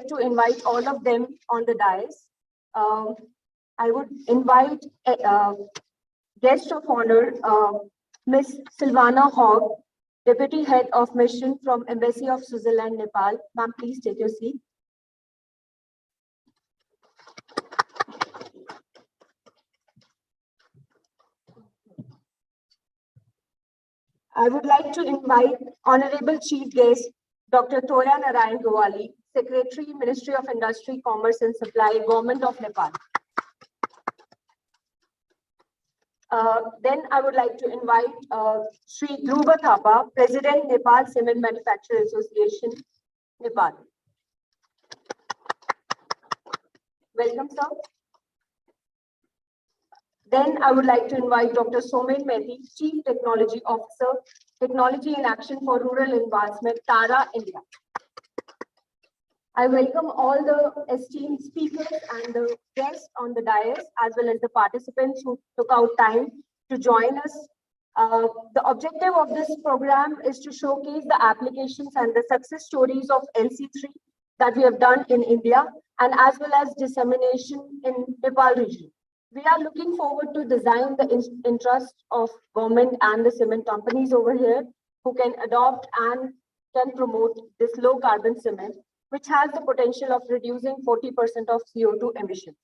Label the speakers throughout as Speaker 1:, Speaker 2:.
Speaker 1: to invite all of them on the dais. I would invite guest of honor, Ms. Silvana Hogg, Deputy Head of Mission from Embassy of Switzerland, Nepal. Ma'am, please take your seat. I would like to invite Honorable Chief Guest, Dr. Toya Narayan Gowali, Secretary, Ministry of Industry, Commerce and Supply, Government of Nepal. Then I would like to invite Sri Dhruva Thapa, President, Nepal Cement Manufacturers Association, Nepal. Welcome, sir. Then I would like to invite Dr. Somen Mehti, Chief Technology Officer, Technology in Action for Rural Advancement, TARA, India. I welcome all the esteemed speakers and the guests on the dais, as well as the participants who took out time to join us. The objective of this program is to showcase the applications and the success stories of LC3 that we have done in India, and as well as dissemination in Nepal region. We are looking forward to design the interest of government and the cement companies over here who can adopt and can promote this low carbon cement, which has the potential of reducing 40% of CO2 emissions.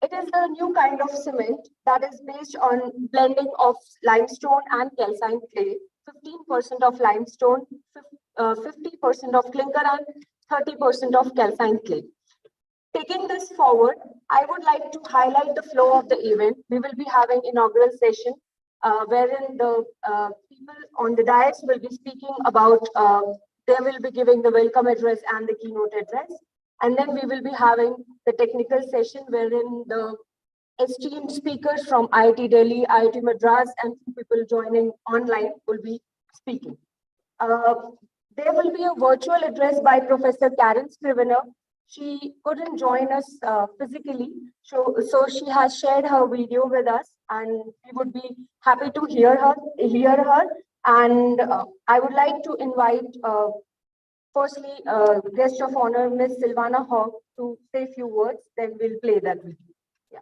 Speaker 1: It is a new kind of cement that is based on blending of limestone and calcined clay, 15% of limestone, 50% of clinker and 30% of calcined clay. Taking this forward, I would like to highlight the flow of the event. We will be having inaugural session wherein the people on the dais will be speaking about, they will be giving the welcome address and the keynote address. And then we will be having the technical session wherein the esteemed speakers from IIT Delhi, IIT Madras, and people joining online will be speaking. There will be a virtual address by Professor Karen Scrivener. She couldn't join us physically, so she has shared her video with us, and we would be happy to hear her. And I would like to invite, firstly, guest of honor, Ms. Silvana Hogg, to say a few words. Then we'll play that video. Yeah.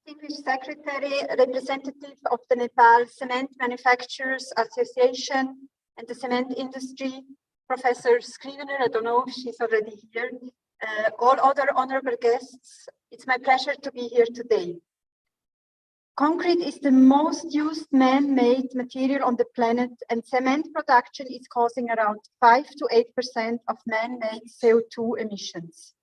Speaker 2: Distinguished Secretary, representative of the Nepal Cement Manufacturers Association and the cement industry, Professor Scrivener, I don't know if she's already here, all other honorable guests, it's my pleasure to be here today. Concrete is the most used man-made material on the planet, and cement production is causing around 5 to 8% of man-made CO2 emissions.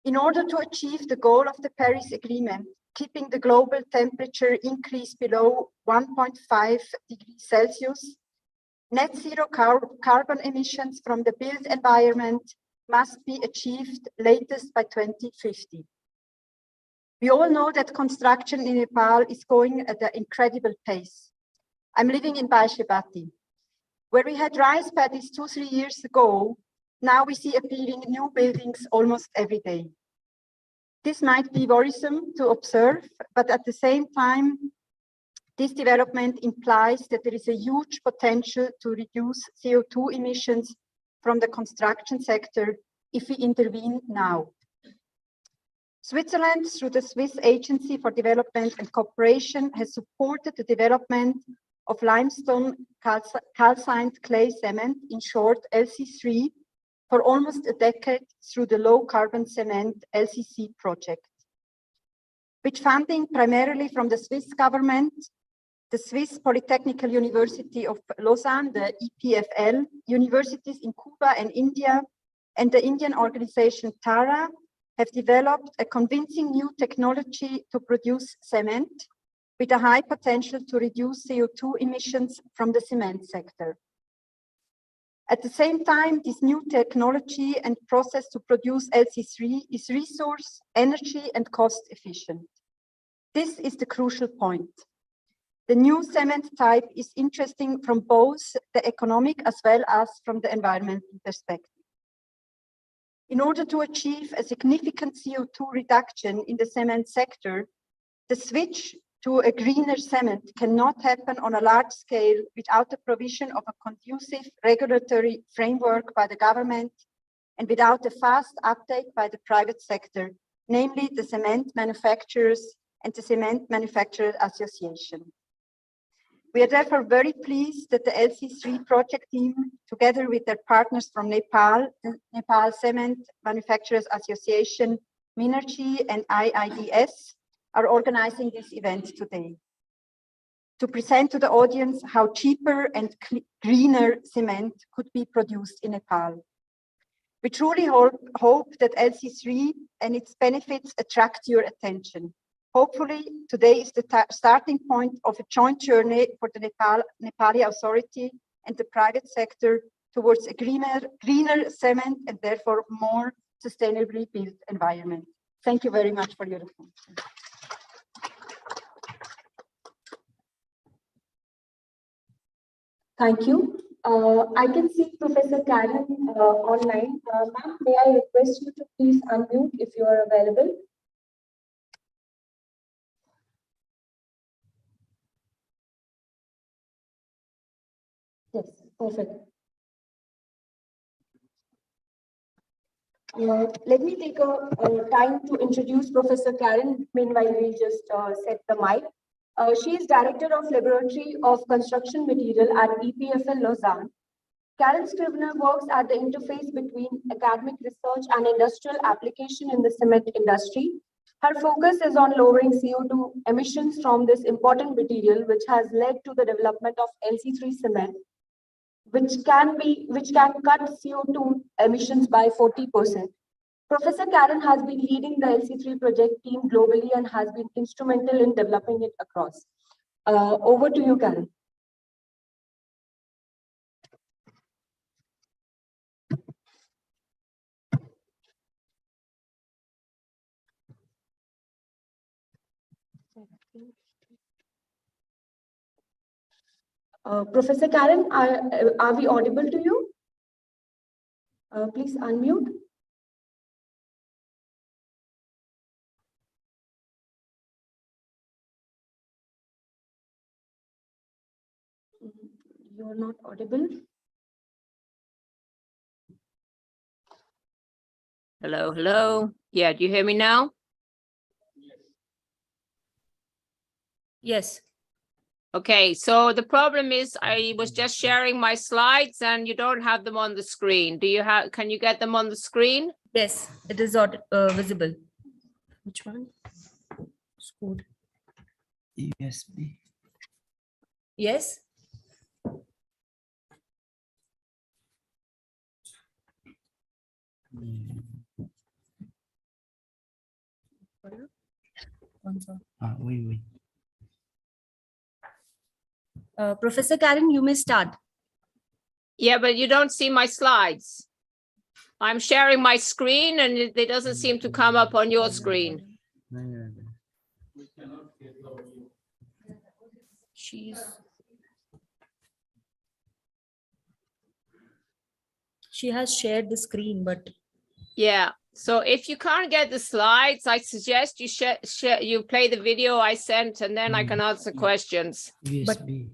Speaker 2: In order to achieve the goal of the Paris Agreement, keeping the global temperature increase below 1.5 degrees Celsius, net zero carbon emissions from the built environment must be achieved latest by 2050. We all know that construction in Nepal is going at an incredible pace. I'm living in Baishebati, where we had rice paddies 2-3 years ago. Now we see appearing new buildings almost every day. This might be worrisome to observe, but at the same time, this development implies that there is a huge potential to reduce CO2 emissions from the construction sector if we intervene now. Switzerland, through the Swiss Agency for Development and Cooperation, has supported the development of limestone calcined clay cement, in short LC3, for almost a decade through the low carbon cement LCC project. With funding primarily from the Swiss government, the Swiss Polytechnical University of Lausanne, the EPFL, universities in Cuba and India, and the Indian organization TARA have developed a convincing new technology to produce cement with a high potential to reduce CO2 emissions from the cement sector. At the same time, this new technology and process to produce LC3 is resource, energy, and cost efficient. This is the crucial point. The new cement type is interesting from both the economic as well as from the environmental perspective. In order to achieve a significant CO2 reduction in the cement sector, the switch to a greener cement cannot happen on a large scale without the provision of a conducive regulatory framework by the government and without a fast uptake by the private sector, namely the cement manufacturers and the Cement Manufacturers Association. We are therefore very pleased that the LC3 project team, together with their partners from Nepal, the Nepal Cement Manufacturers Association, Minergy, and IIDS, are organizing this event today to present to the audience how cheaper and greener cement could be produced in Nepal. We truly hope that LC3 and its benefits attract your attention. Hopefully, today is the starting point of a joint journey for the Nepali authority and the private sector towards a greener cement and therefore more sustainably built environment. Thank you very much for your attention.
Speaker 1: Thank you. I can see Professor Karen online. Ma'am, may I request you to please unmute if you are available? Yes, perfect. Let me take a time to introduce Professor Karen. Meanwhile, we'll just set the mic. She is Director of Laboratory of Construction Material at EPFL Lausanne. Karen Scrivener works at the interface between academic research and industrial application in the cement industry. Her focus is on lowering CO2 emissions from this important material, which has led to the development of LC3 cement, which can cut CO2 emissions by 40%. Professor Karen has been leading the LC3 project team globally and has been instrumental in developing it across. Over to you, Karen. Professor Karen, are we audible to you? Please unmute. You're not audible.
Speaker 3: Hello, hello. Yeah, do you hear me now?
Speaker 4: Yes.
Speaker 3: Okay, so the problem is I was just sharing my slides and you don't have them on the screen. Can you get them on the screen?
Speaker 4: Yes, it is visible. Which one? Scoot.
Speaker 5: USB.
Speaker 4: Yes.
Speaker 5: Oui.
Speaker 4: Professor Karen, you may start.
Speaker 3: Yeah, but you don't see my slides. I'm sharing my screen and it doesn't seem to come up on your screen.
Speaker 4: She has shared the screen, but
Speaker 3: Yeah, so if you can't get the slides, I suggest you play the video I sent and then I can answer questions.
Speaker 5: USB.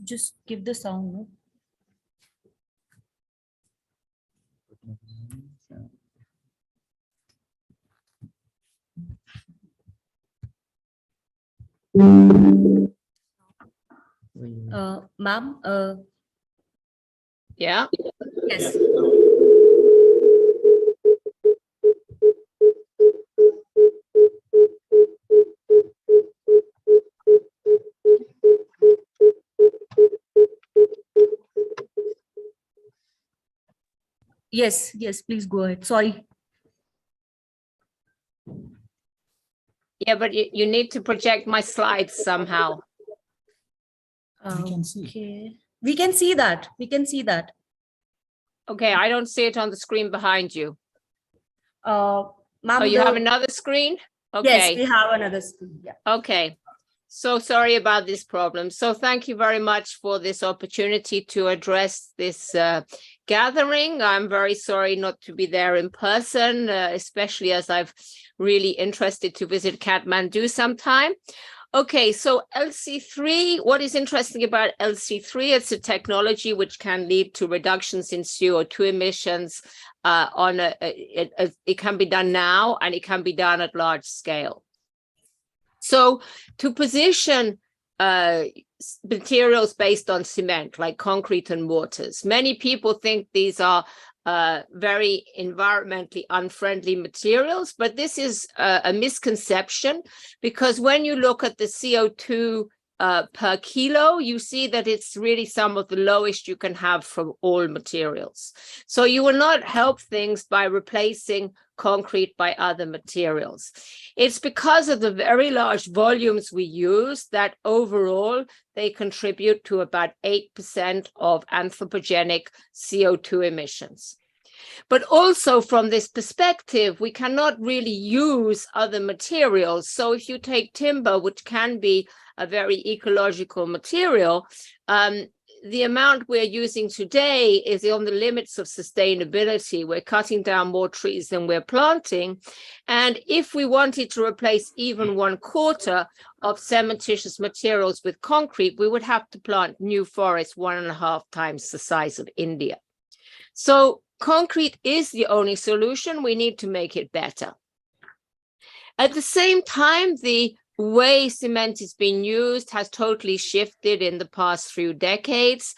Speaker 4: just give the sound. No? Ma'am,
Speaker 3: Yeah.
Speaker 4: yes. Yes, please go ahead. Sorry.
Speaker 3: Yeah, but you need to project my slides somehow.
Speaker 5: We can see.
Speaker 4: Okay. We can see that.
Speaker 3: Okay, I don't see it on the screen behind you.
Speaker 4: Ma'am,
Speaker 3: Oh, you have another screen?
Speaker 4: Yes,
Speaker 3: Okay,
Speaker 4: we have another screen. Yeah.
Speaker 3: okay. So sorry about this problem. So thank you very much for this opportunity to address this gathering. I'm very sorry not to be there in person, especially as I've really interested to visit Kathmandu sometime. Okay, so LC3, what is interesting about LC3? It's a technology which can lead to reductions in CO2 emissions it can be done now, and it can be done at large scale. So to position materials based on cement, like concrete and mortars, many people think these are very environmentally unfriendly materials, but this is a misconception, because when you look at the CO2 per kilo, you see that it's really some of the lowest you can have from all materials. So you will not help things by replacing concrete by other materials. It's because of the very large volumes we use that overall they contribute to about 8% of anthropogenic CO2 emissions. But also from this perspective, we cannot really use other materials. So if you take timber, which can be a very ecological material, the amount we're using today is on the limits of sustainability. We're cutting down more trees than we're planting. And if we wanted to replace even 1/4 of cementitious materials with concrete, we would have to plant new forests 1.5 times the size of India. So concrete is the only solution. We need to make it better. At the same time, the way cement is being used has totally shifted in the past few decades.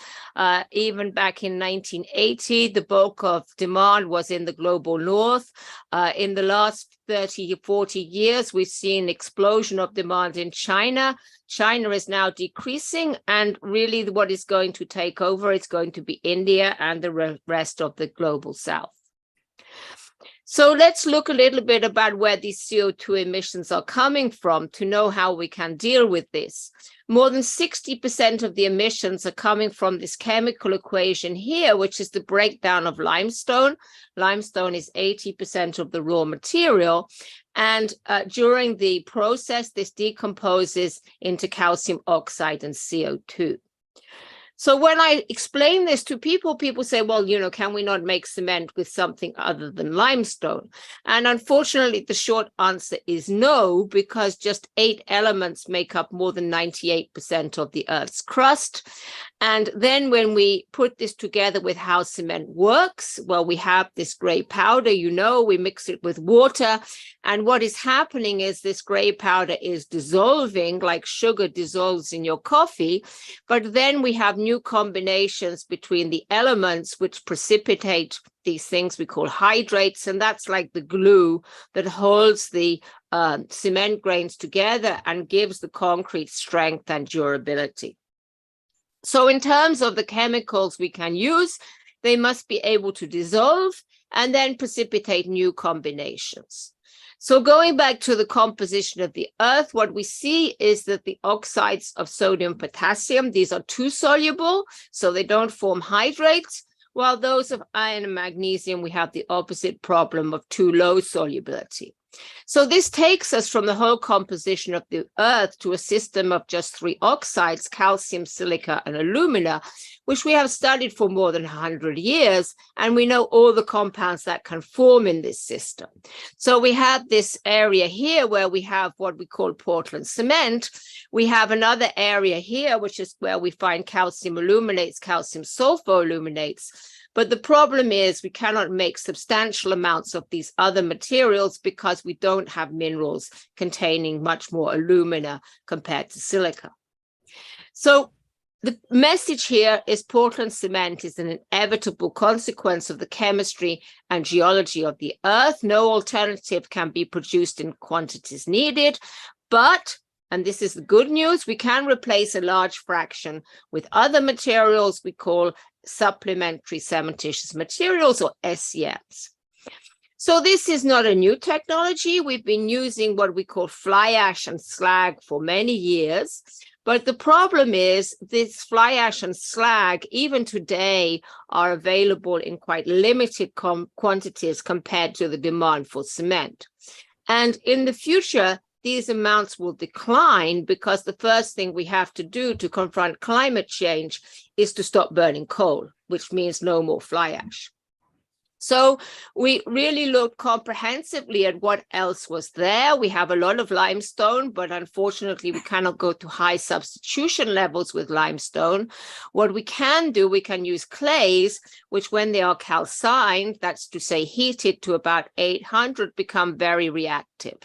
Speaker 3: Even back in 1980, the bulk of demand was in the global north. In the last 30 or 40 years, we've seen an explosion of demand in China. China is now decreasing, and really what is going to take over is going to be India and the rest of the global south. So let's look a little bit about where these CO2 emissions are coming from to know how we can deal with this. More than 60% of the emissions are coming from this chemical equation here, which is the breakdown of limestone. Limestone is 80% of the raw material. And during the process, this decomposes into calcium oxide and CO2. So when I explain this to people, people say, well, can we not make cement with something other than limestone? And unfortunately, the short answer is no, because just 8 elements make up more than 98% of the Earth's crust. And then when we put this together with how cement works, well, we have this gray powder, we mix it with water. And what is happening is this gray powder is dissolving like sugar dissolves in your coffee. But then we have new combinations between the elements which precipitate these things we call hydrates, and that's like the glue that holds the cement grains together and gives the concrete strength and durability. So in terms of the chemicals we can use, they must be able to dissolve and then precipitate new combinations. So going back to the composition of the Earth, what we see is that the oxides of sodium, potassium, these are too soluble, so they don't form hydrates, while those of iron and magnesium, we have the opposite problem of too low solubility. So this takes us from the whole composition of the Earth to a system of just 3 oxides, calcium, silica, and alumina, which we have studied for more than 100 years, and we know all the compounds that can form in this system. So we have this area here where we have what we call Portland cement. We have another area here, which is where we find calcium aluminates, calcium sulfoaluminates. But the problem is we cannot make substantial amounts of these other materials because we don't have minerals containing much more alumina compared to silica. So the message here is Portland cement is an inevitable consequence of the chemistry and geology of the Earth. No alternative can be produced in quantities needed, but, and this is the good news, we can replace a large fraction with other materials we call supplementary cementitious materials, or SCMs. So this is not a new technology. We've been using what we call fly ash and slag for many years. But the problem is this fly ash and slag, even today, are available in quite limited quantities compared to the demand for cement. And in the future, these amounts will decline because the first thing we have to do to confront climate change is to stop burning coal, which means no more fly ash. So we really looked comprehensively at what else was there. We have a lot of limestone, but unfortunately we cannot go to high substitution levels with limestone. What we can do, we can use clays, which when they are calcined, that's to say heated to about 800, become very reactive.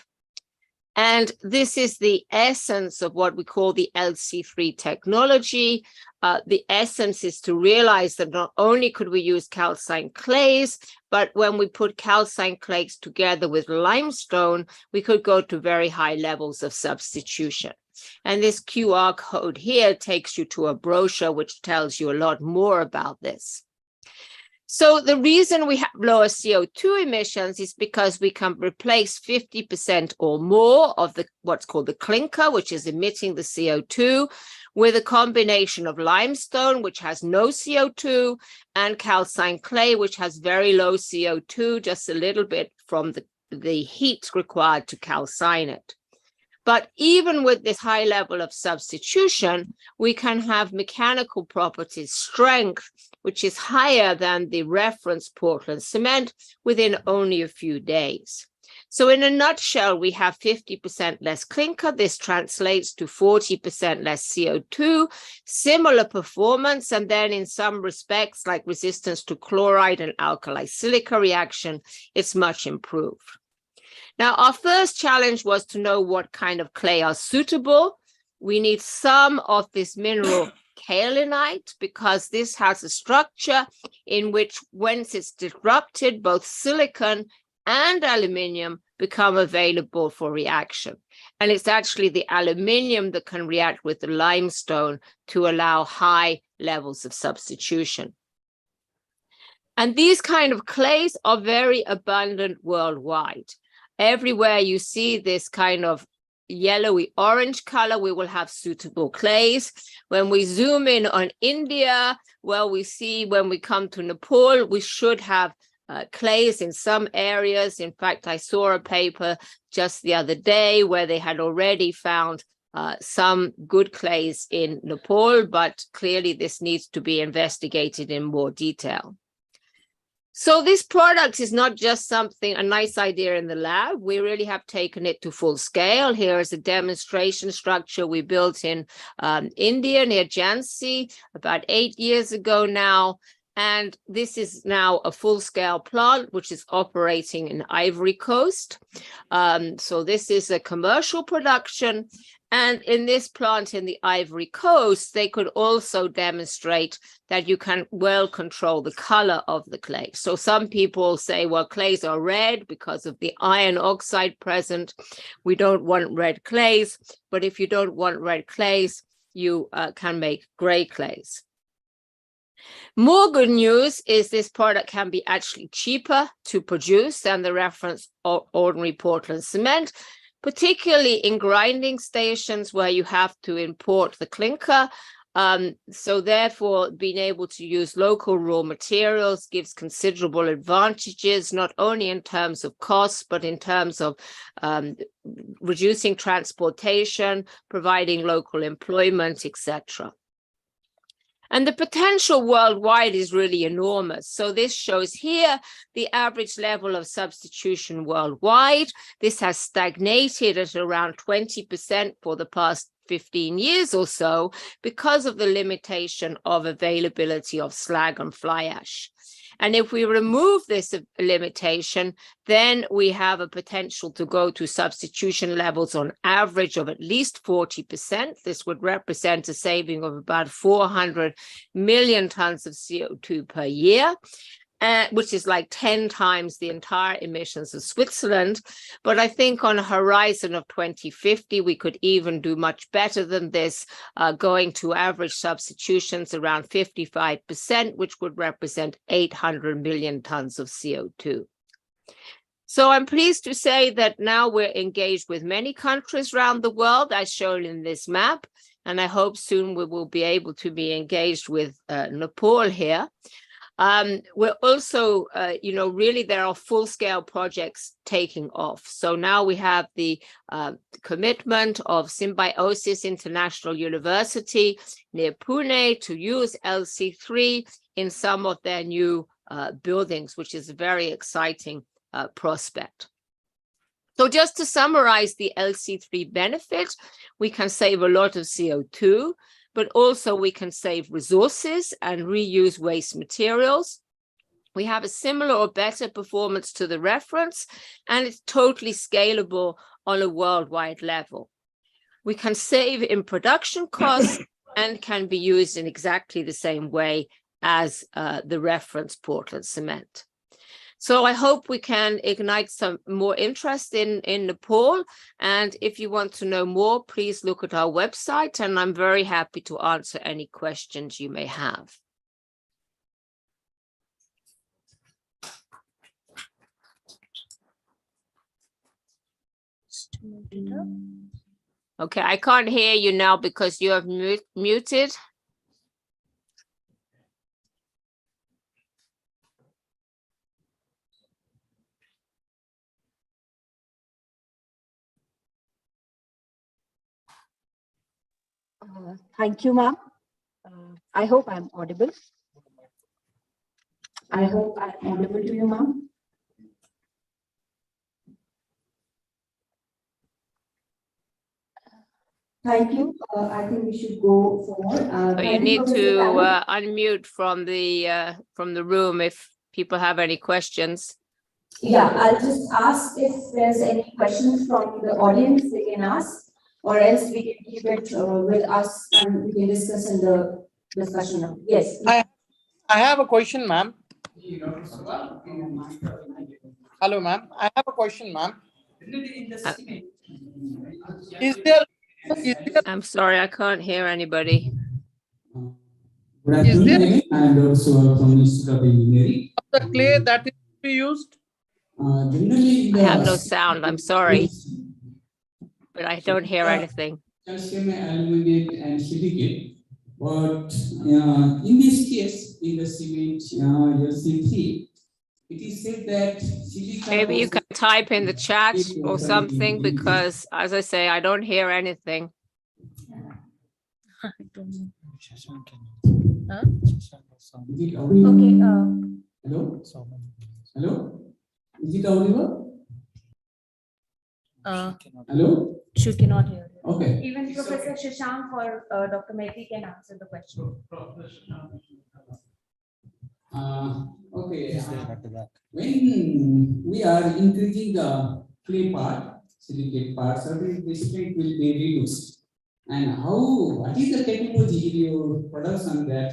Speaker 3: And this is the essence of what we call the LC3 technology. The essence is to realize that not only could we use calcined clays, but when we put calcined clays together with limestone, we could go to very high levels of substitution. And this QR code here takes you to a brochure which tells you a lot more about this. So the reason we have lower CO2 emissions is because we can replace 50% or more of the what's called the clinker, which is emitting the CO2, with a combination of limestone, which has no CO2, and calcined clay, which has very low CO2, just a little bit from the heat required to calcine it. But even with this high level of substitution, we can have mechanical properties strength, which is higher than the reference Portland cement within only a few days. So in a nutshell, we have 50% less clinker. This translates to 40% less CO2, similar performance, and then in some respects, like resistance to chloride and alkali silica reaction, it's much improved. Now, our first challenge was to know what kind of clay are suitable. We need some of this mineral kaolinite because this has a structure in which, once it's disrupted, both silicon and aluminium become available for reaction. And it's actually the aluminium that can react with the limestone to allow high levels of substitution. And these kind of clays are very abundant worldwide. Everywhere you see this kind of yellowy orange color, we will have suitable clays. When we zoom in on India, well, we see when we come to Nepal, we should have clays in some areas. In fact, I saw a paper just the other day where they had already found some good clays in Nepal, but clearly this needs to be investigated in more detail. So this product is not just something, a nice idea in the lab. We really have taken it to full scale. Here is a demonstration structure we built in India near Jhansi about 8 years ago now. And this is now a full-scale plant, which is operating in Ivory Coast. So this is a commercial production. And in this plant in the Ivory Coast, they could also demonstrate that you can well control the color of the clay. So some people say, well, clays are red because of the iron oxide present. We don't want red clays. But if you don't want red clays, you can make gray clays. More good news is this product can be actually cheaper to produce than the reference ordinary Portland cement, particularly in grinding stations where you have to import the clinker. So therefore, being able to use local raw materials gives considerable advantages, not only in terms of costs, but in terms of reducing transportation, providing local employment, etc. And the potential worldwide is really enormous. So this shows here the average level of substitution worldwide. This has stagnated at around 20% for the past 15 years or so because of the limitation of availability of slag and fly ash. And if we remove this limitation, then we have a potential to go to substitution levels on average of at least 40%. This would represent a saving of about 400 million tons of CO2 per year, which is like 10 times the entire emissions of Switzerland. But I think on a horizon of 2050, we could even do much better than this, going to average substitutions around 55%, which would represent 800 million tons of CO2. So I'm pleased to say that now we're engaged with many countries around the world, as shown in this map, and I hope soon we will be able to be engaged with Nepal here. We're also, really there are full-scale projects taking off. So now we have the commitment of Symbiosis International University near Pune to use LC3 in some of their new buildings, which is a very exciting prospect. So just to summarize the LC3 benefit, we can save a lot of CO2, but also we can save resources and reuse waste materials. We have a similar or better performance to the reference, and it's totally scalable on a worldwide level. We can save in production costs and can be used in exactly the same way as the reference Portland cement. So I hope we can ignite some more interest in Nepal. And if you want to know more, please look at our website, and I'm very happy to answer any questions you may have. Okay, I can't hear you now because you have muted.
Speaker 1: Thank you, ma'am. I hope I'm audible. I hope I'm audible to you, ma'am. Thank you. I think we should go forward.
Speaker 3: So you need to unmute from the room if people have any questions.
Speaker 1: Yeah, I'll just ask if there's any questions from the audience they can ask, or else we can keep it with us and we can discuss in the discussion now. Yes.
Speaker 6: I have a question, ma'am. Hello, ma'am. I have a question, ma'am.
Speaker 3: I'm sorry, I can't hear anybody.
Speaker 6: Is there and also from Institute of Engineering the clay that is to be used?
Speaker 3: I have no sound, I'm sorry, but I don't hear anything.
Speaker 7: Calcium aluminate and silicate, but in this case, in the cement LC3, it is said that silica.
Speaker 3: Maybe you can type in the chat or something, because as I say, I don't hear anything.
Speaker 4: I don't know. Huh?
Speaker 7: Is it audible?
Speaker 4: Okay.
Speaker 7: Hello? Hello? Is it audible? Hello?
Speaker 4: She cannot hear you.
Speaker 7: Okay.
Speaker 4: Even Professor Shashank or Dr. Mehti can answer the question.
Speaker 7: Okay. When we are increasing the clay part, silicate part, certain the strength will be reduced. And what is the technology in your production that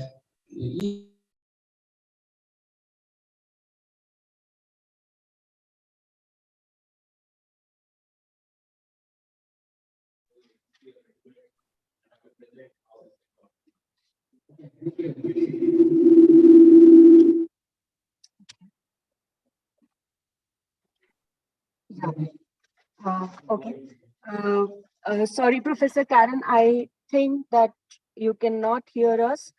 Speaker 1: Okay. Sorry, Professor Karen, I think that you cannot hear us.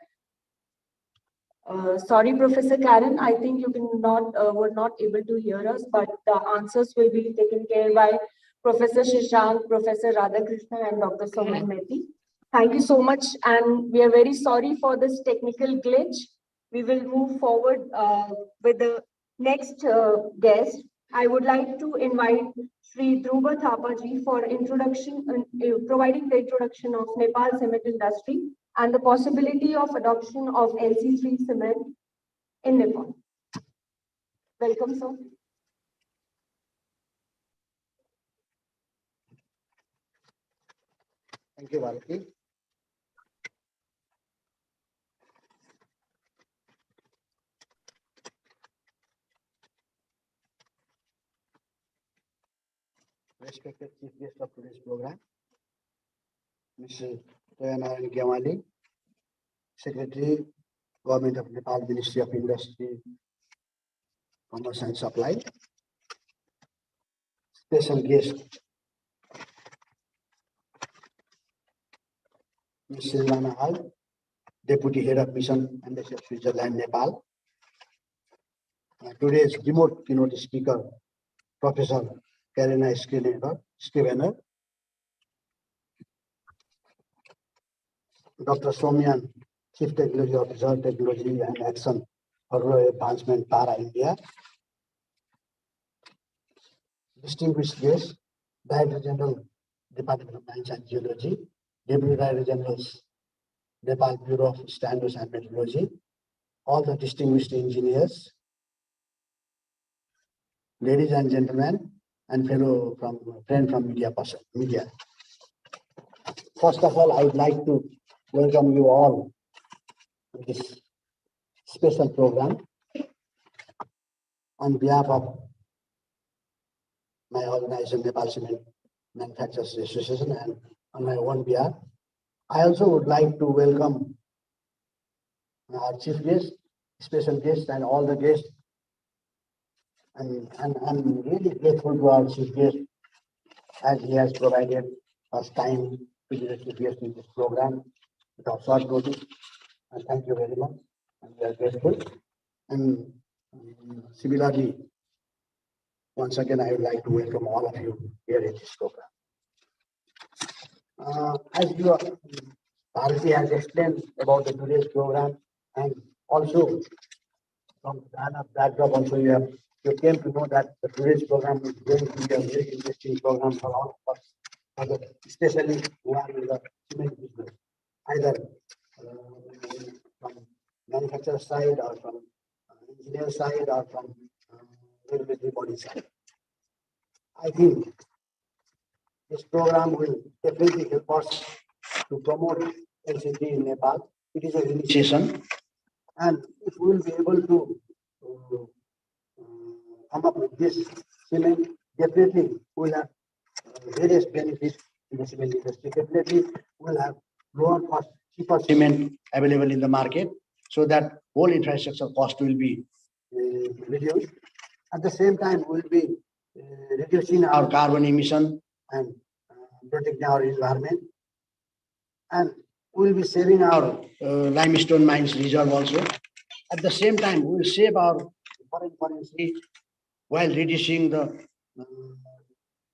Speaker 1: Sorry, Professor Karen, I think you were not able to hear us, but the answers will be taken care by Professor Shashank, Professor Radhakrishnan, and Dr. Soman Mehti. Thank you so much, and we are very sorry for this technical glitch. We will move forward with the next guest. I would like to invite Sri Dhruva Thapaji for providing the introduction of Nepal cement industry and the possibility of adoption of LC3 cement in Nepal. Welcome, sir.
Speaker 8: Thank you, Bharati. Respected Chief Guest of today's program, Mr. Toyanaran Gyamali, Secretary, Government of Nepal, Ministry of Industry, Commerce and Supply. Special guest, Ms. Silvana Hall, Deputy Head of Mission, Embassy of Switzerland, Nepal. today's remote keynote speaker, Professor Karina Scrivener, Dr. Somyan, Chief Technology Officer, Technology and Action for Rural Advancement, Para India. Distinguished guests, Director General, Department of Mines and Geology, Deputy Director General, Nepal Bureau of Standards and Meteorology, all the distinguished engineers, ladies and gentlemen, and friend from media. First of all, I would like to welcome you all to this special program on behalf of my organization, Nepal Cement Manufacturers Association, and on my own behalf. I also would like to welcome our chief guest, special guest, and all the guests. And I'm really grateful to our chief guest as he has provided us time to be the chief guest in this program without short notice. And thank you very much. And we are grateful. And similarly, once again, I would like to welcome all of you here in this program. As you are, Bharati has explained about the today's program, and also from Ghana backdrop, also you came to know that the today's program is going to be a very interesting program for all of us, especially who are in the cement business, either from manufacturer side or from engineer side or from regulatory body side. I think this program will definitely help us to promote LC3 in Nepal. It is an initiation, and if we will be able to come up with this cement, definitely we will have various benefits in the cement industry. Definitely we will have lower cost, cheaper cement available in the market, so that whole infrastructure cost will be reduced. At the same time, we will be reducing our carbon emission and protecting our environment. And we will be saving our limestone mines reserve also. At the same time, we will save our foreign currency while reducing the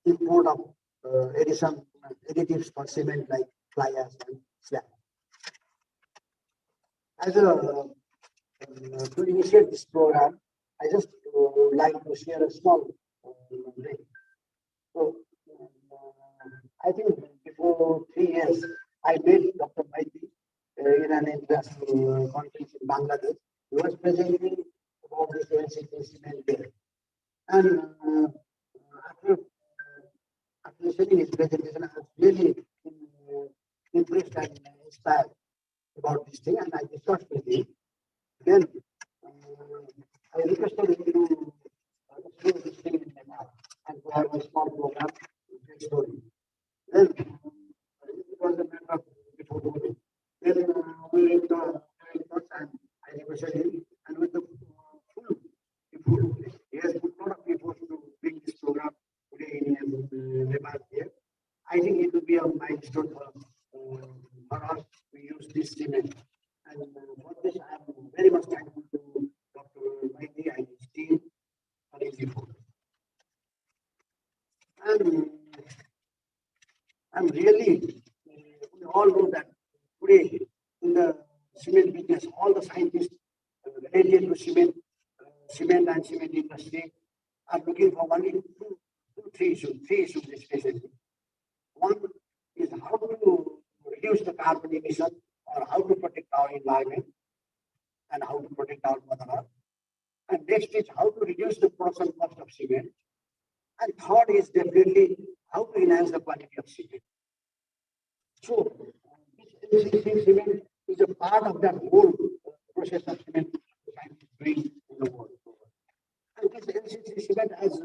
Speaker 8: import of additives for cement like fly ash and slag. As to initiate this program, I just like to share a small break. So, I think before 3 years, I met Dr. Maiti in an international conference in Bangladesh. He was presenting about this LC3 cement there. And after listening his presentation, I was really impressed and inspired about this thing, and I discussed with him. Then I requested him to explain this thing in Nepal and to have a small program to explore it. Then it was a matter of before the Then we went to and I requested him, and with the full effort, he has put a lot of effort to bring this program today in Nepal here. I think it will be a milestone for us to use this cement. And for this, I am very much thankful to Dr. Maiti and his team for his effort. And I'm really, we all know that today in the cement business, all the scientists related to cement and cement industry are looking for only three issues especially. One is how to reduce the carbon emission or how to protect our environment and how to protect our mother earth. And next is how to reduce the production cost of cement. And third is definitely how to enhance the quality of cement. So, this LC3 cement is a part of that whole process of cement doing in the world. And this LC3 cement, as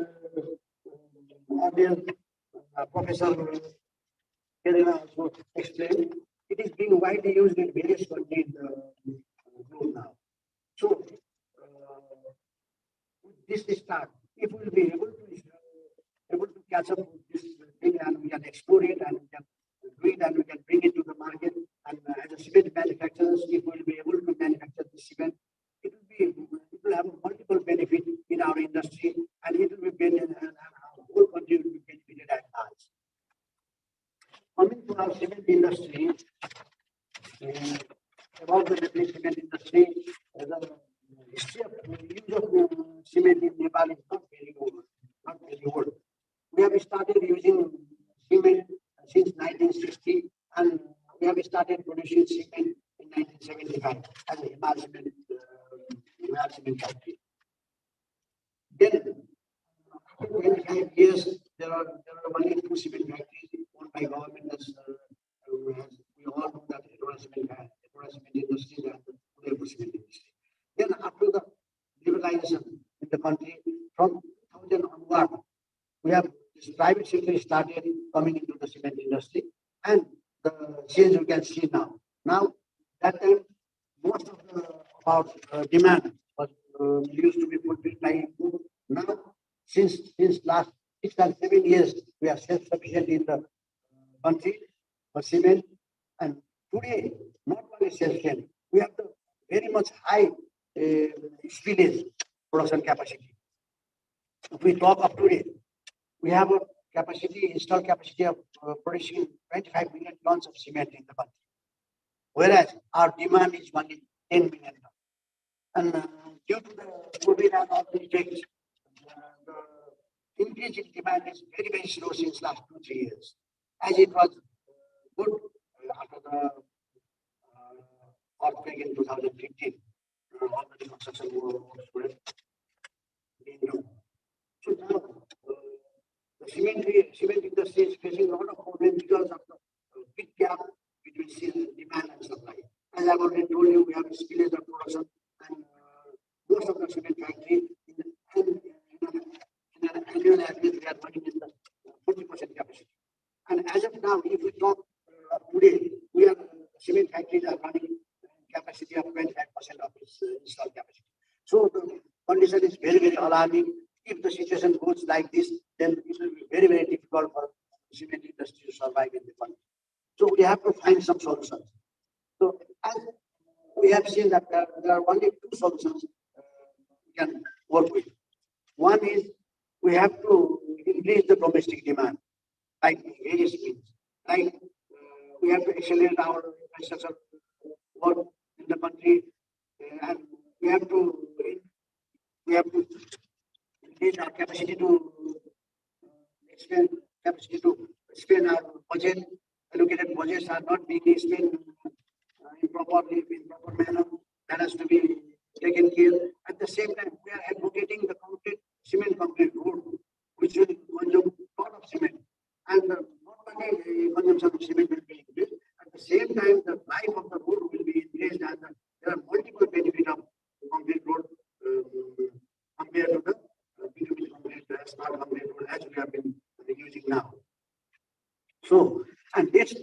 Speaker 8: earlier Professor Kerala also explained, it is being widely used in various countries in the globe now. So, with this start, if we will be able to catch up with this thing and we can explore it and we can do it and we can bring it to the market, and as a cement manufacturers, if we will be able to manufacture the cement, it will have multiple benefits to our cement industry, about the Nepali cement industry, the history of use of cement in Nepal is not very old. Not very old. We have started using cement since 1960, and we have started producing cement in 1975 as a Himal cement factory. Then, after 25 years, there are only 2 cement factories owned by government. We all know that cement industry and the Udaipur cement industry. Then, after the liberalization in the country, from 2000 onward, we have this private sector started coming into the cement industry, and the change you can see now. Now, that time, most of our demand was used to be fulfilled by import. Now, since last 6 and 7 years, we are self-sufficient in the country for cement, and today, not only self-sufficient, we have the very much high spillage production capacity. If we talk of today, we have a installed capacity of producing 25 million tons of cement in the country, whereas our demand is only 10 million tons. And due to the COVID and all the effects, the increase in demand is very, very slow since last 2-3 years, as it was good after the earthquake in 2015. All the construction works were being done. So now, the cement industry is facing a lot of problems because of the big gap between demand and supply. As I've already told you, we have a spillage of production, and most of the cement factory in an annual average, we are running in the 40% capacity. And as of now, if we talk today, cement factories are running capacity of 25% of its installed capacity. So the condition is very, very alarming. If the situation goes like this, then it will be very, very difficult for the cement industry to survive in the country. So we have to find some solutions. So as we have seen that there are only 2 solutions we can work with. One is we have to increase the domestic demand by various means. Like we have to accelerate our infrastructure work in the country, and we have to increase our capacity to spend our budget. Allocated budgets are not being spent in proper manner. That has to be taken care. At the same time, we are advocating the cement concrete road, which will consume a lot of cement. And not only the consumption of cement will be increased, at the same time, the life of the road will be increased, and there are multiple benefits of concrete road compared to the B2B concrete, smart concrete road, as we have been using now. So, and next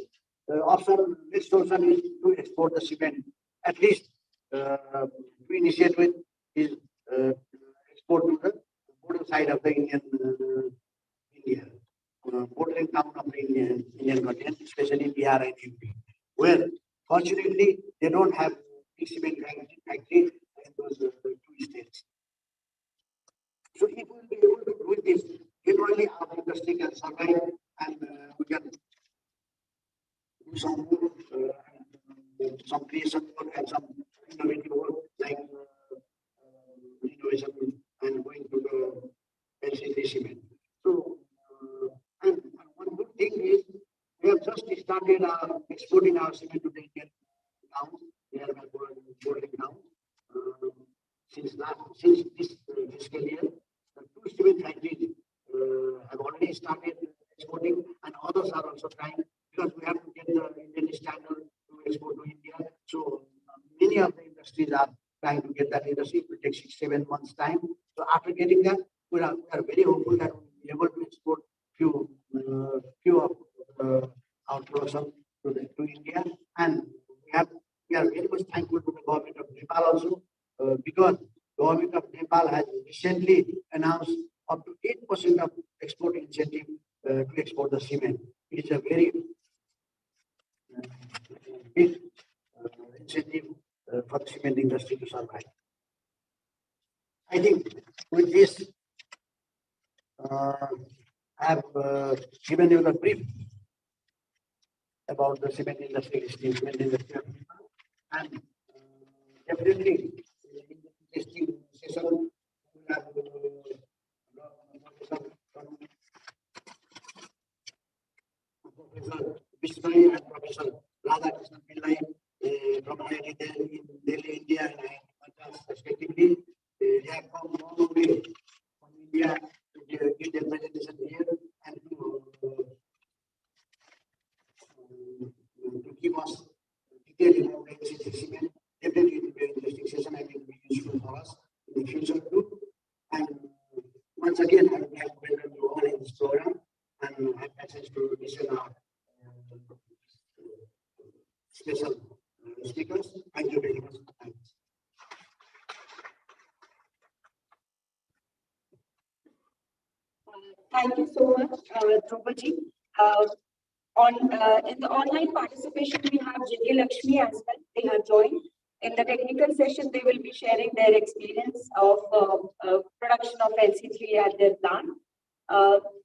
Speaker 8: solution is to export the cement. At least to initiate with is export to the border side of the India, bordering town of the Indian continent, especially Bihar and UP, where fortunately they don't have big cement factory in those 2 states. So if we will be able to do this, then only our industry can survive, and we can do some more, some creation work and some innovative work like innovation and going to the LC3 cement. So, and one good thing is we have just started exporting our cement to the Indian towns. They are bordering towns. Since this fiscal year, the 2 cement factories have already started exporting, and others are also trying, because we have to get the Indian standard to export to India. So many of the industries are trying to get that industry. It will take 6-7 months time. So after getting that, we are very hopeful that we will be able to export few of our production to India. And we are very much thankful to the government of Nepal also, because the government of Nepal has recently announced up to 8% of export incentive to export the cement. It is a very big incentive for the cement industry to survive. I think with this, I have given you the brief about the cement industry, steel cement industry, and definitely in the testing session, we have Professor Bismay and Professor Radhakrishnan Pillai from IIT Delhi, India, and IIT Madras, respectively. They have come all the way from India to give their presentation here and to give us detail about LC3 cement. Definitely, it will be an interesting session and it will be useful for us in the future too. And once again, I would like to welcome you all in this program and have access to listen our special speakers. Thank you very much. Thanks.
Speaker 1: Thank you so much, Drupalji. In the online participation, we have J.K. Lakshmi as well. They have joined. In the technical session, they will be sharing their experience of production of LC3 at their plant.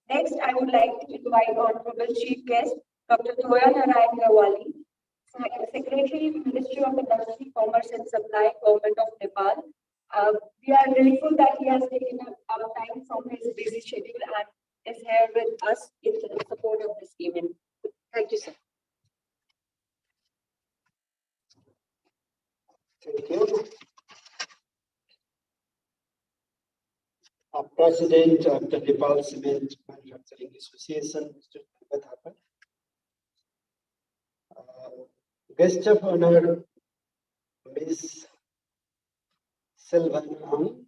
Speaker 1: Next, I would like to invite Honorable Chief Guest, Dr. Thoya Narayan Gawali, Secretary, Ministry of Industry, Commerce and Supply, Government of Nepal. We are grateful that he has taken up time from his busy schedule and is here with us in support of this event. Thank you, sir.
Speaker 8: Thank you. President of the Nepal Cement Manufacturing Association, Mr. Thapa. Guest of honor, Ms. Sylvan Ang,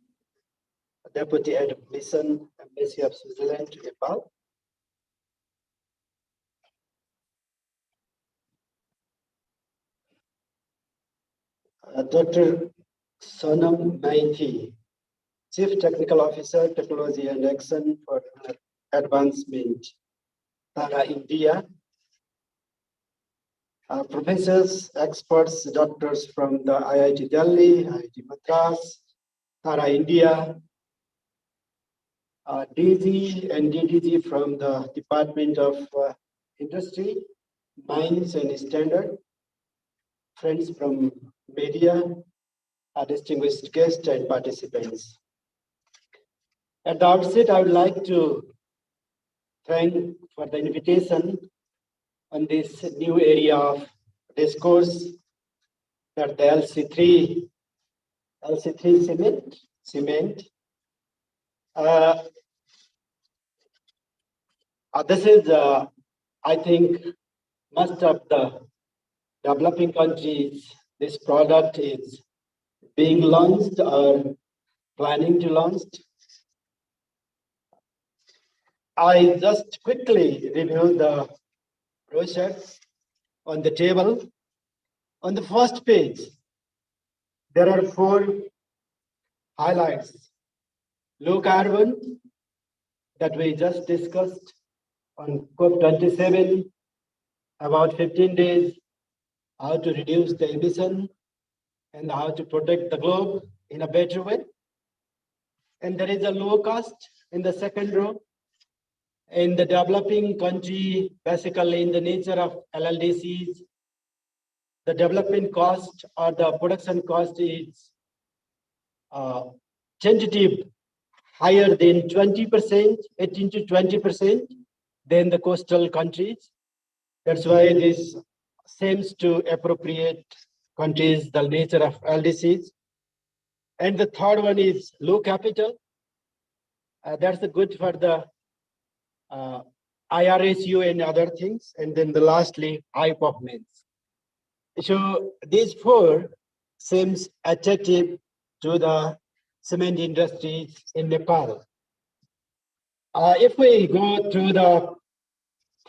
Speaker 8: Deputy Head of Mission, Embassy of Switzerland to Nepal. Dr. Sonam Maiti, Chief Technical Officer, Technology and Action for Advancement, Tara, India. Professors, experts, doctors from the IIT Delhi, IIT Madras, Tara, India. DG and DDG from the Department of Industry, Mines and Standard. Friends from media, distinguished guests and participants. At the outset, I would like to thank for the invitation on this new area of discourse that the LC3 cement. This is, I think, most of the developing countries, this product is being launched or planning to launch. I just quickly review the brochure on the table. On the first page, there are 4 highlights. Low carbon that we just discussed on COP27, about 15 days, how to reduce the emission and how to protect the globe in a better way. And there is a low cost in the second row. In the developing country, basically in the nature of LLDCs, the development cost or the production cost is tentative higher than 20%, 18 to 20% than the coastal countries. That's why this seems to appropriate countries the nature of LDCs. And the third one is low capital. That's good for the IRSU and other things. And then the lastly, high performance. So these 4 seems attractive to the cement industry in Nepal. If we go to the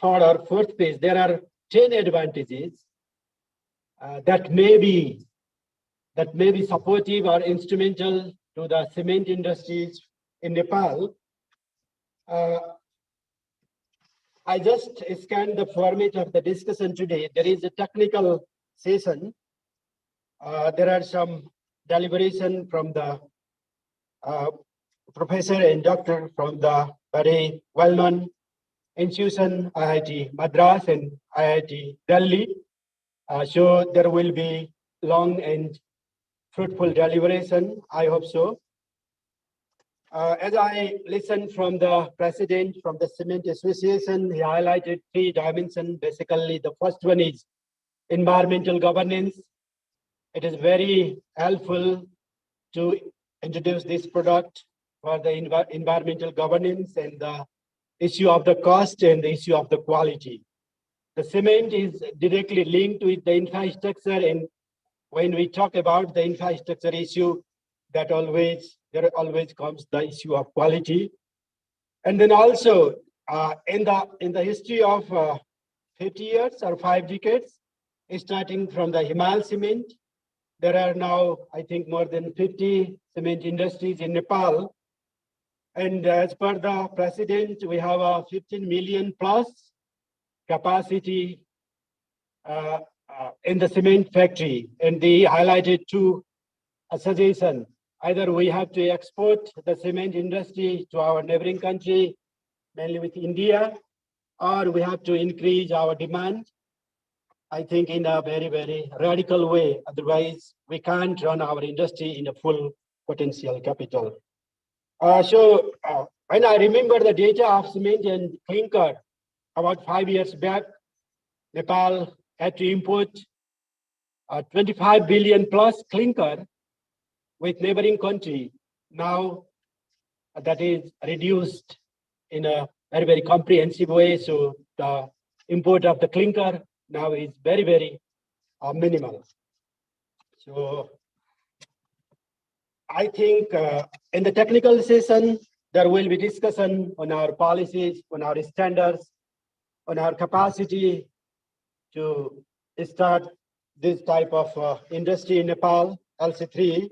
Speaker 8: 3rd or 4th page, there are 10 advantages that may be supportive or instrumental to the cement industries in Nepal. I just scanned the format of the discussion today. There is a technical session. There are some deliberation from the professor and doctor from the very well-known institution, IIT Madras and IIT Delhi. So there will be long and fruitful deliberation. I hope so. As I listened from the president from the Cement Association, he highlighted 3 dimensions. Basically, the first one is environmental governance. It is very helpful to introduce this product for the environmental governance and the issue of the cost and the issue of the quality. The cement is directly linked with the infrastructure, and when we talk about the infrastructure issue, there always comes the issue of quality. And then also in the history of 50 years or 5 decades, starting from the Himal cement, there are now, I think, more than 50 cement industries in Nepal. And as per the president, we have a 15 million plus capacity in the cement factory. And they highlighted 2 suggestions. Either we have to export the cement industry to our neighboring country, mainly with India, or we have to increase our demand, I think, in a very, very radical way. Otherwise, we can't run our industry in a full potential capital. When I remember the data of cement and clinker, about 5 years back, Nepal had to import 25 billion plus clinker with neighboring country. Now that is reduced in a very, very comprehensive way. So the import of the clinker now is very, very minimal. So I think in the technical session, there will be discussion on our policies, on our standards, on our capacity to start this type of industry in Nepal, LC3.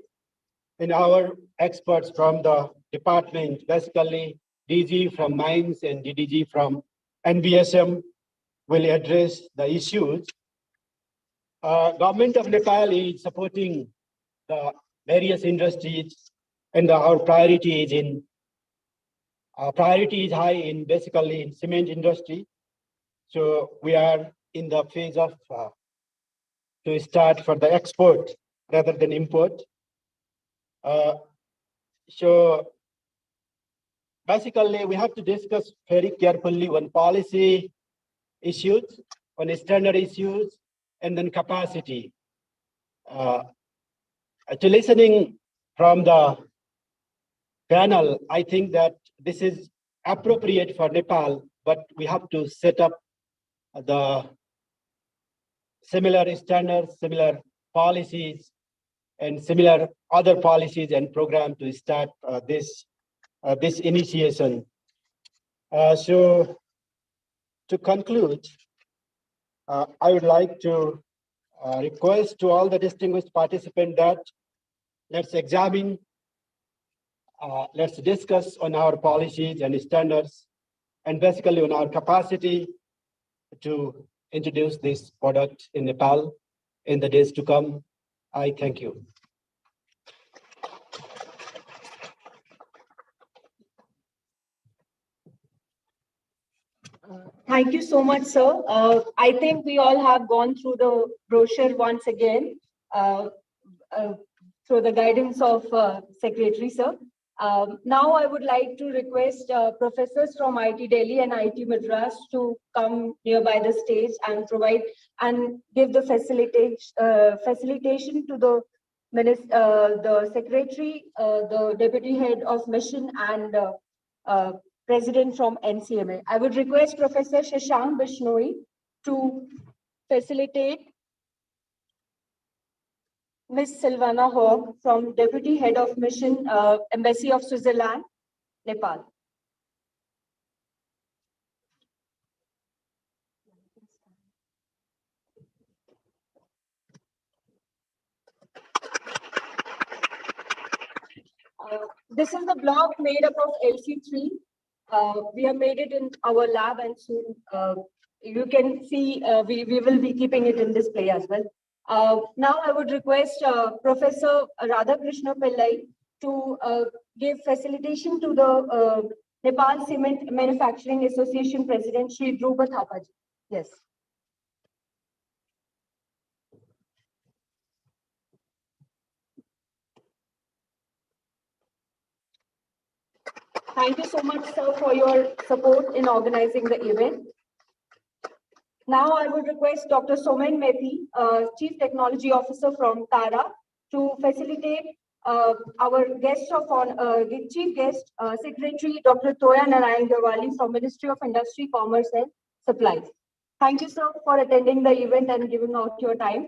Speaker 8: And our experts from the department, basically DG from mines and DDG from NBSM, will address the issues. Government of Nepal is supporting the various industries, and our priority is high in basically in cement industry. So we are in the phase of to start for the export rather than import. So basically, we have to discuss very carefully on policy issues, on standard issues, and then capacity. To listening from the panel, I think that this is appropriate for Nepal, but we have to set up the similar standards, similar policies, and similar other policies and programs to start this initiation. So to conclude, I would like to request to all the distinguished participants that let's examine, let's discuss on our policies and standards, and basically on our capacity to introduce this product in Nepal in the days to come. I thank you.
Speaker 1: Thank you so much, sir. I think we all have gone through the brochure once again through the guidance of Secretary, sir. Now I would like to request professors from IIT Delhi and IIT Madras to come nearby the stage and provide and give the facilitation to the Secretary, the Deputy Head of Mission, and President from NCMA. I would request Professor Shashank Bishnoi to facilitate Ms. Silvana Hogg from Deputy Head of Mission, Embassy of Switzerland, Nepal. This is the block made up of LC3. We have made it in our lab, and soon you can see we will be keeping it in display as well. Now I would request Professor Radhakrishna Pillai to give facilitation to the Nepal Cement Manufacturing Association President, Shri Dhruva Thapaji. Yes. Thank you so much, sir, for your support in organizing the event. Now I would request Dr. Somen Methi, Chief Technology Officer from Tara, to facilitate our guest of the Chief Guest, Secretary Dr. Toya Narayan Gawali from Ministry of Industry, Commerce and Supplies. Thank you, sir, for attending the event and giving out your time.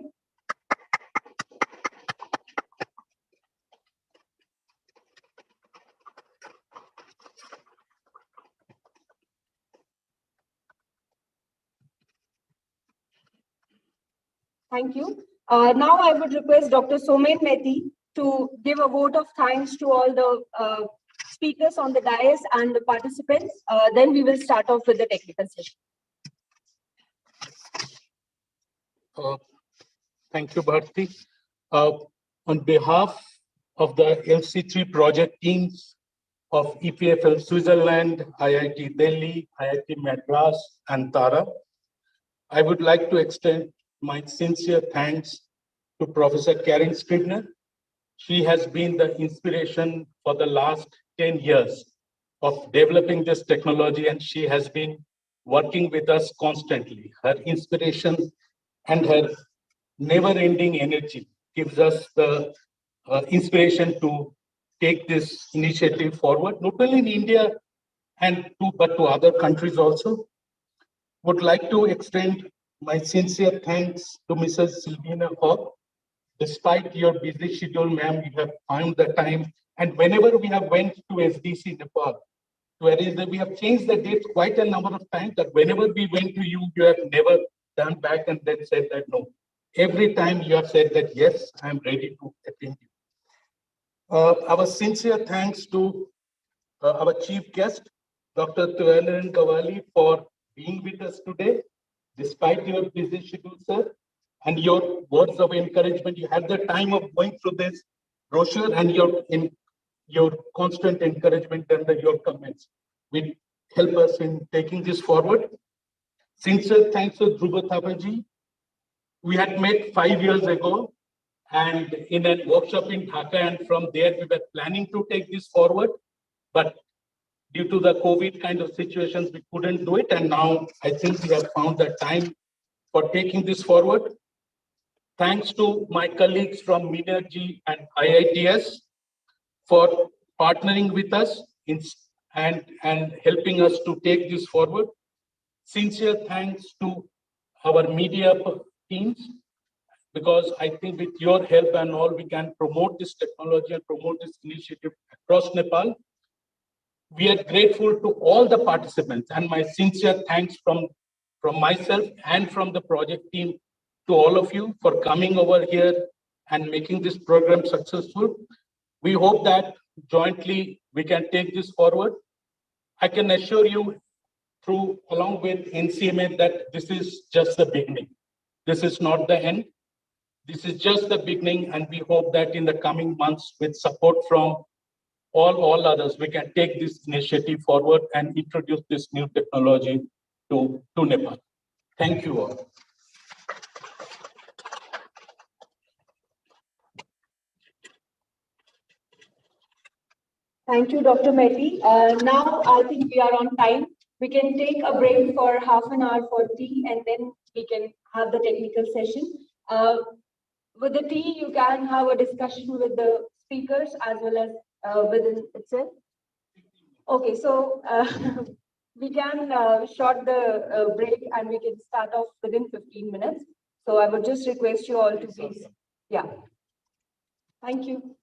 Speaker 1: Thank you. Now I would request Dr. Somen Methi to give a vote of thanks to all the speakers on the dais and the participants. Then we will start off with the technical session.
Speaker 9: Thank you, Bharti. On behalf of the LC3 project teams of EPFL Switzerland, IIT Delhi, IIT Madras, and Tara, I would like to extend my sincere thanks to Professor Karen Scribner. She has been the inspiration for the last 10 years of developing this technology, and she has been working with us constantly. Her inspiration and her never-ending energy gives us the inspiration to take this initiative forward, not only in India but to other countries also. Would like to extend my sincere thanks to Mrs. Sylvina Hawk. Despite your busy schedule, ma'am, you have found the time. And whenever we have went to SDC Nepal, we have changed the dates quite a number of times, that whenever we went to you, you have never done back and then said that no. Every time you have said that, yes, I'm ready to attend you. Our sincere thanks to our chief guest, Dr. Tuyanan Kawali, for being with us today, despite your busy schedule, sir, and your words of encouragement. You had the time of going through this brochure, and your constant encouragement and your comments will help us in taking this forward. Sincere thanks to Dhruva Thapaji. We had met 5 years ago and in a workshop in Dhaka, and from there we were planning to take this forward, but due to the COVID kind of situations, we couldn't do it. And now I think we have found the time for taking this forward. Thanks to my colleagues from Minergy and IITS for partnering with us and helping us to take this forward. Sincere thanks to our media teams, because I think with your help and all, we can promote this technology and promote this initiative across Nepal. We are grateful to all the participants, and my sincere thanks from myself and from the project team to all of you for coming over here and making this program successful. We hope that jointly we can take this forward. I can assure you along with NCMA that this is just the beginning. This is not the end. This is just the beginning, and we hope that in the coming months, with support from all others, we can take this initiative forward and introduce this new technology to Nepal. Thank you all.
Speaker 1: Thank you, Dr. Methi. Now I think we are on time. We can take a break for half an hour for tea, and then we can have the technical session. With the tea, you can have a discussion with the speakers as well as within itself. Okay, so we can short the break and we can start off within 15 minutes. So I would just request you all to please. Yeah. Thank you.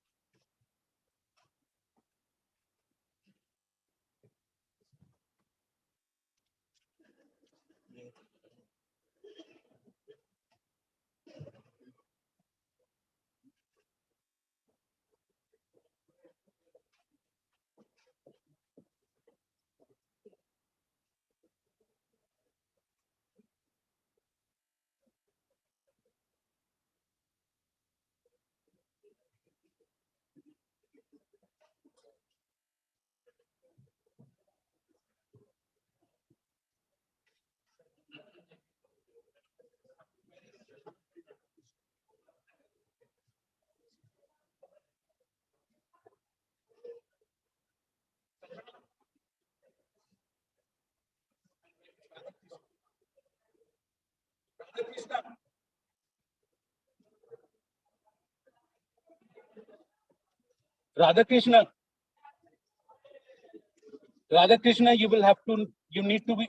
Speaker 9: Radhakrishna, Radhakrishna, you need to be.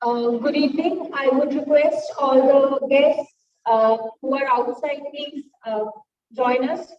Speaker 1: Good evening. I would request all the guests who are outside, please join us.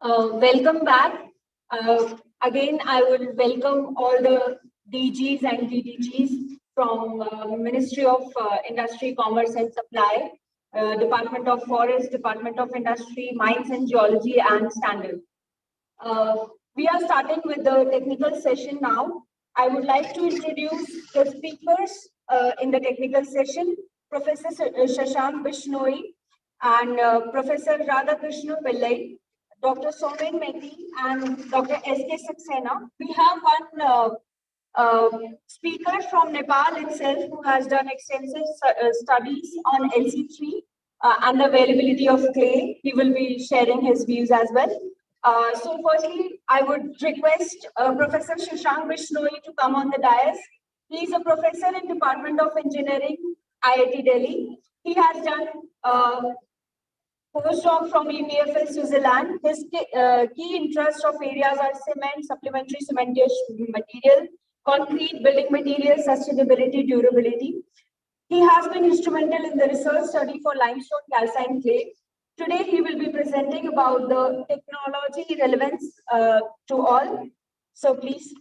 Speaker 1: Welcome back. Again, I will welcome all the DGs and DDGs from Ministry of Industry, Commerce and Supply, Department of Forest, Department of Industry, Mines and Geology and Standard. We are starting with the technical session now. I would like to introduce the speakers in the technical session, Professor Shashank Bishnoi and Professor Radhakrishna Pillai, Dr. Somen Mehti and Dr. S.K. Saxena. We have one speaker from Nepal itself who has done extensive studies on LC3 and the availability of clay. He will be sharing his views as well. So firstly, I would request Professor Shashank Bishnoi to come on the dais. He is a professor in Department of Engineering, IIT Delhi. He has done postdoc from EPFL Switzerland. His key interests of areas are cement, supplementary cementitious material, concrete, building materials, sustainability, durability. He has been instrumental in the research study for limestone calcine clay. Today, he will be presenting about the technology relevance to all. So please.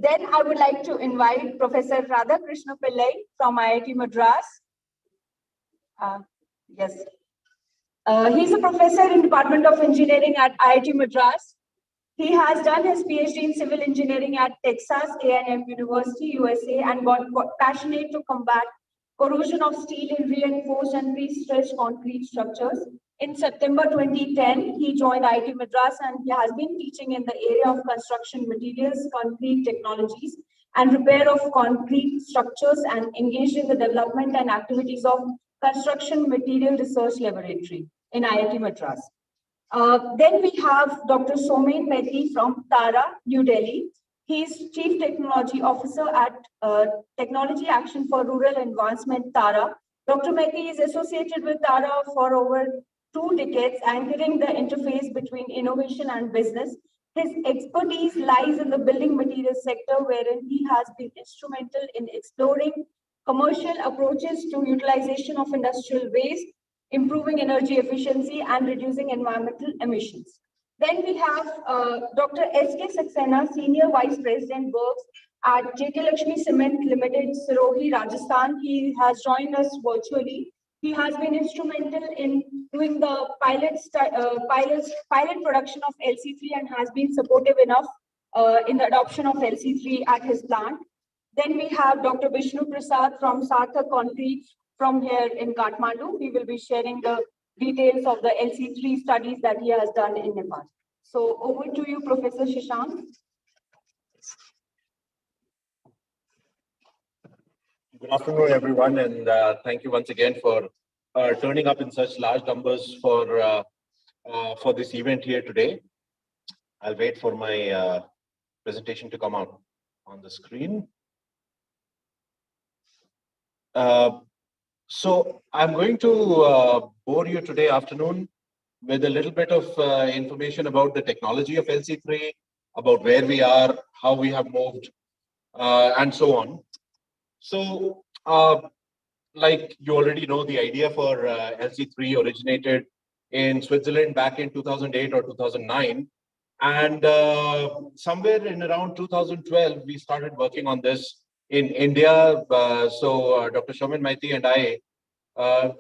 Speaker 1: Then I would like to invite Professor Radhakrishna Pillai from IIT Madras. Yes. He's a professor in Department of Engineering at IIT Madras. He has done his PhD in civil engineering at Texas A&M University, USA, and got passionate to combat corrosion of steel in reinforced and pre-stretched concrete structures. In September 2010, he joined IIT Madras and he has been teaching in the area of construction materials, concrete technologies, and repair of concrete structures, and engaged in the development and activities of Construction Material Research Laboratory in IIT Madras. Then we have Dr. Somen Mehti from Tara, New Delhi. He is Chief Technology Officer at Technology Action for Rural Advancement, Tara. Dr. Mehti is associated with Tara for over 2 decades, anchoring the interface between innovation and business. His expertise lies in the building materials sector, wherein he has been instrumental in exploring commercial approaches to utilization of industrial waste, improving energy efficiency, and reducing environmental emissions. Then we have Dr. S.K. Saxena, Senior Vice President, works at JK Lakshmi Cement Limited, Sirohi, Rajasthan. He has joined us virtually. He has been instrumental in doing the pilot production of LC3 and has been supportive enough in the adoption of LC3 at his plant. Then we have Dr. Vishnu Prasad from Sarthak Concrete from here in Kathmandu. He will be sharing the details of the LC3 studies that he has done in Nepal. So over to you, Professor Shashank.
Speaker 10: Good afternoon, everyone, and thank you once again for turning up in such large numbers for this event here today. I'll wait for my presentation to come out on the screen. So I'm going to bore you today afternoon with a little bit of information about the technology of LC3, about where we are, how we have moved, and so on. So, like you already know, the idea for LC3 originated in Switzerland back in 2008 or 2009. And somewhere in around 2012, we started working on this in India. Dr. Somen Mehti and I,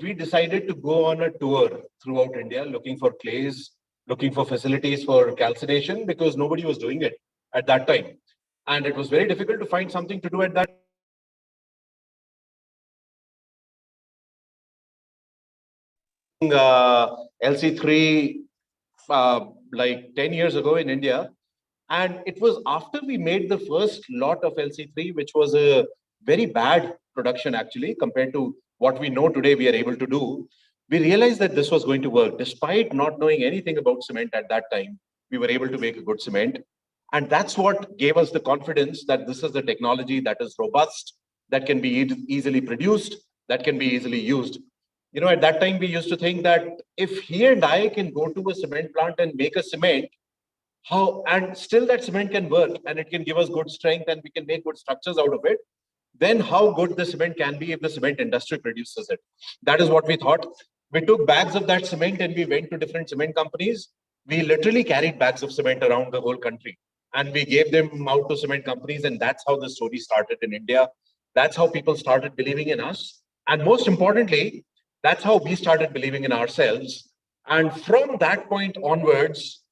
Speaker 10: we decided to go on a tour throughout India, looking for clays, looking for facilities for calcination, because nobody was doing it at that time. And it was very difficult to find something to do at that. LC3 like 10 years ago in India. And it was after we made the first lot of LC3, which was a very bad production actually, compared to what we know today we are able to do. We realized that this was going to work. Despite not knowing anything about cement at that time, we were able to make a good cement. And that's what gave us the confidence that this is the technology that is robust, that can be easily produced, that can be easily used. You know, at that time, we used to think that if he and I can go to a cement plant and make a cement, and still that cement can work and it can give us good strength and we can make good structures out of it, then how good the cement can be if the cement industry produces it. That is what we thought. We took bags of that cement and we went to different cement companies. We literally carried bags of cement around the whole country and we gave them out to cement companies. And that's how the story started in India. That's how people started believing in us. And most importantly, that's how we started believing in ourselves. And from that point onwards,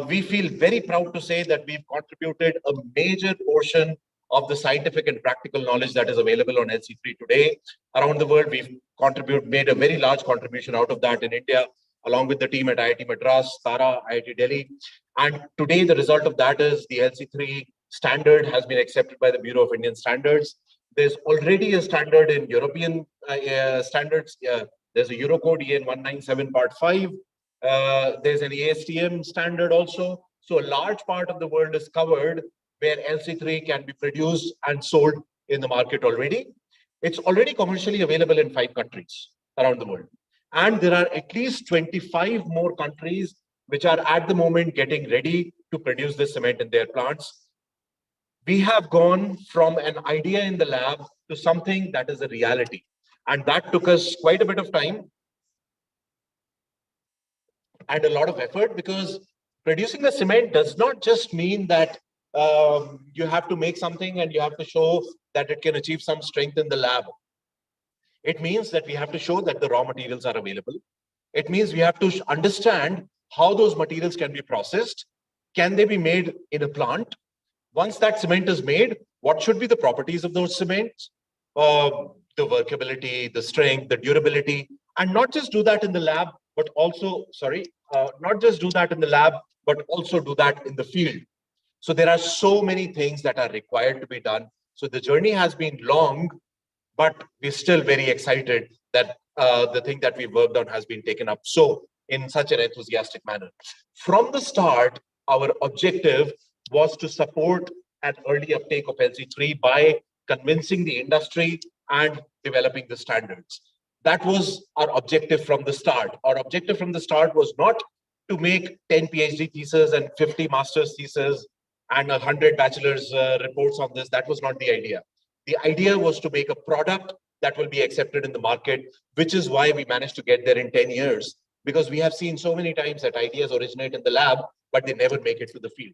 Speaker 10: we feel very proud to say that we've contributed a major portion of the scientific and practical knowledge that is available on LC3 today. Around the world, we've made a very large contribution out of that in India, along with the team at IIT Madras, Tara, IIT Delhi. And today, the result of that is the LC3 standard has been accepted by the Bureau of Indian Standards. There's already a standard in European standards. There's a Eurocode EN 197 Part 5. There's an ASTM standard also. So a large part of the world is covered where LC3 can be produced and sold in the market already. It's already commercially available in 5 countries around the world. And there are at least 25 more countries which are at the moment getting ready to produce this cement in their plants. We have gone from an idea in the lab to something that is a reality. And that took us quite a bit of time and a lot of effort, because producing a cement does not just mean that you have to make something and you have to show that it can achieve some strength in the lab. It means that we have to show that the raw materials are available. It means we have to understand how those materials can be processed. Can they be made in a plant? Once that cement is made, what should be the properties of those cements? The workability, the strength, the durability, and not just do that in the lab, but also, not just do that in the lab, but also do that in the field. So there are so many things that are required to be done. So the journey has been long, but we're still very excited that the thing that we worked on has been taken up so in such an enthusiastic manner. From the start, our objective was to support an early uptake of LC3 by convincing the industry and developing the standards. That was our objective from the start. Our objective from the start was not to make 10 PhD theses and 50 master's theses and 100 bachelor's reports on this. That was not the idea. The idea was to make a product that will be accepted in the market, which is why we managed to get there in 10 years, because we have seen so many times that ideas originate in the lab, but they never make it to the field.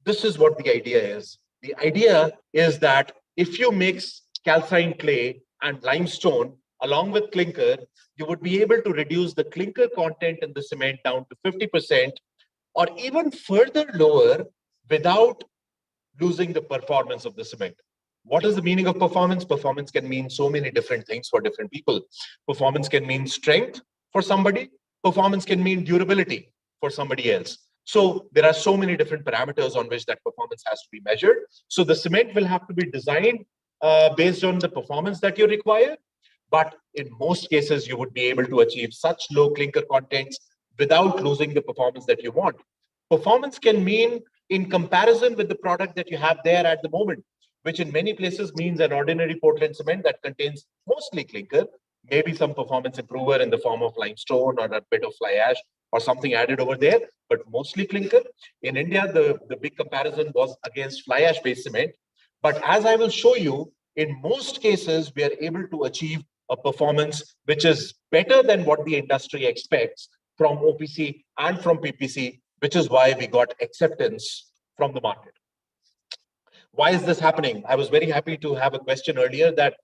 Speaker 10: This is what the idea is. The idea is that if you mix calcined clay and limestone along with clinker, you would be able to reduce the clinker content in the cement down to 50% or even further lower without losing the performance of the cement. What is the meaning of performance? Performance can mean so many different things for different people. Performance can mean strength for somebody. Performance can mean durability for somebody else. So there are so many different parameters on which that performance has to be measured. So the cement will have to be designed based on the performance that you require. But in most cases, you would be able to achieve such low clinker contents without losing the performance that you want. Performance can mean in comparison with the product that you have there at the moment, which in many places means an ordinary Portland cement that contains mostly clinker, maybe some performance improver in the form of limestone or a bit of fly ash or something added over there, but mostly clinker. In India, the big comparison was against fly ash based cement. But as I will show you, in most cases, we are able to achieve a performance which is better than what the industry expects from OPC and from PPC, which is why we got acceptance from the market. Why is this happening? I was very happy to have a question earlier that,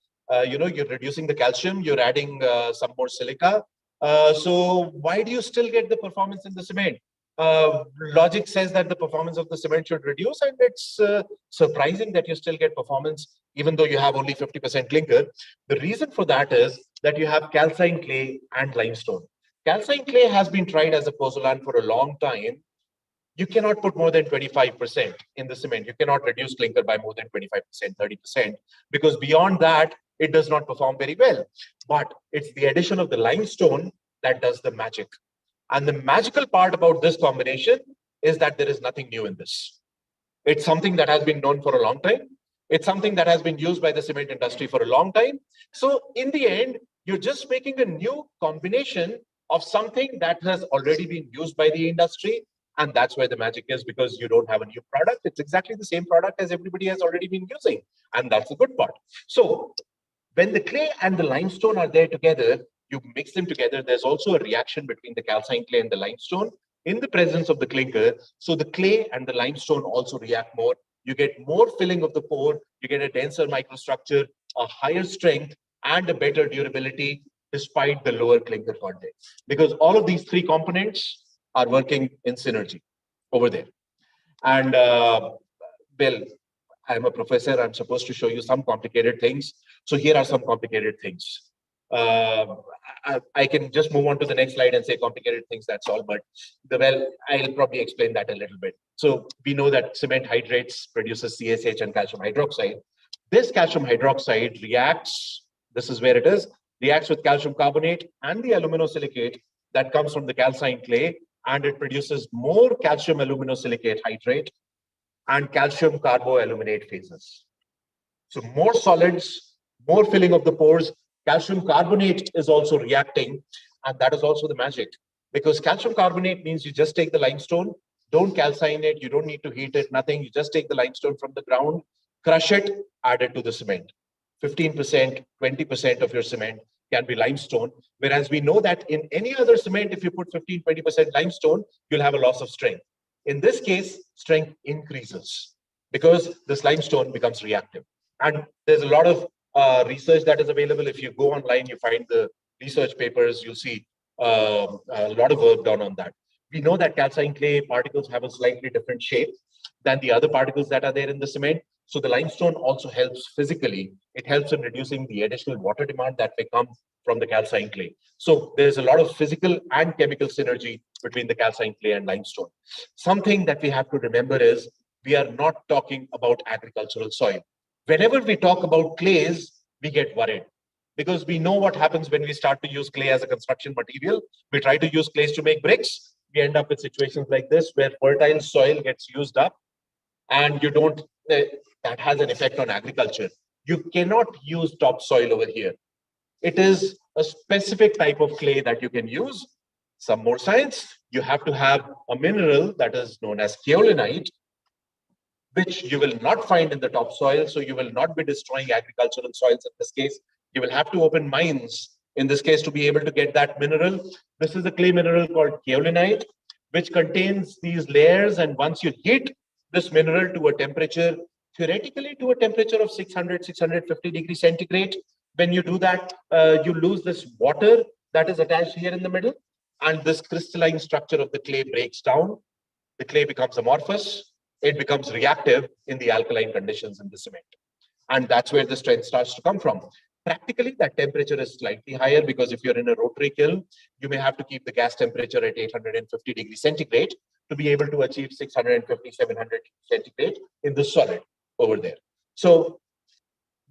Speaker 10: you're reducing the calcium, you're adding some more silica. So why do you still get the performance in the cement? Logic says that the performance of the cement should reduce, and it's surprising that you still get performance even though you have only 50% clinker. The reason for that is that you have calcined clay and limestone. Calcined clay has been tried as a pozzolan for a long time. You cannot put more than 25% in the cement. You cannot reduce clinker by more than 25%, 30%, because beyond that, it does not perform very well. But it's the addition of the limestone that does the magic. And the magical part about this combination is that there is nothing new in this. It's something that has been known for a long time. It's something that has been used by the cement industry for a long time. So in the end, you're just making a new combination of something that has already been used by the industry. And that's where the magic is, because you don't have a new product. It's exactly the same product as everybody has already been using. And that's the good part. So when the clay and the limestone are there together, you mix them together. There's also a reaction between the calcined clay and the limestone in the presence of the clinker. So the clay and the limestone also react more. You get more filling of the pore. You get a denser microstructure, a higher strength, and a better durability despite the lower clinker content. Because all of these three components are working in synergy over there. And well, I'm a professor. I'm supposed to show you some complicated things. So here are some complicated things. I can just move on to the next slide and say complicated things, that's all. But I'll probably explain that a little bit. So we know that cement hydrates, produces CSH and calcium hydroxide. This calcium hydroxide reacts, this is where it is, reacts with calcium carbonate and the aluminosilicate that comes from the calcined clay, and it produces more calcium aluminosilicate hydrate and calcium carboaluminate phases. So more solids, more filling of the pores. Calcium carbonate is also reacting, and that is also the magic, because calcium carbonate means you just take the limestone, don't calcine it, you don't need to heat it, nothing. You just take the limestone from the ground, crush it, add it to the cement. 15%, 20% of your cement can be limestone, whereas we know that in any other cement, if you put 15, 20% limestone, you'll have a loss of strength. In this case, strength increases because this limestone becomes reactive. And there's a lot of research that is available. If you go online, you find the research papers, you'll see a lot of work done on that. We know that calcined clay particles have a slightly different shape than the other particles that are there in the cement. So the limestone also helps physically. It helps in reducing the additional water demand that may come from the calcined clay. So there's a lot of physical and chemical synergy between the calcined clay and limestone. Something that we have to remember is we are not talking about agricultural soil. Whenever we talk about clays, we get worried because we know what happens when we start to use clay as a construction material. We try to use clays to make bricks. We end up with situations like this where fertile soil gets used up and you don't, that has an effect on agriculture. You cannot use topsoil over here. It is a specific type of clay that you can use. Some more science, you have to have a mineral that is known as kaolinite, which you will not find in the topsoil. So you will not be destroying agricultural soils in this case. You will have to open mines in this case to be able to get that mineral. This is a clay mineral called kaolinite, which contains these layers. And once you heat this mineral to a temperature, theoretically to a temperature of 600, 650 degrees centigrade, when you do that, you lose this water that is attached here in the middle. And this crystalline structure of the clay breaks down. The clay becomes amorphous. It becomes reactive in the alkaline conditions in the cement. And that's where the strength starts to come from. Practically, that temperature is slightly higher because if you're in a rotary kiln, you may have to keep the gas temperature at 850 degrees centigrade to be able to achieve 650, 700 centigrade in the solid over there. So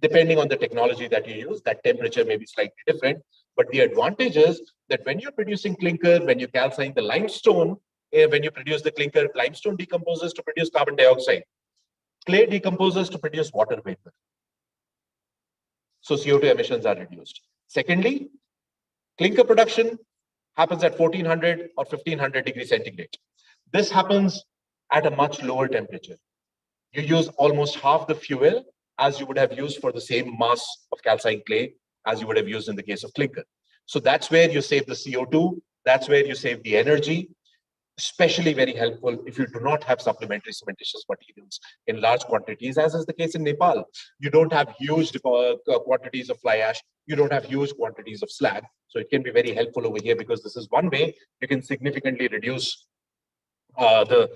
Speaker 10: depending on the technology that you use, that temperature may be slightly different. But the advantage is that when you're producing clinker, when you calcine the limestone, when you produce the clinker, limestone decomposes to produce carbon dioxide. Clay decomposes to produce water vapor. So CO2 emissions are reduced. Secondly, clinker production happens at 1400 or 1500 degrees centigrade. This happens at a much lower temperature. You use almost half the fuel as you would have used for the same mass of calcined clay as you would have used in the case of clinker. So that's where you save the CO2. That's where you save the energy. Especially very helpful if you do not have supplementary cementitious materials in large quantities, as is the case in Nepal. You don't have huge quantities of fly ash. You don't have huge quantities of slag. So it can be very helpful over here because this is one way you can significantly reduce the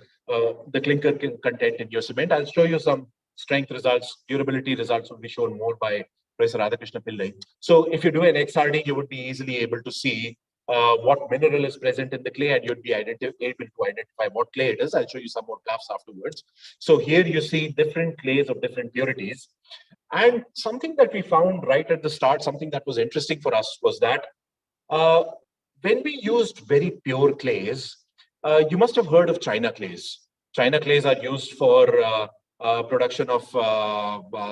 Speaker 10: clinker content in your cement. I'll show you some strength results. Durability results will be shown more by Professor Radhakrishna Pillai. So if you do an XRD, you would be easily able to see what mineral is present in the clay, and you'd be able to identify what clay it is. I'll show you some more graphs afterwards. So here you see different clays of different purities. And something that we found right at the start, something that was interesting for us was that when we used very pure clays, you must have heard of China clays. China clays are used for production of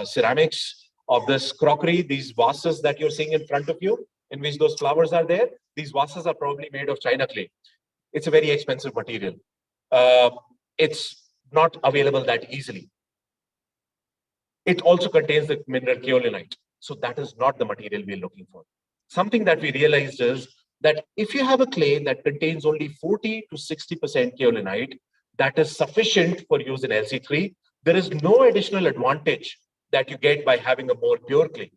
Speaker 10: ceramics, of this crockery, these vases that you're seeing in front of you, in which those flowers are there. These vases are probably made of China clay. It's a very expensive material. It's not available that easily. It also contains the mineral kaolinite. So that is not the material we're looking for. Something that we realized is that if you have a clay that contains only 40 to 60% kaolinite, that is sufficient for use in LC3. There is no additional advantage that you get by having a more pure clay,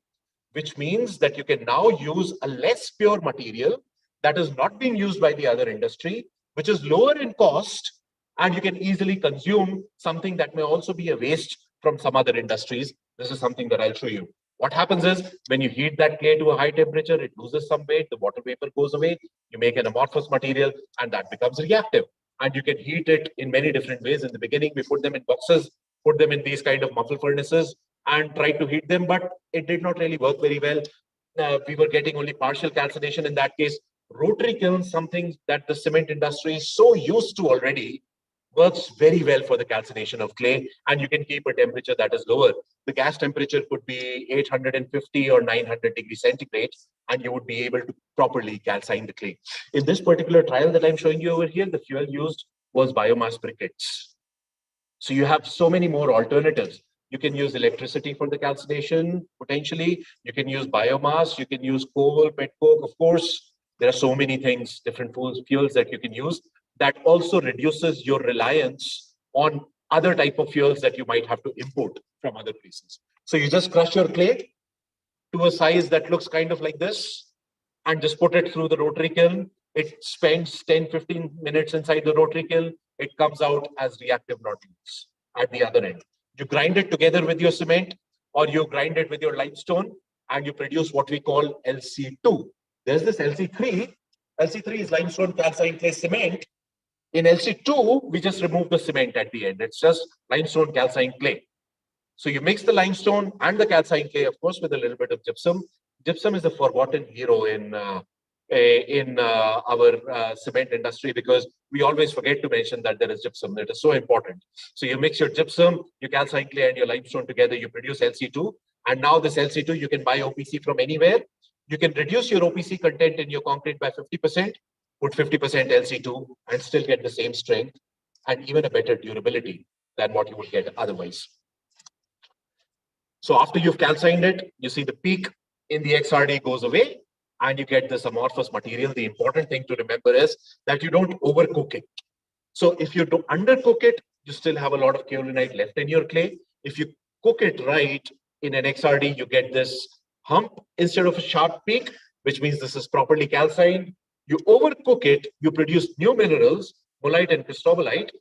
Speaker 10: which means that you can now use a less pure material that is not being used by the other industry, which is lower in cost, and you can easily consume something that may also be a waste from some other industries. This is something that I'll show you. What happens is when you heat that clay to a high temperature, it loses some weight, the water vapor goes away, you make an amorphous material, and that becomes reactive. And you can heat it in many different ways. In the beginning, we put them in boxes, put them in these kind of muffle furnaces, and tried to heat them, but it did not really work very well. We were getting only partial calcination in that case. Rotary kilns, something that the cement industry is so used to already, works very well for the calcination of clay, and you can keep a temperature that is lower. The gas temperature could be 850 or 900 degrees centigrade, and you would be able to properly calcine the clay. In this particular trial that I'm showing you over here, the fuel used was biomass briquettes. So you have so many more alternatives. You can use electricity for the calcination, potentially. You can use biomass. You can use coal, pet coke. Of course, there are so many things, different fuels that you can use. That also reduces your reliance on other type of fuels that you might have to import from other places. So you just crush your clay, to a size that looks kind of like this and just put it through the rotary kiln. It spends 10-15 minutes inside the rotary kiln. It comes out as reactive nodules at the other end. You grind it together with your cement, or you grind it with your limestone, and you produce what we call LC2. There's this LC3. LC3 is limestone calcined clay cement. In LC2, we just remove the cement at the end. It's just limestone calcined clay. So you mix the limestone and the calcined clay, of course, with a little bit of gypsum. Gypsum is a forgotten hero in our cement industry, because we always forget to mention that there is gypsum. It is so important. So you mix your gypsum, your calcined clay, and your limestone together, you produce LC2. And now this LC2, you can buy OPC from anywhere. You can reduce your OPC content in your concrete by 50%, put 50% LC2, and still get the same strength and even a better durability than what you would get otherwise. So after you've calcined it, you see the peak in the XRD goes away, and you get this amorphous material. The important thing to remember is that you don't overcook it. So if you don't undercook it, you still have a lot of kaolinite left in your clay. If you cook it right in an XRD, you get this hump instead of a sharp peak, which means this is properly calcined. You overcook it, you produce new minerals, molite and cristobalite,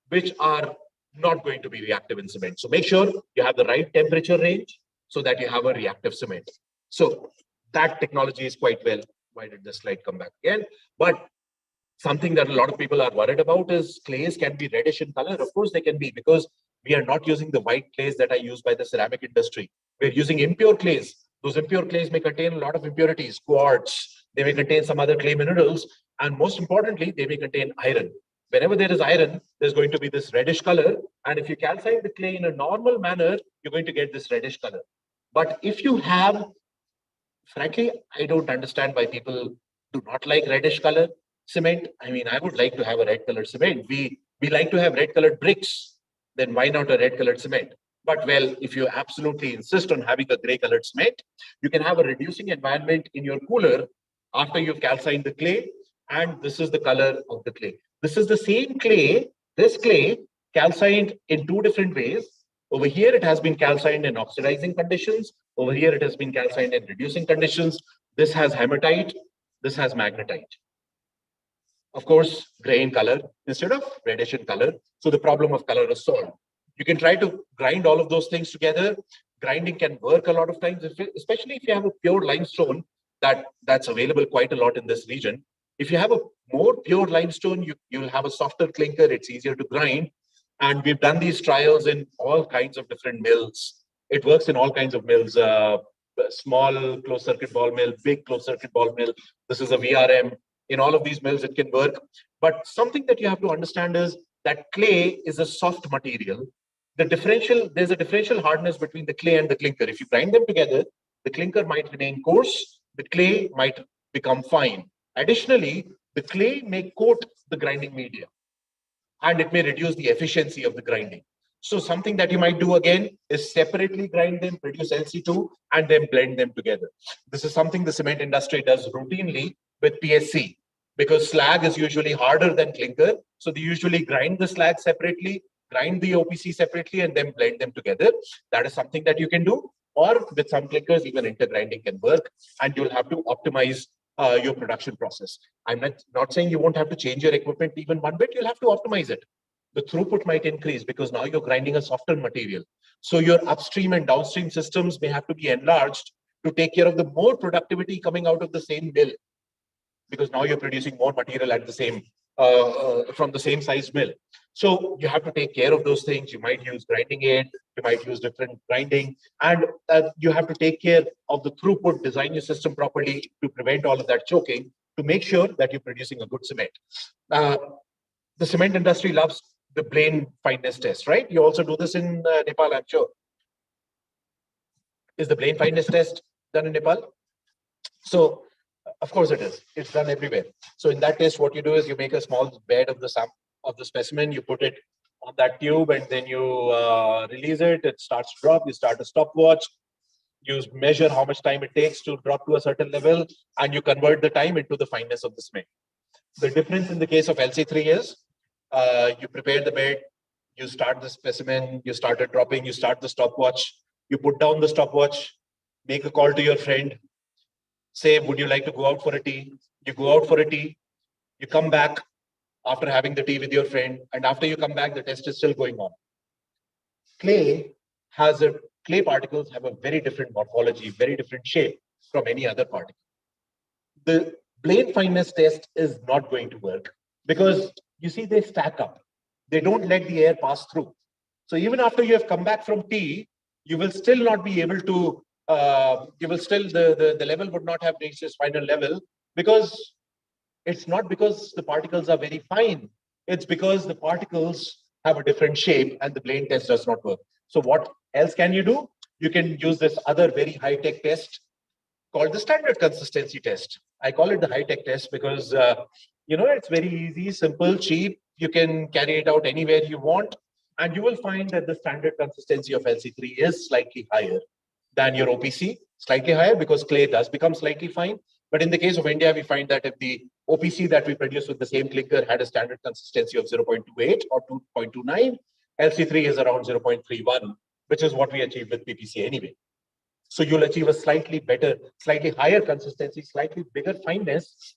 Speaker 10: which are not going to be reactive in cement. So make sure you have the right temperature range so that you have a reactive cement. So that technology is quite well. Why did this slide come back again? But something that a lot of people are worried about is clays can be reddish in color. Of course they can be, because we are not using the white clays that are used by the ceramic industry. We're using impure clays. Those impure clays may contain a lot of impurities, quartz, they may contain some other clay minerals, and most importantly, they may contain iron. Whenever there is iron, there's going to be this reddish color. And if you calcine the clay in a normal manner, you're going to get this reddish color. But if you have, frankly, I don't understand why people do not like reddish color cement. I mean, I would like to have a red colored cement. We like to have red colored bricks. Then why not a red colored cement? But well, if you absolutely insist on having a gray colored cement, you can have a reducing environment in your cooler after you've calcined the clay. And this is the color of the clay. This is the same clay, this clay calcined in two different ways. Over here, it has been calcined in oxidizing conditions. Over here, it has been calcined in reducing conditions. This has hematite, this has magnetite. Of course, gray in color instead of reddish in color. So the problem of color is solved. You can try to grind all of those things together. Grinding can work a lot of times, especially if you have a pure limestone that's available quite a lot in this region. If you have a more pure limestone, you'll have a softer clinker. It's easier to grind. And we've done these trials in all kinds of different mills. It works in all kinds of mills, small closed circuit ball mill, big closed circuit ball mill. This is a VRM. In all of these mills, it can work. But something that you have to understand is that clay is a soft material. There's a differential hardness between the clay and the clinker. If you grind them together, the clinker might remain coarse, the clay might become fine. Additionally, the clay may coat the grinding media, and it may reduce the efficiency of the grinding. So something that you might do again is separately grind them, produce LC2, and then blend them together. This is something the cement industry does routinely with PSC, because slag is usually harder than clinker. So they usually grind the slag separately, grind the OPC separately, and then blend them together. That is something that you can do. Or with some clinkers, even intergrinding can work, and you'll have to optimize your production process. I'm not saying you won't have to change your equipment even one bit. You'll have to optimize it. The throughput might increase because now you're grinding a softer material. So your upstream and downstream systems may have to be enlarged to take care of the more productivity coming out of the same mill, because now you're producing more material at the same from the same size mill. So you have to take care of those things. You might use grinding aid, you might use different grinding, and you have to take care of the throughput, design your system properly to prevent all of that choking, to make sure that you're producing a good cement. The cement industry loves the Blaine fineness test, right? You also do this in Nepal, I'm sure. Is the Blaine fineness test done in Nepal? So, of course it is. It's done everywhere. So in that test, what you do is you make a small bed of the specimen, you put it on that tube, and then you release it. It starts to drop. You start a stopwatch. You measure how much time it takes to drop to a certain level, and you convert the time into the fineness of the cement. The difference in the case of LC3 is you prepare the bed, you start the specimen, you started dropping, you start the stopwatch, you put down the stopwatch, make a call to your friend, say, would you like to go out for a tea? You go out for a tea, you come back after having the tea with your friend, and after you come back, the test is still going on. Clay particles have a very different morphology, very different shape from any other particle. The plane fineness test is not going to work because you see they stack up. They don't let the air pass through. So even after you have come back from tea, you will still not be able to, the level would not have reached its final level, because it's not because the particles are very fine. It's because the particles have a different shape and the plane test does not work. So what else can you do? You can use this other very high-tech test called the standard consistency test. I call it the high-tech test because, it's very easy, simple, cheap. You can carry it out anywhere you want. And you will find that the standard consistency of LC3 is slightly higher than your OPC, slightly higher because clay does become slightly fine. But in the case of India, we find that if the OPC that we produce with the same clinker had a standard consistency of 0.28 or 2.29, LC3 is around 0.31, which is what we achieve with PPC anyway. So you'll achieve a slightly better, slightly higher consistency, slightly bigger fineness,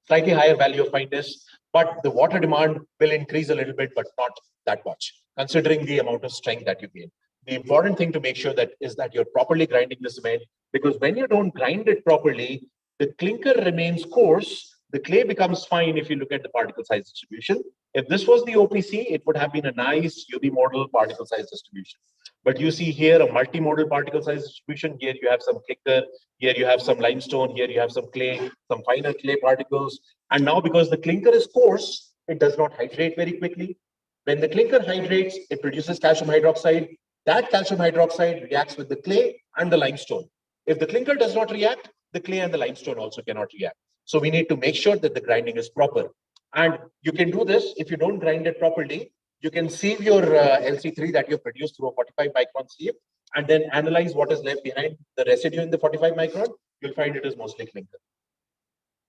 Speaker 10: slightly higher value of fineness, but the water demand will increase a little bit, but not that much, considering the amount of strength that you gain. The important thing to make sure that is that you're properly grinding the cement, because when you don't grind it properly, the clinker remains coarse, the clay becomes fine if you look at the particle size distribution. If this was the OPC, it would have been a nice unimodal particle size distribution. But you see here a multimodal particle size distribution. Here you have some clinker, here you have some limestone, here you have some clay, some finer clay particles. And now because the clinker is coarse, it does not hydrate very quickly. When the clinker hydrates, it produces calcium hydroxide. That calcium hydroxide reacts with the clay and the limestone. If the clinker does not react, the clay and the limestone also cannot react. So we need to make sure that the grinding is proper. And you can do this if you don't grind it properly. You can sieve your LC3 that you produced through a 45 micron sieve and then analyze what is left behind the residue in the 45 micron. You'll find it is mostly clinker.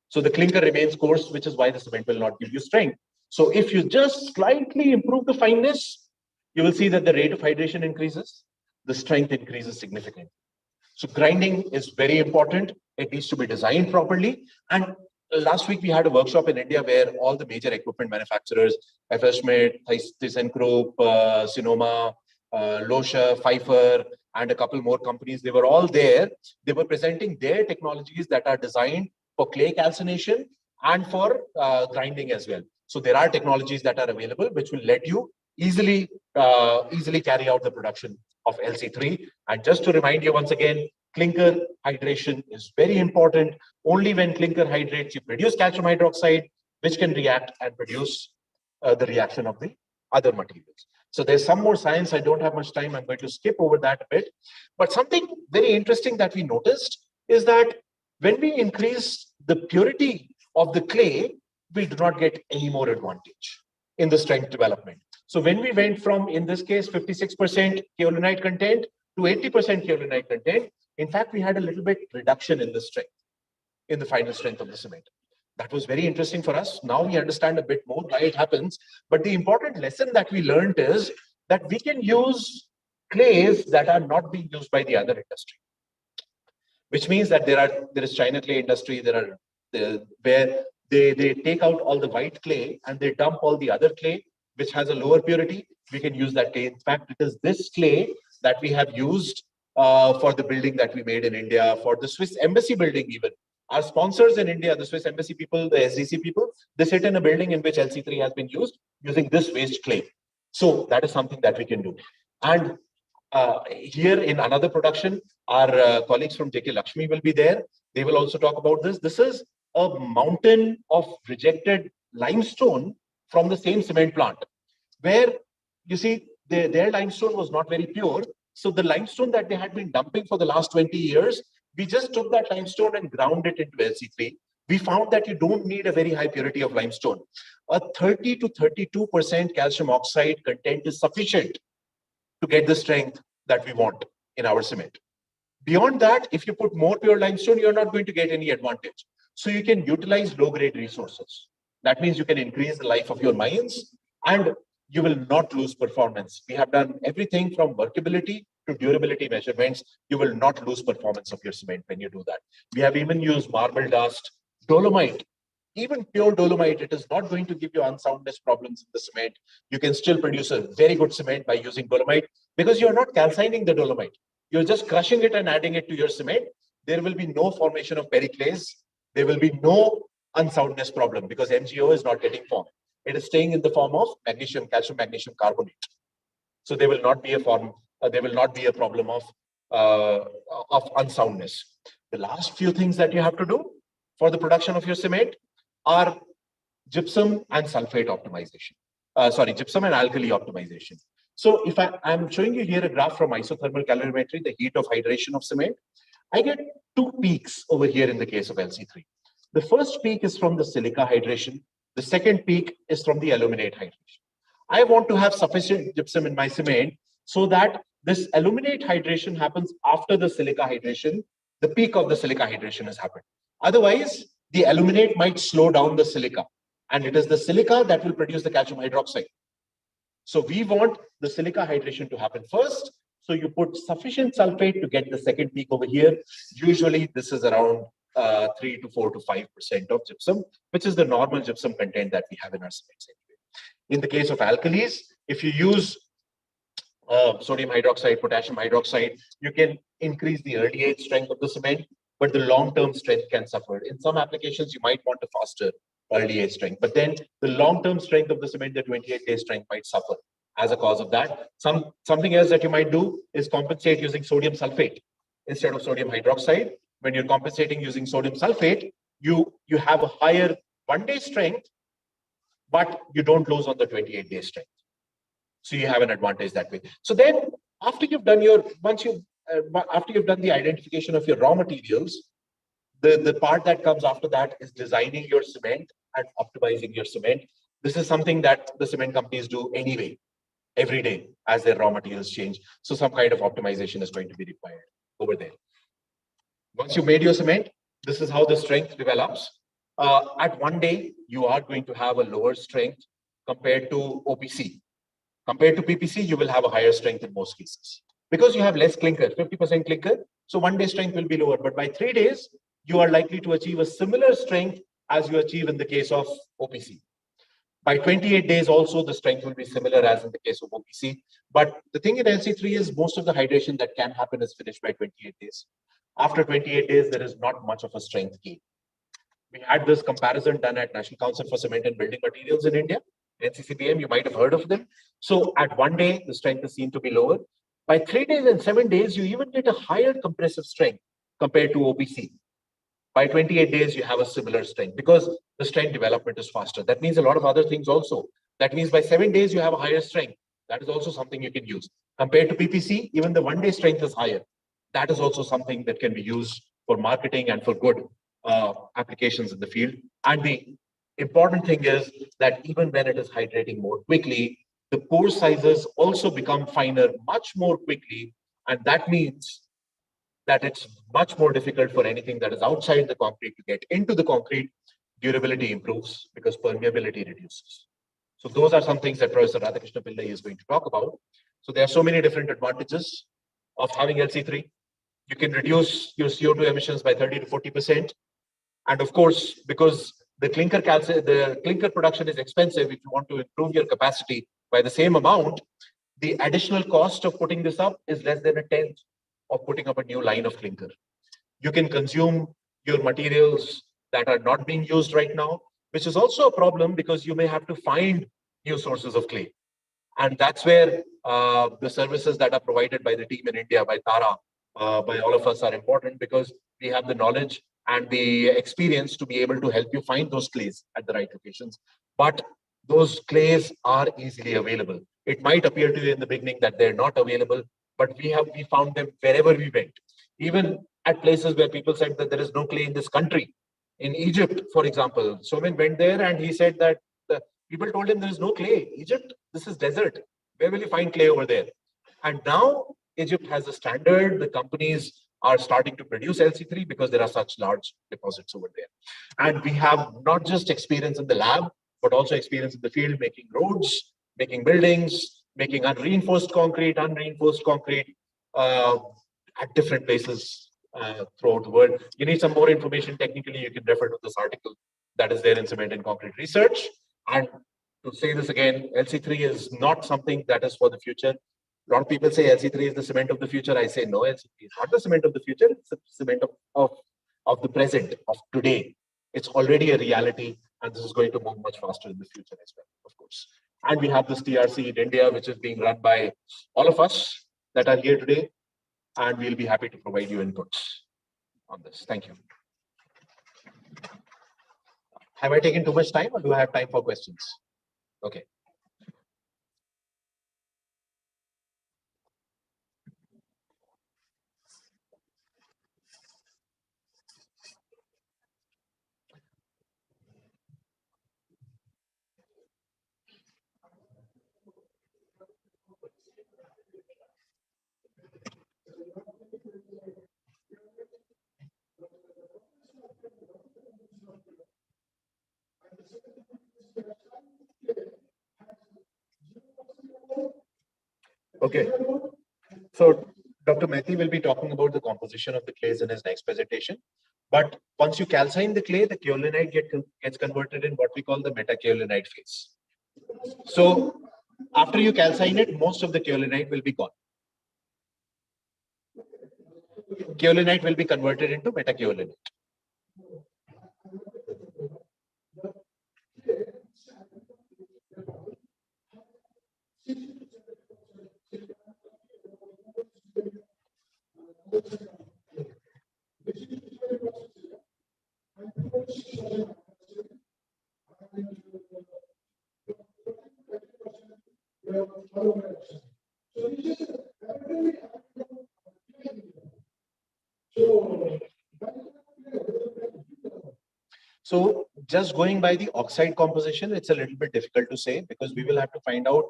Speaker 10: So the clinker remains coarse, which is why the cement will not give you strength. So if you just slightly improve the fineness, you will see that the rate of hydration increases, the strength increases significantly. So grinding is very important. It needs to be designed properly. And last week we had a workshop in India where all the major equipment manufacturers, FS Schmidt, ThyssenKrupp, Sinoma, Loesche, Pfeiffer, and a couple more companies, they were all there. They were presenting their technologies that are designed for clay calcination and for grinding as well. So there are technologies that are available which will let you easily carry out the production of LC3. And just to remind you once again, clinker hydration is very important. Only when clinker hydrates, you produce calcium hydroxide, which can react and produce the reaction of the other materials. So there's some more science. I don't have much time. I'm going to skip over that a bit. But something very interesting that we noticed is that when we increase the purity of the clay, we do not get any more advantage in the strength development. So when we went from, in this case, 56% kaolinite content to 80% kaolinite content, in fact, we had a little bit reduction in the strength, in the final strength of the cement. That was very interesting for us. Now we understand a bit more why it happens. But the important lesson that we learned is that we can use clays that are not being used by the other industry. Which means that there is China clay industry, where they take out all the white clay and they dump all the other clay, which has a lower purity. We can use that clay. In fact, it is this clay that we have used for the building that we made in India, for the Swiss embassy building even. Our sponsors in India, the Swiss embassy people, the SDC people, they sit in a building in which LC3 has been used using this waste clay. So that is something that we can do. And here in another production, our colleagues from JK Lakshmi will be there. They will also talk about this. This is a mountain of rejected limestone from the same cement plant, where you see their limestone was not very pure. So the limestone that they had been dumping for the last 20 years, we just took that limestone and ground it into LC3. We found that you don't need a very high purity of limestone. A 30 to 32% calcium oxide content is sufficient to get the strength that we want in our cement. Beyond that, if you put more pure limestone, you're not going to get any advantage. So you can utilize low-grade resources. That means you can increase the life of your mines and you will not lose performance. We have done everything from workability to durability measurements, you will not lose performance of your cement when you do that. We have even used marble dust, dolomite. Even pure dolomite, it is not going to give you unsoundness problems in the cement. You can still produce a very good cement by using dolomite because you're not calcining the dolomite. You're just crushing it and adding it to your cement. There will be no formation of periclase. There will be no unsoundness problem because MgO is not getting formed. It is staying in the form of magnesium, calcium, magnesium carbonate. So there will not be a problem of unsoundness. The last few things that you have to do for the production of your cement are gypsum and sulfate optimization. Gypsum and alkali optimization. So if I'm showing you here a graph from isothermal calorimetry, the heat of hydration of cement, I get two peaks over here in the case of LC3. The first peak is from the silica hydration. The second peak is from the aluminate hydration. I want to have sufficient gypsum in my cement so that this aluminate hydration happens after the silica hydration. The peak of the silica hydration has happened. Otherwise, the aluminate might slow down the silica, and it is the silica that will produce the calcium hydroxide. So we want the silica hydration to happen first. So you put sufficient sulfate to get the second peak over here. Usually this is around 3 to 4 to 5% of gypsum, which is the normal gypsum content that we have in our cements. In the case of alkalis, if you use sodium hydroxide, potassium hydroxide, you can increase the early age strength of the cement, but the long-term strength can suffer. In some applications, you might want a faster early age strength, but then the long-term strength of the cement, the 28-day strength might suffer as a cause of that. Something else that you might do is compensate using sodium sulfate instead of sodium hydroxide. When you're compensating using sodium sulfate, you have a higher one-day strength, but you don't lose on the 28-day strength. So you have an advantage that way. So then after you've done after you've done the identification of your raw materials, the part that comes after that is designing your cement and optimizing your cement. This is something that the cement companies do anyway, every day as their raw materials change. So some kind of optimization is going to be required over there. Once you made your cement, this is how the strength develops. At one day, you are going to have a lower strength compared to OPC. Compared to PPC, you will have a higher strength in most cases because you have less clinker, 50% clinker. So one day strength will be lower, but by 3 days, you are likely to achieve a similar strength as you achieve in the case of OPC. By 28 days also, the strength will be similar as in the case of OPC. But the thing in LC3 is most of the hydration that can happen is finished by 28 days. After 28 days, there is not much of a strength gain. We had this comparison done at National Council for Cement and Building Materials in India, NCCBM, you might have heard of them. So at one day, the strength is seen to be lower. By 3 days and 7 days, you even get a higher compressive strength compared to OPC. By 28 days, you have a similar strength because the strength development is faster. That means a lot of other things also. That means by 7 days, you have a higher strength. That is also something you can use. Compared to PPC, even the one-day strength is higher. That is also something that can be used for marketing and for good applications in the field. And the important thing is that even when it is hydrating more quickly, the pore sizes also become finer much more quickly. And that means that it's much more difficult for anything that is outside the concrete to get into the concrete. Durability improves because permeability reduces. So those are some things that Professor Radhakrishna Pillai is going to talk about. So there are so many different advantages of having LC3. You can reduce your CO2 emissions by 30 to 40%. And of course, because the clinker production is expensive, if you want to improve your capacity by the same amount, the additional cost of putting this up is less than a tenth of putting up a new line of clinker. You can consume your materials that are not being used right now, which is also a problem because you may have to find new sources of clay. And that's where the services that are provided by the team in India, by Tara, by all of us are important because we have the knowledge and the experience to be able to help you find those clays at the right locations. But those clays are easily available. It might appear to you in the beginning that they're not available, but we found them wherever we went. Even at places where people said that there is no clay in this country. In Egypt, for example, Somin went there and he said that people told him there is no clay. Egypt, this is desert. Where will you find clay over there? And now Egypt has a standard. The companies are starting to produce LC3 because there are such large deposits over there. And we have not just experience in the lab, but also experience in the field, making roads, making buildings, making unreinforced concrete, at different places throughout the world. You need some more information technically, you can refer to this article that is there in Cement and Concrete Research. And to say this again, LC3 is not something that is for the future. A lot of people say LC3 is the cement of the future. I say no, LC3 is not the cement of the future. It's the cement of the present, of today. It's already a reality, and this is going to move much faster in the future as well, of course. And we have this TRC in India, which is being run by all of us that are here today, and we'll be happy to provide you inputs on this. Thank you. Have I taken too much time, or do I have time for questions? Okay. Okay. So Dr. Mehti will be talking about the composition of the clays in his next presentation. But once you calcine the clay, the kaolinite gets converted in what we call the metakaolinite phase. So after you calcine it, most of the kaolinite will be gone. Kaolinite will be converted into metakaolinite. So just going by the oxide composition, it's a little bit difficult to say, because we will have to find out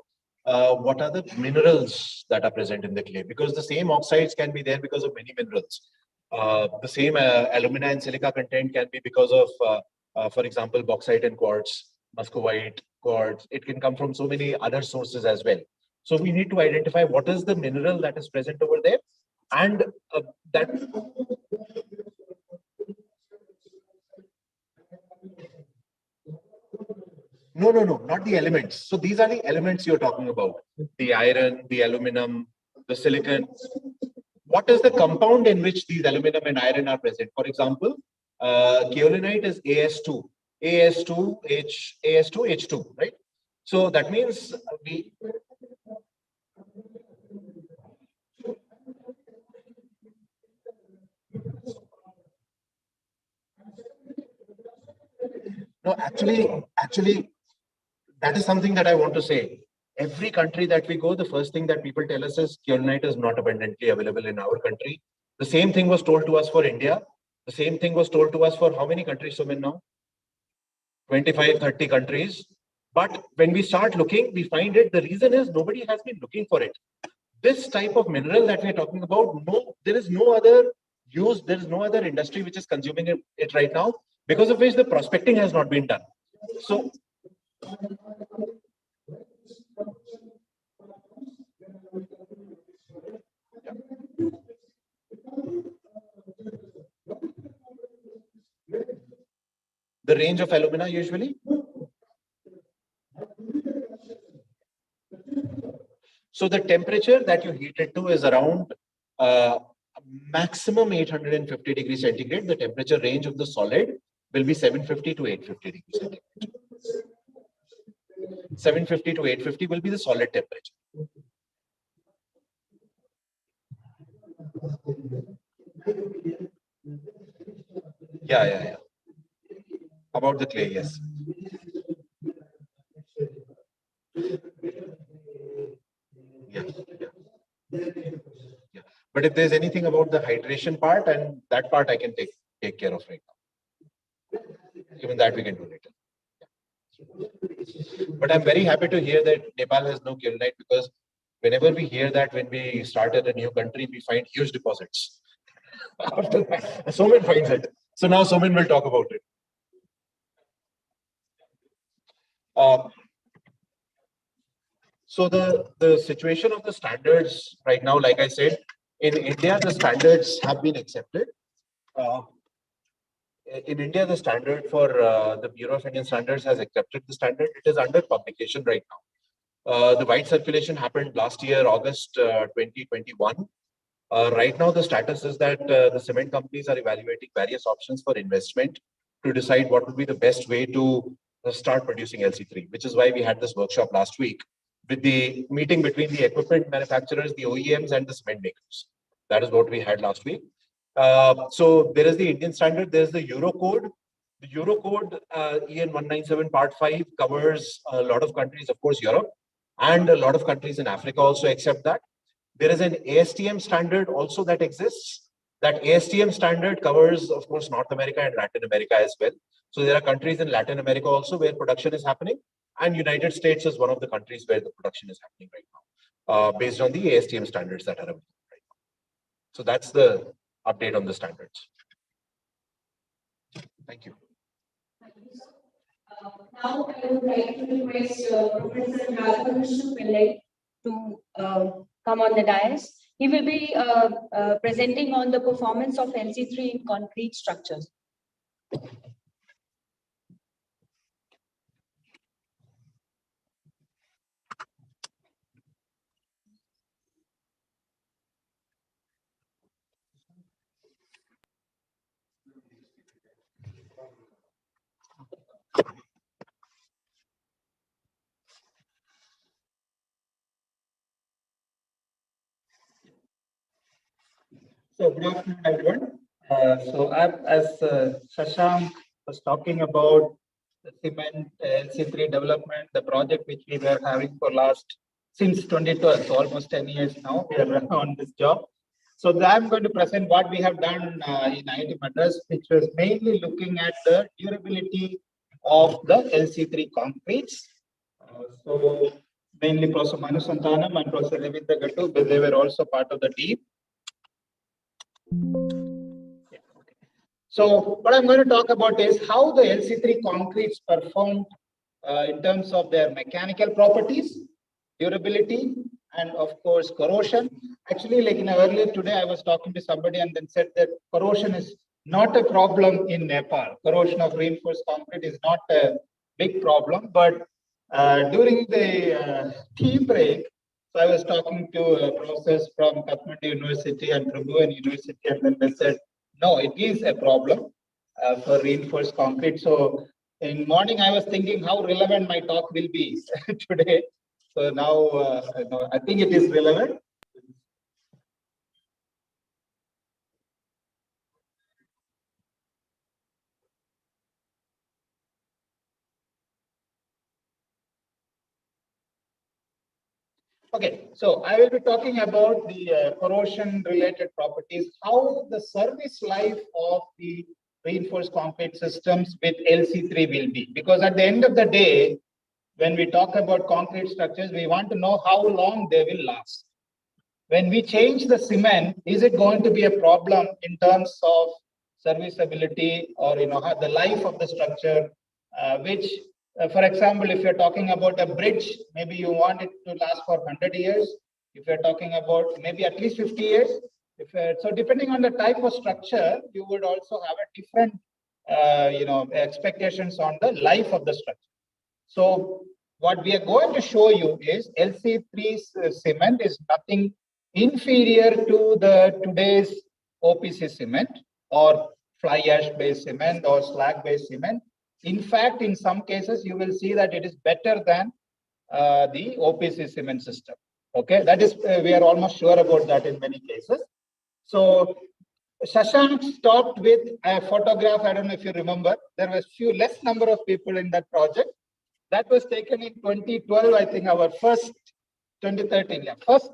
Speaker 10: what are the minerals that are present in the clay, because the same oxides can be there because of many minerals. The same alumina and silica content can be because of, for example, bauxite and quartz, muscovite, quartz. It can come from so many other sources as well. So we need to identify what is the mineral that is present over there, and that. No, not the elements. So these are the elements you're talking about. The iron, the aluminum, the silicon. What is the compound in which these aluminum and iron are present? For example, kaolinite is As2, As2H2, right? So that means we. No, actually, that is something that I want to say. Every country that we go, the first thing that people tell us is kaolinite is not abundantly available in our country. The same thing was told to us for India. The same thing was told to us for how many countries, Sumin, now? 25, 30 countries. But when we start looking, we find it. The reason is nobody has been looking for it. This type of mineral that we're talking about, there is no other use, there is no other industry which is consuming it right now, because of which the prospecting has not been done. So, the range of alumina usually? So the temperature that you heat it to is around maximum 850 degrees centigrade. The temperature range of the solid will be 750 to 850 degrees centigrade. 750 to 850 will be the solid temperature. Yeah. About the clay, yes. Yeah. But if there's anything about the hydration part, and that part I can take care of right now. Even that we can do later. But I'm very happy to hear that Nepal has no kaolinite, because whenever we hear that when we start at a new country, we find huge deposits. After that, Somin finds it. So now Somin will talk about it. So the situation of the standards right now, like I said, In India, the standards have been accepted. In India, the standard for the Bureau of Indian Standards has accepted the standard. It is under publication right now. The wide circulation happened last year, August 2021. Right now, the status is that the cement companies are evaluating various options for investment to decide what would be the best way to start producing LC3, which is why we had this workshop last week with the meeting between the equipment manufacturers, the OEMs, and the cement makers. That is what we had last week. So there is the Indian standard, there's the Euro code. The Euro code, EN 197 Part 5, covers a lot of countries, of course, Europe, and a lot of countries in Africa also accept that. There is an ASTM standard also that exists. That ASTM standard covers, of course, North America and Latin America as well. So there are countries in Latin America also where production is happening, and United States is one of the countries where the production is happening right now, based on the ASTM standards that are available right now. So that's the update on the standards. Thank you.
Speaker 1: Now I would like to request Professor Radhakrishnan Pillai to come on the dais. He will be presenting on the performance of LC3 in concrete structures.
Speaker 11: So good afternoon, everyone. As Shashank was talking about the cement LC3 development, the project which we were having for since 2012, so almost 10 years now, we are on this job. So I'm going to present what we have done in IIT Madras, which was mainly looking at the durability of the LC3 concretes. So mainly Professor Manu Santanam and Professor Ravindra Gattu, they were also part of the team. So what I'm going to talk about is how the LC3 concretes performed in terms of their mechanical properties, durability, and of course corrosion. Actually, like earlier today, I was talking to somebody and then said that corrosion is not a problem in Nepal. Corrosion of reinforced concrete is not a big problem, but during the tea break, so I was talking to professors from Kathmandu University and Tribhuvan University, and then they said, no, it is a problem for reinforced concrete. So in morning, I was thinking how relevant my talk will be today. So now I think it is relevant. Okay, so I will be talking about the corrosion-related properties, how the service life of the reinforced concrete systems with LC3 will be. Because at the end of the day, when we talk about concrete structures, we want to know how long they will last. When we change the cement, is it going to be a problem in terms of serviceability or the life of the structure, for example, if you're talking about a bridge, maybe you want it to last for 100 years. If you're talking about maybe at least 50 years. So depending on the type of structure, you would also have a different, expectations on the life of the structure. So what we are going to show you is LC3 cement is nothing inferior to the today's OPC cement or fly ash based cement or slag based cement. In fact, in some cases, you will see that it is better than the OPC cement system. Okay, that is, we are almost sure about that in many cases. So Shashank stopped with a photograph. I don't know if you remember, there was less number of people in that project. That was taken in 2012, I think our first, 2013, yeah, first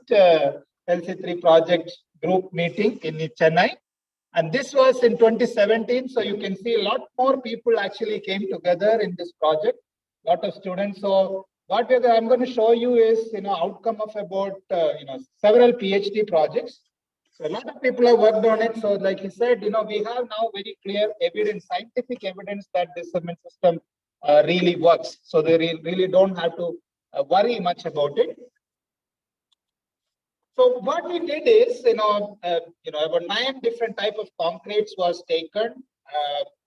Speaker 11: LC3 project group meeting in Chennai. And this was in 2017. So you can see a lot more people actually came together in this project, a lot of students. So what I'm going to show you is, outcome of about, several PhD projects. So a lot of people have worked on it. So like he said, we have now very clear evidence, scientific evidence that this cement system really works. So they really don't have to worry much about it. So what we did is, about 9 different type of concretes was taken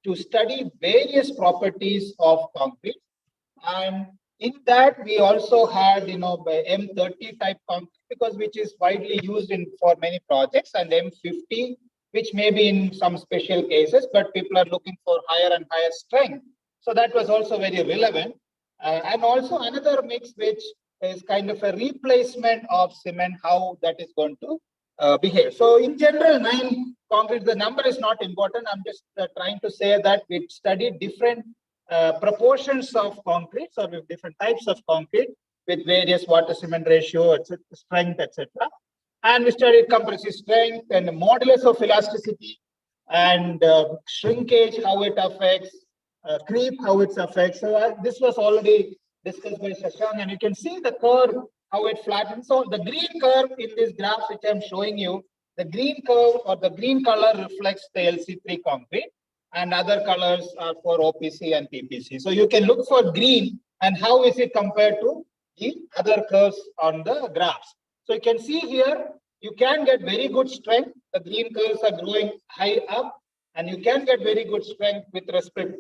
Speaker 11: to study various properties of concrete. And in that, we also had, M30 type concrete, because which is widely used for many projects, and M50, which may be in some special cases, but people are looking for higher and higher strength. So that was also very relevant. And also another mix, which is kind of a replacement of cement, how that is going to behave. So in general, 9 concrete, the number is not important. I'm just trying to say that we studied different proportions of concrete, or with different types of concrete with various water cement ratio, strength, etc. And we studied compressive strength and modulus of elasticity and shrinkage, how it affects, creep, how it affects. So this was already discussed by Shashank, and you can see the curve, how it flattens. So the green curve in this graph, which I'm showing you, the green curve or the green color reflects the LC3 concrete, and other colors are for OPC and PPC. So you can look for green and how is it compared to the other curves on the graphs. So you can see here, you can get very good strength. The green curves are growing high up, and you can get very good strength with respect,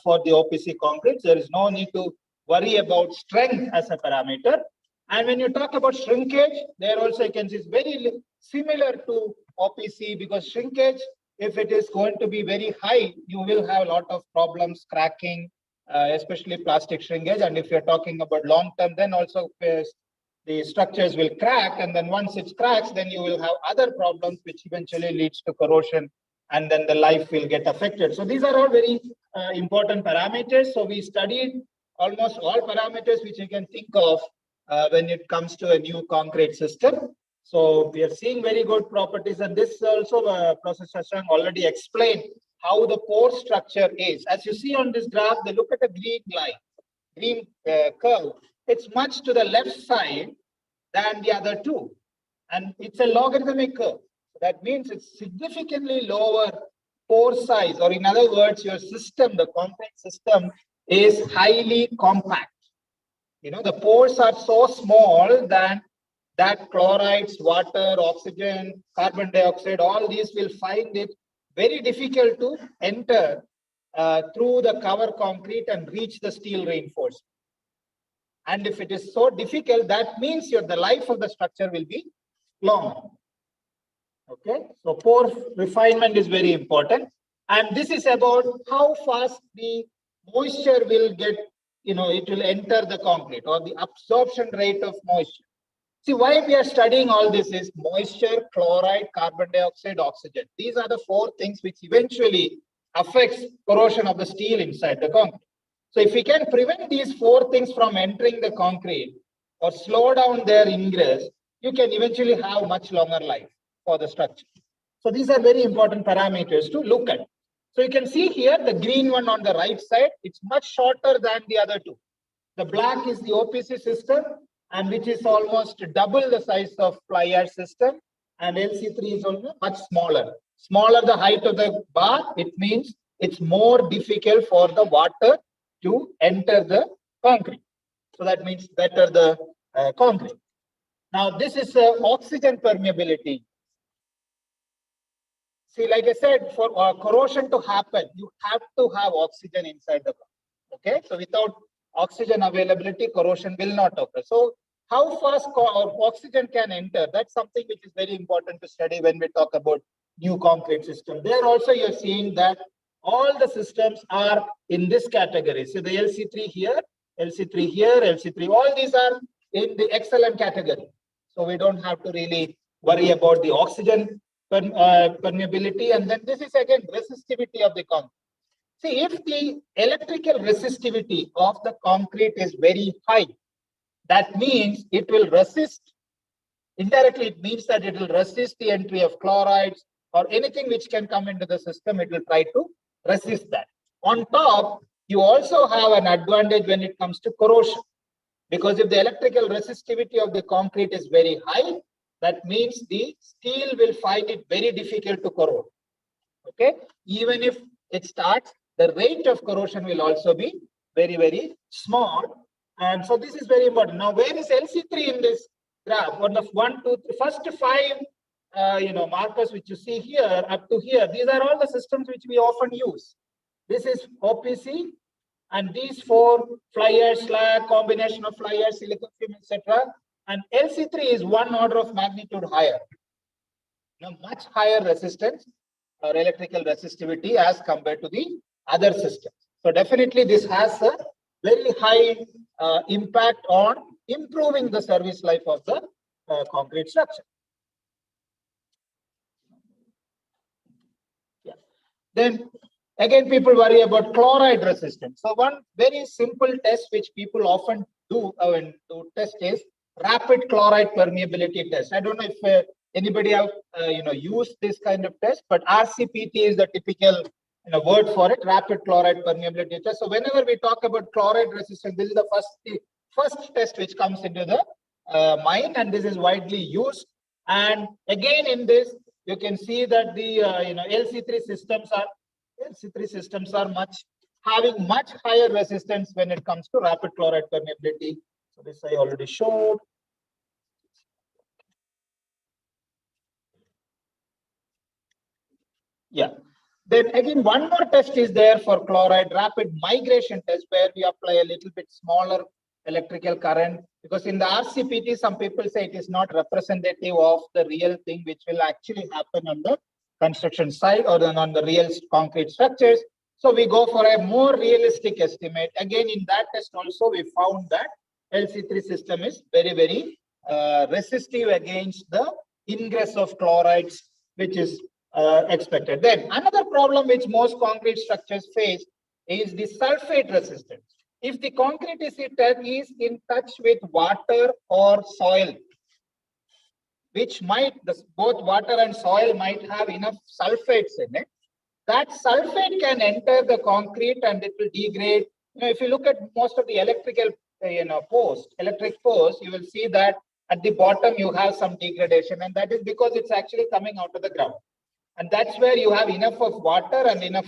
Speaker 11: for the OPC concrete. There is no need to worry about strength as a parameter. And when you talk about shrinkage, there also you can see it's very similar to OPC, because shrinkage, if it is going to be very high, you will have a lot of problems, cracking, especially plastic shrinkage. And if you're talking about long term, then also the structures will crack. And then once it cracks, then you will have other problems, which eventually leads to corrosion, and then the life will get affected. So these are all very important parameters. So we studied almost all parameters which you can think of when it comes to a new concrete system. So we are seeing very good properties, and this also Professor Shashank already explained how the pore structure is. As you see on this graph, they look at the green line, green curve. It's much to the left side than the other two, and it's a logarithmic curve. That means it's significantly lower pore size, or in other words, your system, the concrete system, is highly compact. The pores are so small that chlorides, water, oxygen, carbon dioxide, all these will find it very difficult to enter through the cover concrete and reach the steel reinforcement. And if it is so difficult, that means the life of the structure will be long. Okay, so pore refinement is very important. And this is about how fast the moisture will get, it will enter the concrete, or the absorption rate of moisture. See, why we are studying all this is moisture, chloride, carbon dioxide, oxygen. These are the 4 things which eventually affects corrosion of the steel inside the concrete. So if we can prevent these 4 things from entering the concrete or slow down their ingress, you can eventually have much longer life for the structure. So these are very important parameters to look at. So you can see here the green one on the right side, it's much shorter than the other 2. The black is the OPC system, and which is almost double the size of fly ash system, and LC3 is also much smaller. Smaller the height of the bar, it means it's more difficult for the water to enter the concrete. So that means better the concrete. Now this is oxygen permeability. See, like I said, for corrosion to happen, you have to have oxygen inside the concrete. Okay, so without oxygen availability, corrosion will not occur. So how fast oxygen can enter, that's something which is very important to study when we talk about new concrete system. There also you're seeing that all the systems are in this category. So the LC3 here, LC3 here, LC3, all these are in the excellent category. So we don't have to really worry about the oxygen permeability. And then this is again resistivity of the concrete. See, if the electrical resistivity of the concrete is very high, that means it will resist, indirectly it means that it will resist the entry of chlorides or anything which can come into the system, it will try to resist that. On top, you also have an advantage when it comes to corrosion, because if the electrical resistivity of the concrete is very high, that means the steel will find it very difficult to corrode. Okay, even if it starts, the rate of corrosion will also be very, very small. And so this is very important. Now, where is LC3 in this graph, on the first 5 markers which you see here up to here, these are all the systems which we often use. This is OPC, and these 4 fly ash slag, combination of fly ash, silicon film, etc. And LC3 is 1 order of magnitude higher. Much higher resistance or electrical resistivity as compared to the other systems. So definitely this has a very high impact on improving the service life of the concrete structure. Yeah. Then again, people worry about chloride resistance. So one very simple test which people often do to test is rapid chloride permeability test. I don't know if anybody have used this kind of test, but RCPT is the typical word for it, rapid chloride permeability test. So whenever we talk about chloride resistance, this is the first test which comes into the mind, and this is widely used. And again, in this, you can see that the LC3 systems are having much higher resistance when it comes to rapid chloride permeability. So this I already showed. Yeah. Then again, one more test is there for chloride, rapid migration test, where we apply a little bit smaller electrical current, because in the RCPT, some people say it is not representative of the real thing which will actually happen on the construction site or then on the real concrete structures. So we go for a more realistic estimate. Again, in that test also, we found that LC3 system is very, very resistive against the ingress of chlorides, which is expected. Then another problem which most concrete structures face is the sulfate resistance. If the concrete is in touch with water or soil, which both water and soil might have enough sulfates in it, that sulfate can enter the concrete and it will degrade. If you look at most of the electric posts, you will see that at the bottom you have some degradation, and that is because it's actually coming out of the ground. And that's where you have enough of water and enough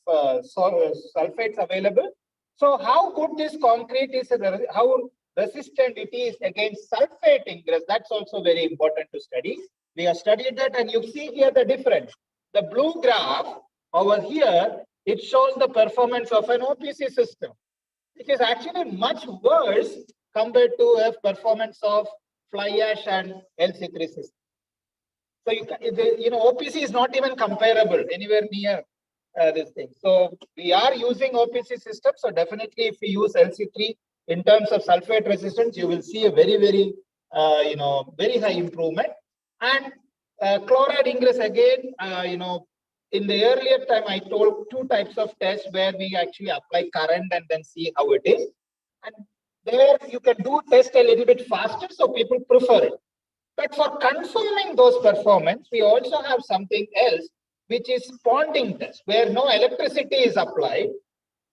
Speaker 11: sulfates available. So how good this concrete is, how resistant it is against sulfate ingress, that's also very important to study. We have studied that, and you see here the difference. The blue graph over here, it shows the performance of an OPC system. It is actually much worse compared to a performance of fly ash and LC3 system. So OPC is not even comparable anywhere near this thing. So we are using OPC system. So definitely, if we use LC3 in terms of sulfate resistance, you will see a very, very very high improvement. And chloride ingress again, in the earlier time I told 2 types of tests where we actually apply current and then see how it is. And there you can do test a little bit faster, so people prefer it. But for confirming those performance, we also have something else, which is ponding test, where no electricity is applied,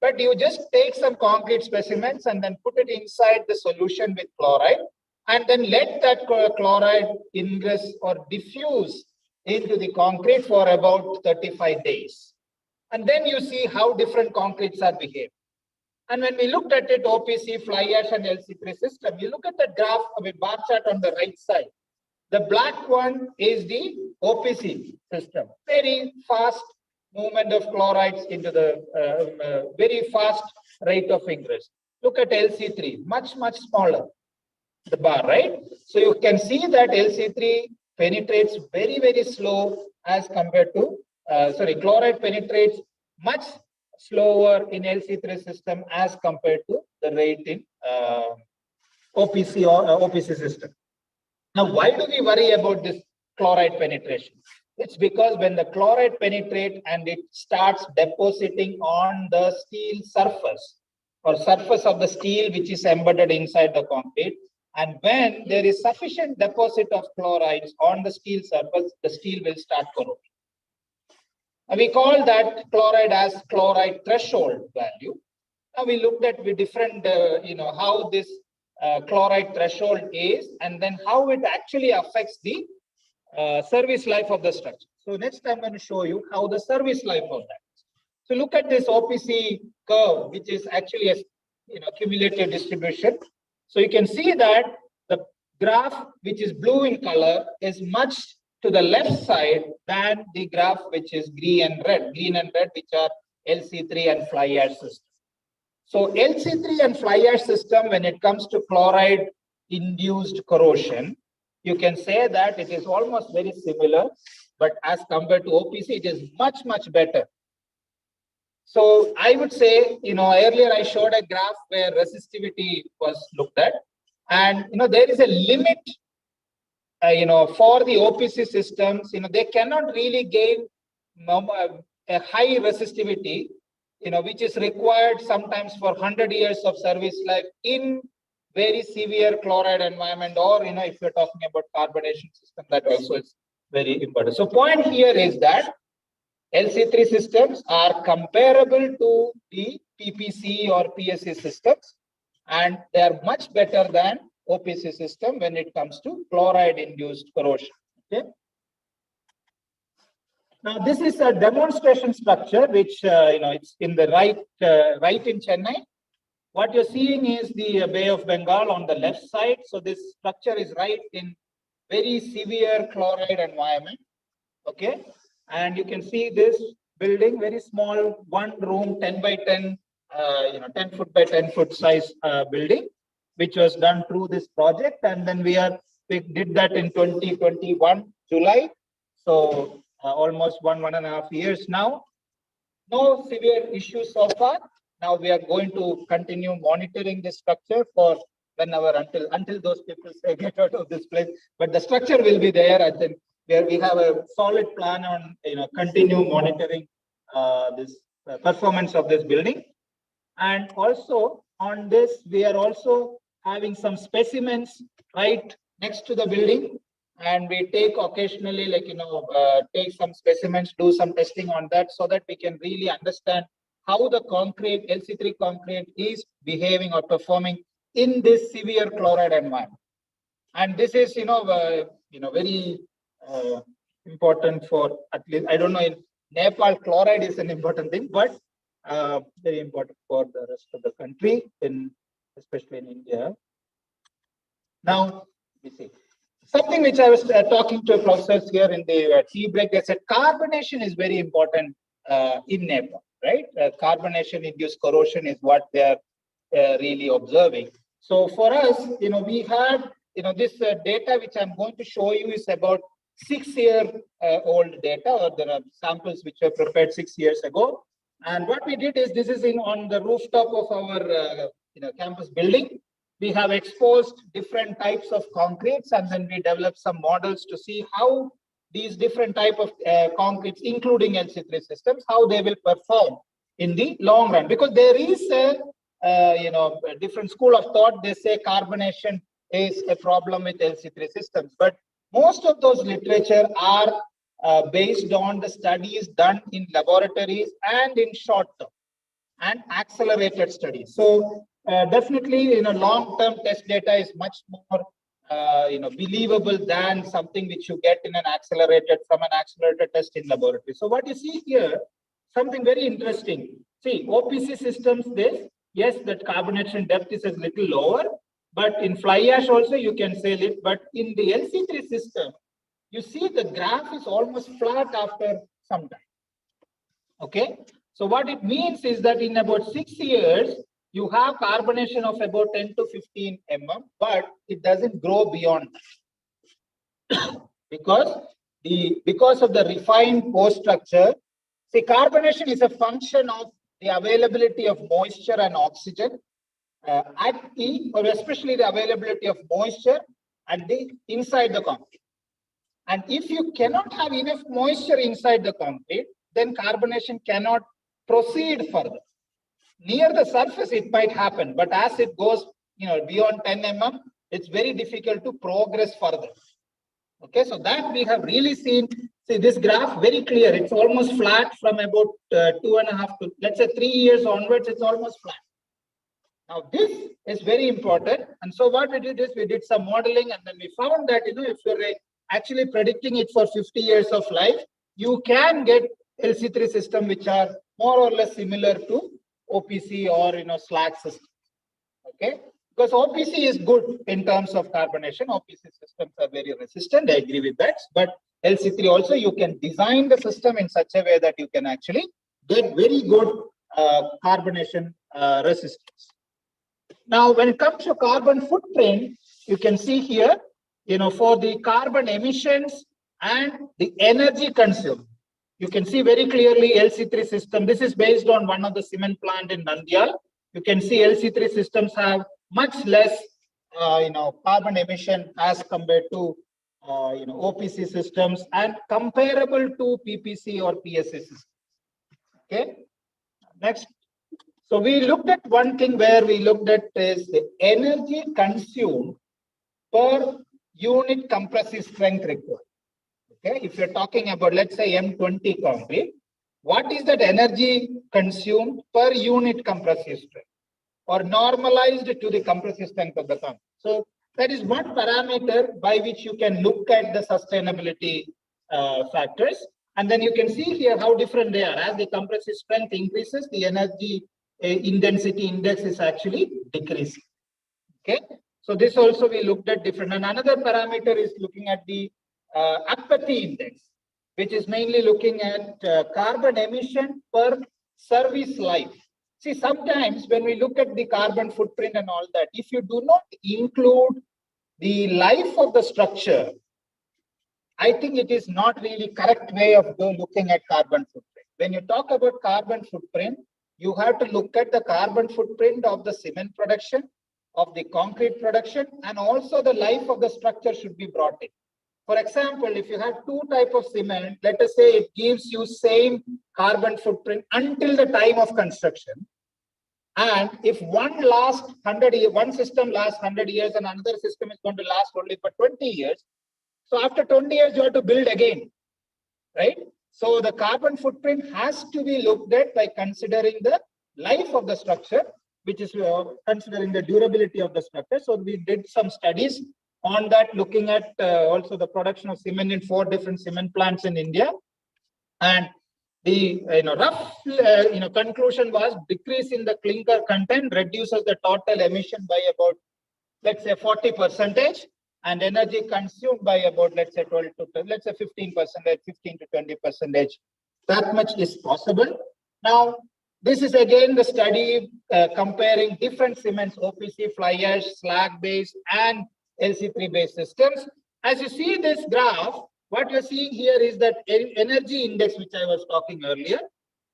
Speaker 11: but you just take some concrete specimens and then put it inside the solution with chloride, and then let that chloride ingress or diffuse into the concrete for about 35 days. And then you see how different concretes are behaving. And when we looked at it, OPC, fly ash, and LC3 system, you look at the graph with bar chart on the right side. The black one is the OPC system. Very fast movement of chlorides into the very fast rate of ingress. Look at LC3, much, much smaller, the bar, right? So you can see that LC3 penetrates very, very slow as compared to, chloride penetrates much slower in LC3 system as compared to the rate in OPC or OPC system. Now, why do we worry about this chloride penetration? It's because when the chloride penetrates and it starts depositing on the steel surface or surface of the steel which is embedded inside the concrete, and when there is sufficient deposit of chlorides on the steel surface, the steel will start corroding. And we call that chloride as chloride threshold value. Now we looked at with different, how this chloride threshold is, and then how it actually affects the service life of the structure. So next I'm going to show you how the service life of that is. So look at this OPC curve, which is actually a cumulative distribution. So you can see that the graph, which is blue in color, is much to the left side than the graph which is green and red, which are LC3 and fly ash system. So LC3 and fly ash system, when it comes to chloride induced corrosion, you can say that it is almost very similar, but as compared to OPC, it is much, much better. So I would say, earlier I showed a graph where resistivity was looked at, and there is a limit, for the OPC systems, they cannot really gain a high resistivity, which is required sometimes for 100 years of service life in very severe chloride environment, or if you're talking about carbonation system, that also is very important. So point here is that LC3 systems are comparable to the PPC or PSC systems, and they are much better than OPC system when it comes to chloride induced corrosion. Okay. Now this is a demonstration structure which it's in the right in Chennai. What you're seeing is the Bay of Bengal on the left side. So this structure is right in very severe chloride environment. Okay. And you can see this building, very small, one room, 10 by 10, 10 foot by 10 foot size building, which was done through this project. And then we did that in 2021, July. So almost 1.5 years now. No severe issues so far. Now we are going to continue monitoring this structure for whenever, until those people say get out of this place. But the structure will be there. I think where we have a solid plan on continue monitoring this performance of this building. And also on this, we are also having some specimens right next to the building, and we take occasionally take some specimens, do some testing on that, so that we can really understand how the concrete, LC3 concrete, is behaving or performing in this severe chloride environment. And this is very important for, at least, I don't know, in Nepal, chloride is an important thing, but very important for the rest of the country, especially in India. Now, we see something which I was talking to professors here in the tea break. They said carbonation is very important in Nepal, right? Carbonation-induced corrosion is what they are really observing. So for us, we had, this data which I'm going to show you is about 6-year-old data, or there are samples which were prepared 6 years ago. And what we did is, this is on the rooftop of our campus building. We have exposed different types of concretes, and then we developed some models to see how these different type of concretes, including LC3 systems, how they will perform in the long run. Because there is a different school of thought. They say carbonation is a problem with LC3 systems, but most of those literature are based on the studies done in laboratories and in short term and accelerated studies. So definitely, long-term test data is much more believable than something which you get from an accelerated test in laboratory. So what you see here, something very interesting. See, OPC systems, yes, that carbonation depth is a little lower, but in fly ash also you can say it. But in the LC3 system, you see the graph is almost flat after some time. Okay, so what it means is that in about 6 years, you have carbonation of about 10 to 15 mm, but it doesn't grow beyond that. because of the refined pore structure. See, carbonation is a function of the availability of moisture and oxygen or especially the availability of moisture inside the concrete. And if you cannot have enough moisture inside the concrete, then carbonation cannot proceed further. Near the surface, it might happen, but as it goes, beyond 10 mm, it's very difficult to progress further. Okay, so that we have really seen. See, this graph very clear. It's almost flat from about 2.5 to, let's say, 3 years onwards. It's almost flat. Now, this is very important. And so what we did is we did some modeling, and then we found that, if you're actually predicting it for 50 years of life, you can get LC3 system which are more or less similar to OPC or slag system. Okay. Because OPC is good in terms of carbonation. OPC systems are very resistant. I agree with that. But LC3 also, you can design the system in such a way that you can actually get very good carbonation resistance. Now, when it comes to carbon footprint, you can see here, for the carbon emissions and the energy consumed. You can see very clearly LC3 system. This is based on one of the cement plant in Nandyal. You can see LC3 systems have much less, carbon emission as compared to, OPC systems and comparable to PPC or PSA systems. Okay. Next. So we looked at one thing where we looked at is the energy consumed per unit compressive strength required. Okay, if you're talking about, let's say, M20 concrete, what is that energy consumed per unit compressive strength or normalized to the compressive strength of the concrete? So that is one parameter by which you can look at the sustainability factors. And then you can see here how different they are. As the compressive strength increases, the energy intensity index is actually decreasing. Okay, so this also we looked at different. And another parameter is looking at the apathy index, which is mainly looking at carbon emission per service life. See, sometimes when we look at the carbon footprint and all that, if you do not include the life of the structure, I think it is not really correct way of looking at carbon footprint. When you talk about carbon footprint, you have to look at the carbon footprint of the cement production, of the concrete production, and also the life of the structure should be brought in. For example, if you have two types of cement, let us say it gives you same carbon footprint until the time of construction. And if one lasts 100 years, one system lasts 100 years and another system is going to last only for 20 years. So after 20 years, you have to build again, right? So the carbon footprint has to be looked at by considering the life of the structure, which is considering the durability of the structure. So we did some studies on that, looking at also the production of cement in 4 different cement plants in India. And the rough conclusion was decrease in the clinker content reduces the total emission by about, let's say, 40%, and energy consumed by about, let's say, 12 to 10, let's say 15%, 15 to 20%. That much is possible. Now, this is again the study comparing different cements, OPC, fly ash, slag based, and LC3 based systems. As you see this graph, what you're seeing here is that energy index, which I was talking earlier,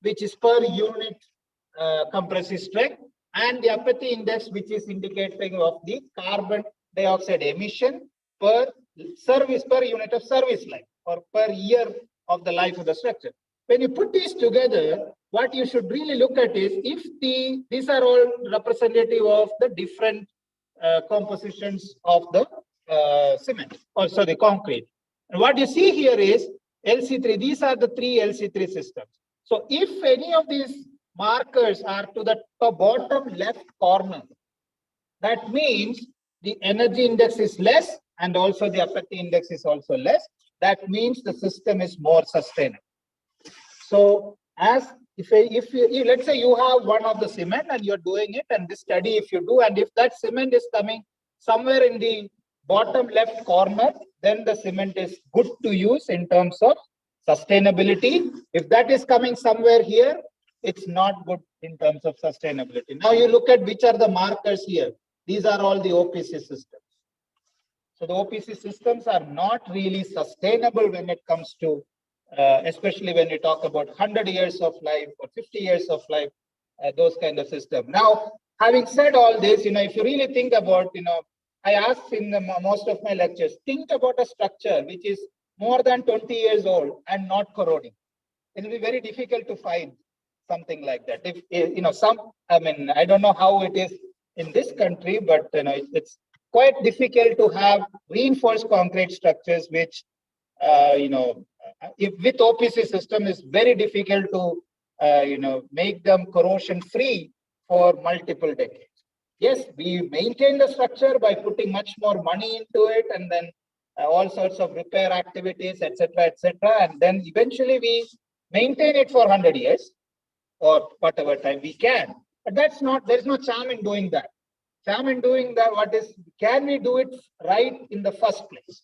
Speaker 11: which is per unit compressive strength, and the apathy index, which is indicating of the carbon dioxide emission per unit of service life or per year of the life of the structure. When you put these together, what you should really look at is if these are all representative of the different compositions of the cement, also the concrete. And what you see here is LC3, these are the 3 LC3 systems. So if any of these markers are to the bottom left corner, that means the energy index is less and also the apathy index is also less. That means the system is more sustainable. So as if you let's say you have one of the cement and you're doing it, and this study if you do, and if that cement is coming somewhere in the bottom left corner, then the cement is good to use in terms of sustainability. If that is coming somewhere here, it's not good in terms of sustainability. Now you look at which are the markers here. These are all the OPC systems. So the OPC systems are not really sustainable when it comes to, especially when you talk about 100 years of life or 50 years of life, those kind of systems. Now, having said all this, if you really think about, I ask in most of my lectures, think about a structure which is more than 20 years old and not corroding. It will be very difficult to find something like that. If I don't know how it is in this country, but it's quite difficult to have reinforced concrete structures which, if with OPC system is very difficult to, make them corrosion free for multiple decades. Yes, we maintain the structure by putting much more money into it, and then all sorts of repair activities, etc., and then eventually we maintain it for 100 years or whatever time we can. But that's not, there's no charm in doing that. Sam, in doing that, can we do it right in the first place?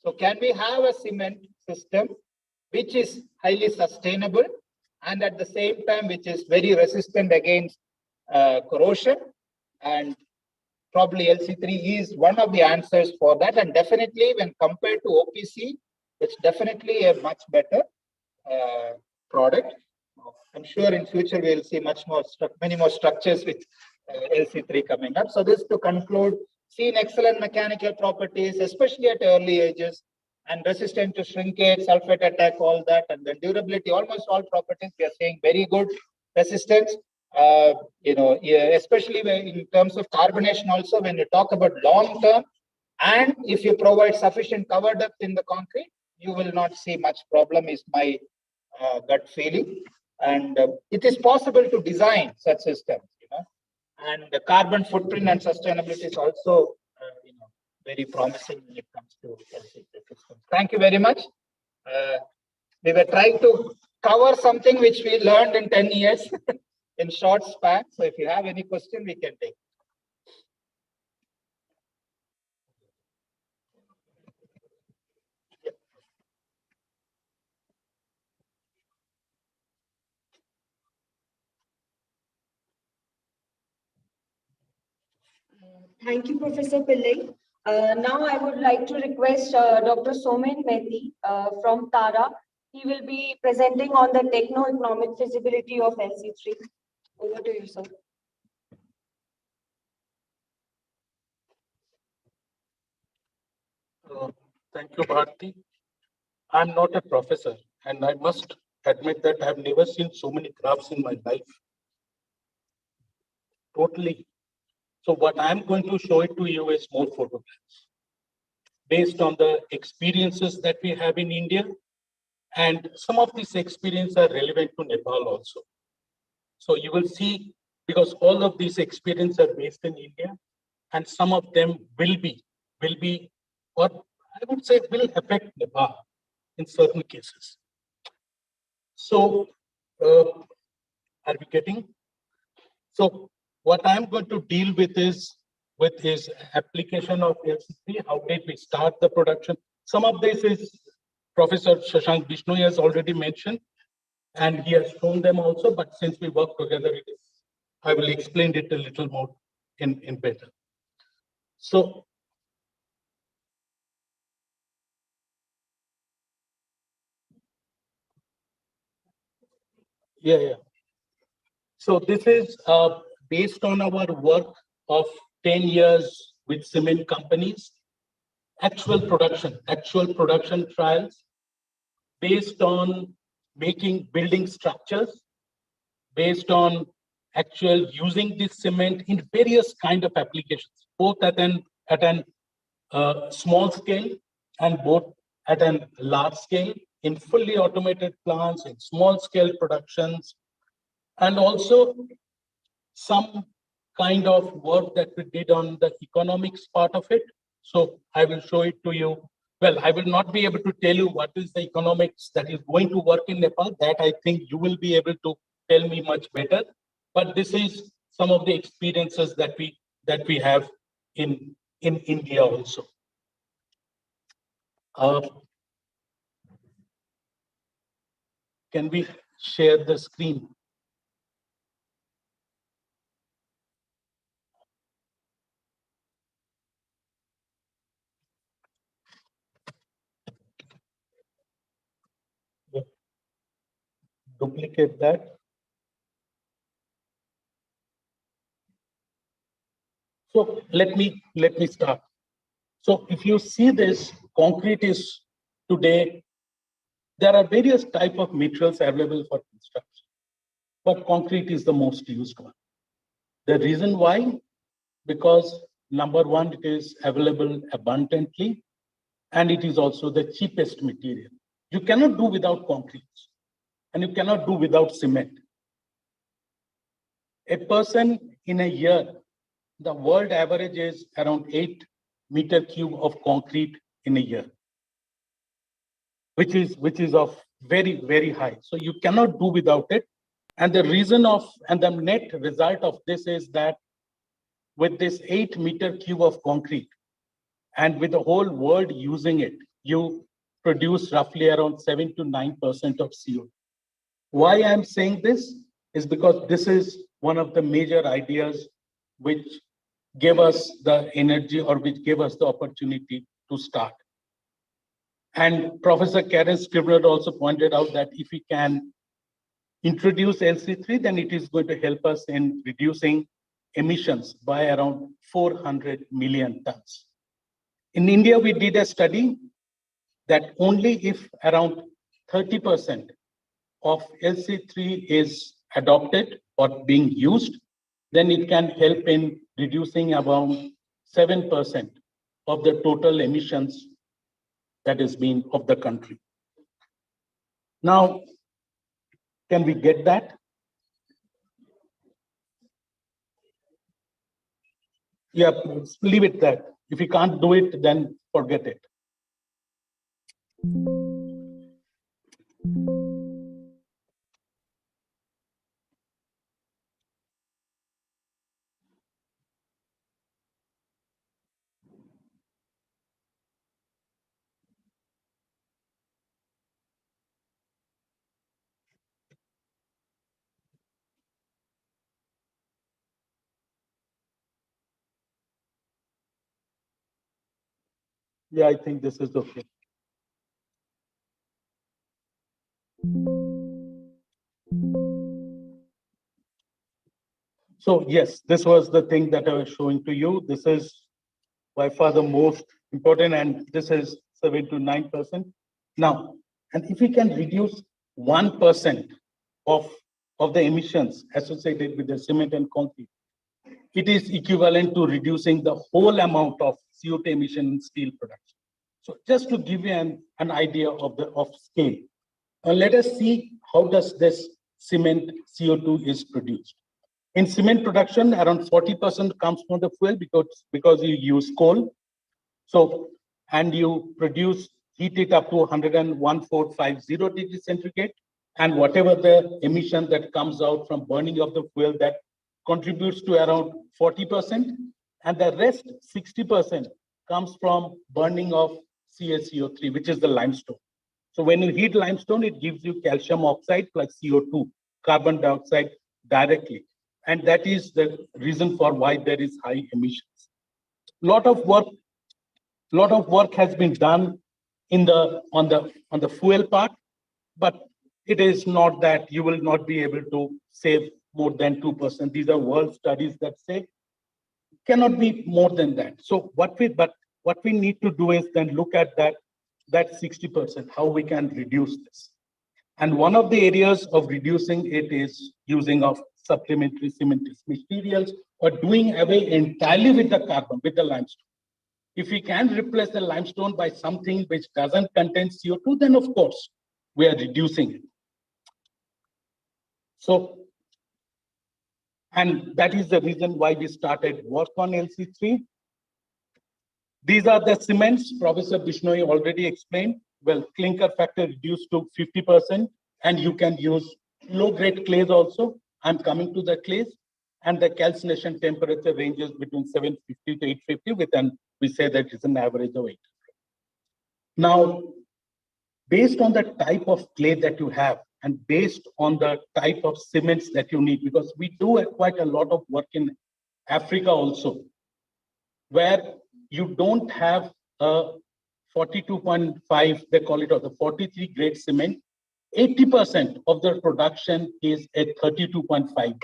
Speaker 11: So can we have a cement system which is highly sustainable and at the same time which is very resistant against corrosion? And probably LC3 is one of the answers for that. And definitely when compared to OPC, it's definitely a much better product. I'm sure in future we'll see many more structures with LC3 coming up. So this to conclude, seen excellent mechanical properties, especially at early ages, and resistant to shrinkage, sulfate attack, all that, and then durability, almost all properties we are seeing very good resistance. Especially in terms of carbonation also, when you talk about long term, and if you provide sufficient cover depth in the concrete, you will not see much problem, is my gut feeling. And it is possible to design such systems, and the carbon footprint and sustainability is also, very promising when it comes to LC3 systems. Thank you very much. We were trying to cover something which we learned in 10 years in short span. So if you have any question, we can take.
Speaker 1: Thank you, Professor Pillai. Now I would like to request Dr. Somen Mehti from TARA. He will be presenting on the techno-economic feasibility of LC3. Over to you, sir.
Speaker 9: Thank you, Bharti. I'm not a professor, and I must admit that I've never seen so many graphs in my life. Totally. So what I'm going to show it to you is more photographs based on the experiences that we have in India. And some of these experiences are relevant to Nepal also. So you will see, because all of these experiences are based in India, and some of them will be, or I would say will affect Nepal in certain cases. So, are we getting? So what I'm going to deal with is application of LC3. How did we start the production? Some of this is Professor Shashank Bishnoi has already mentioned, and he has shown them also, but since we work together, I will explain it a little more in better. So, yeah. So this is based on our work of 10 years with cement companies, actual production trials based on building structures, based on actual using this cement in various kind of applications, both at an small scale and both at a large scale, in fully automated plants, in small scale productions, and also some kind of work that we did on the economics part of it. So I will show it to you. Well, I will not be able to tell you what is the economics that is going to work in Nepal. That I think you will be able to tell me much better. But this is some of the experiences that we have in India also. Can we share the screen? Duplicate that. So let me start. So if you see this, concrete is today, there are various type of materials available for construction, but concrete is the most used one. The reason why? Because number one, it is available abundantly, and it is also the cheapest material. You cannot do without concrete, and you cannot do without cement. A person in a year, the world average is around 8 meter cube of concrete in a year, which is of very, very high. So you cannot do without it. And the net result of this is that with this 8-meter cube of concrete, and with the whole world using it, you produce roughly around 7 to 9% of CO2. Why I'm saying this is because this is one of the major ideas which gave us the energy, or which gave us the opportunity to start. And Professor Karen Scribner also pointed out that if we can introduce LC3, then it is going to help us in reducing emissions by around 400 million tons. In India, we did a study that only if around 30% of LC3 is adopted or being used, then it can help in reducing around 7% of the total emissions that is being of the country. Now, can we get that? Yeah, leave it that. If you can't do it, then forget it. Yeah, I think this is okay. So yes, this was the thing that I was showing to you. This is by far the most important, and this is 7 to 9%. Now, and if we can reduce 1% of the emissions associated with the cement and concrete, it is equivalent to reducing the whole amount of CO2 emission in steel production. So just to give you an idea of scale, let us see how does this cement CO2 is produced. In cement production, around 40% comes from the fuel because you use coal. So, and you heat it up to 101,450 degrees centigrade, and whatever the emission that comes out from burning of the fuel, that contributes to around 40%, and the rest 60% comes from burning of CaCO3, which is the limestone. So when you heat limestone, it gives you calcium oxide plus CO2, carbon dioxide directly. And that is the reason for why there is high emissions. Lot of work has been done on the fuel part, but it is not that you will not be able to save more than 2%. These are world studies that say cannot be more than that. So what we need to do is then look at that 60%, how we can reduce this. And one of the areas of reducing it is using of supplementary cementous materials, or doing away entirely with the carbon, with the limestone. If we can replace the limestone by something which doesn't contain CO2, then of course we are reducing it. So, and that is the reason why we started work on LC3. These are the cements Professor Bishnoi already explained. Well, clinker factor reduced to 50%, and you can use low-grade clays also. I'm coming to the clays, and the calcination temperature ranges between 750 to 850, we say that it's an average of 800. Now, based on the type of clay that you have, and based on the type of cements that you need, because we do quite a lot of work in Africa also, where you don't have a 42.5, they call it, or the 43 grade cement. 80% of the production is at 32.5.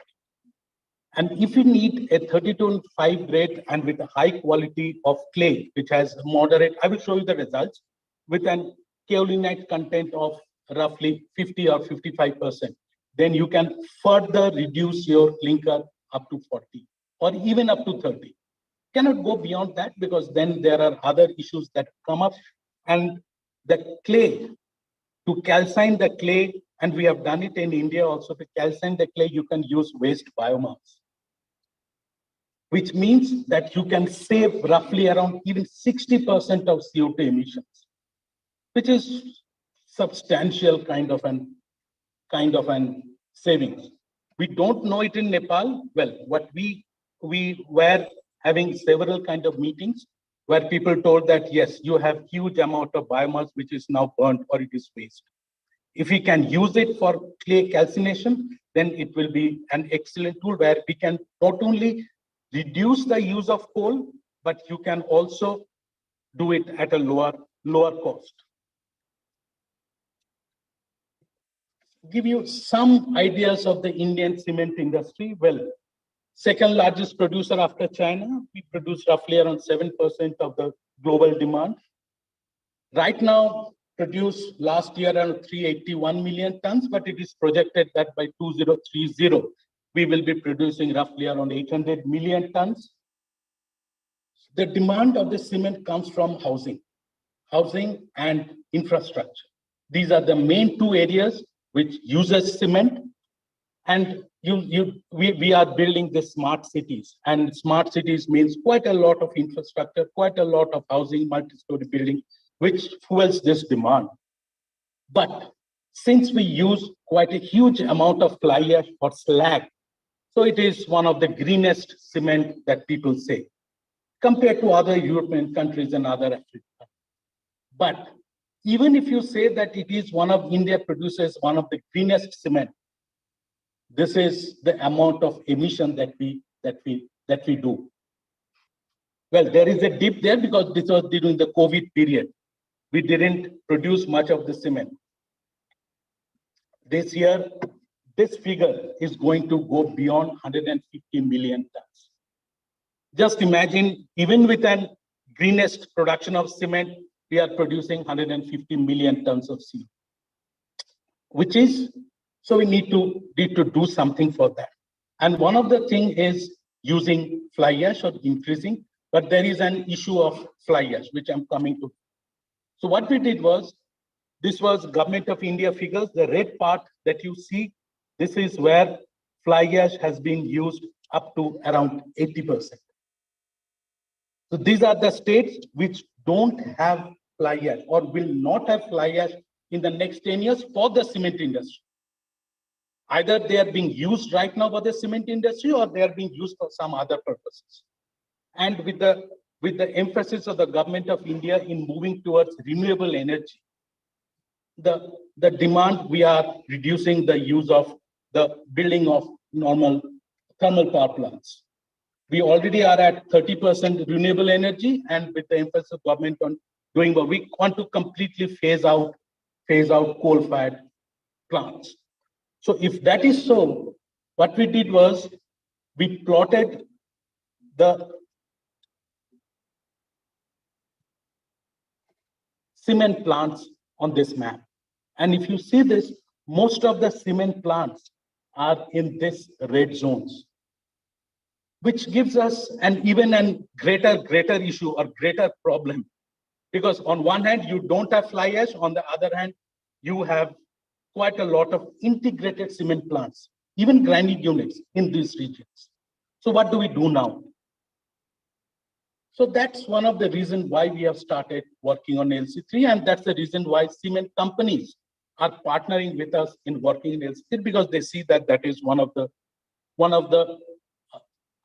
Speaker 9: And if you need a 32.5 grade and with a high quality of clay, which has moderate, I will show you the results, with an kaolinite content of roughly 50 or 55%, then you can further reduce your clinker up to 40 or even up to 30. Cannot go beyond that, because then there are other issues that come up. And the clay, to calcine the clay, and we have done it in India also, to calcine the clay, you can use waste biomass, which means that you can save roughly around even 60% of CO2 emissions, which is substantial kind of an savings. We don't know it in Nepal. Well, what we were having several kind of meetings where people told that, yes, you have huge amount of biomass which is now burnt or it is waste. If we can use it for clay calcination, then it will be an excellent tool where we can not only reduce the use of coal, but you can also do it at a lower cost. Give you some ideas of the Indian cement industry. Well, second largest producer after China, we produce roughly around 7% of the global demand. Right now, produced last year around 381 million tons, but it is projected that by 2030, we will be producing roughly around 800 million tons. The demand of the cement comes from housing and infrastructure. These are the main two areas which uses cement. And we are building the smart cities, and smart cities means quite a lot of infrastructure, quite a lot of housing, multi-story building, which fuels this demand. But since we use quite a huge amount of fly ash or slag, so it is one of the greenest cement that people say, compared to other European countries and other African countries. But even if you say that it is one of India produces one of the greenest cement, this is the amount of emission that we do. Well, there is a dip there because this was during the COVID period. We didn't produce much of the cement. This year, this figure is going to go beyond 150 million tons. Just imagine, even with an greenest production of cement, we are producing 150 million tons of CO2, which is, so we need to do something for that. And one of the things is using fly ash or increasing, but there is an issue of fly ash, which I'm coming to. So what we did was, this was Government of India figures. The red part that you see, this is where fly ash has been used up to around 80%. So these are the states which don't have fly ash or will not have fly ash in the next 10 years for the cement industry. Either they are being used right now for the cement industry or they are being used for some other purposes. And with the emphasis of the Government of India in moving towards renewable energy, the demand, we are reducing the use of the building of normal thermal power plants. We already are at 30% renewable energy, and with the emphasis of government on doing what we want to completely phase out coal-fired plants. So if that is so, what we did was we plotted the cement plants on this map. And if you see this, most of the cement plants are in this red zones, which gives us even a greater issue or greater problem. Because on one hand, you don't have fly ash, on the other hand, you have quite a lot of integrated cement plants, even grinding units in these regions. So what do we do now? So that's one of the reasons why we have started working on LC3, and that's the reason why cement companies are partnering with us in working in LC3, because they see that that is one of the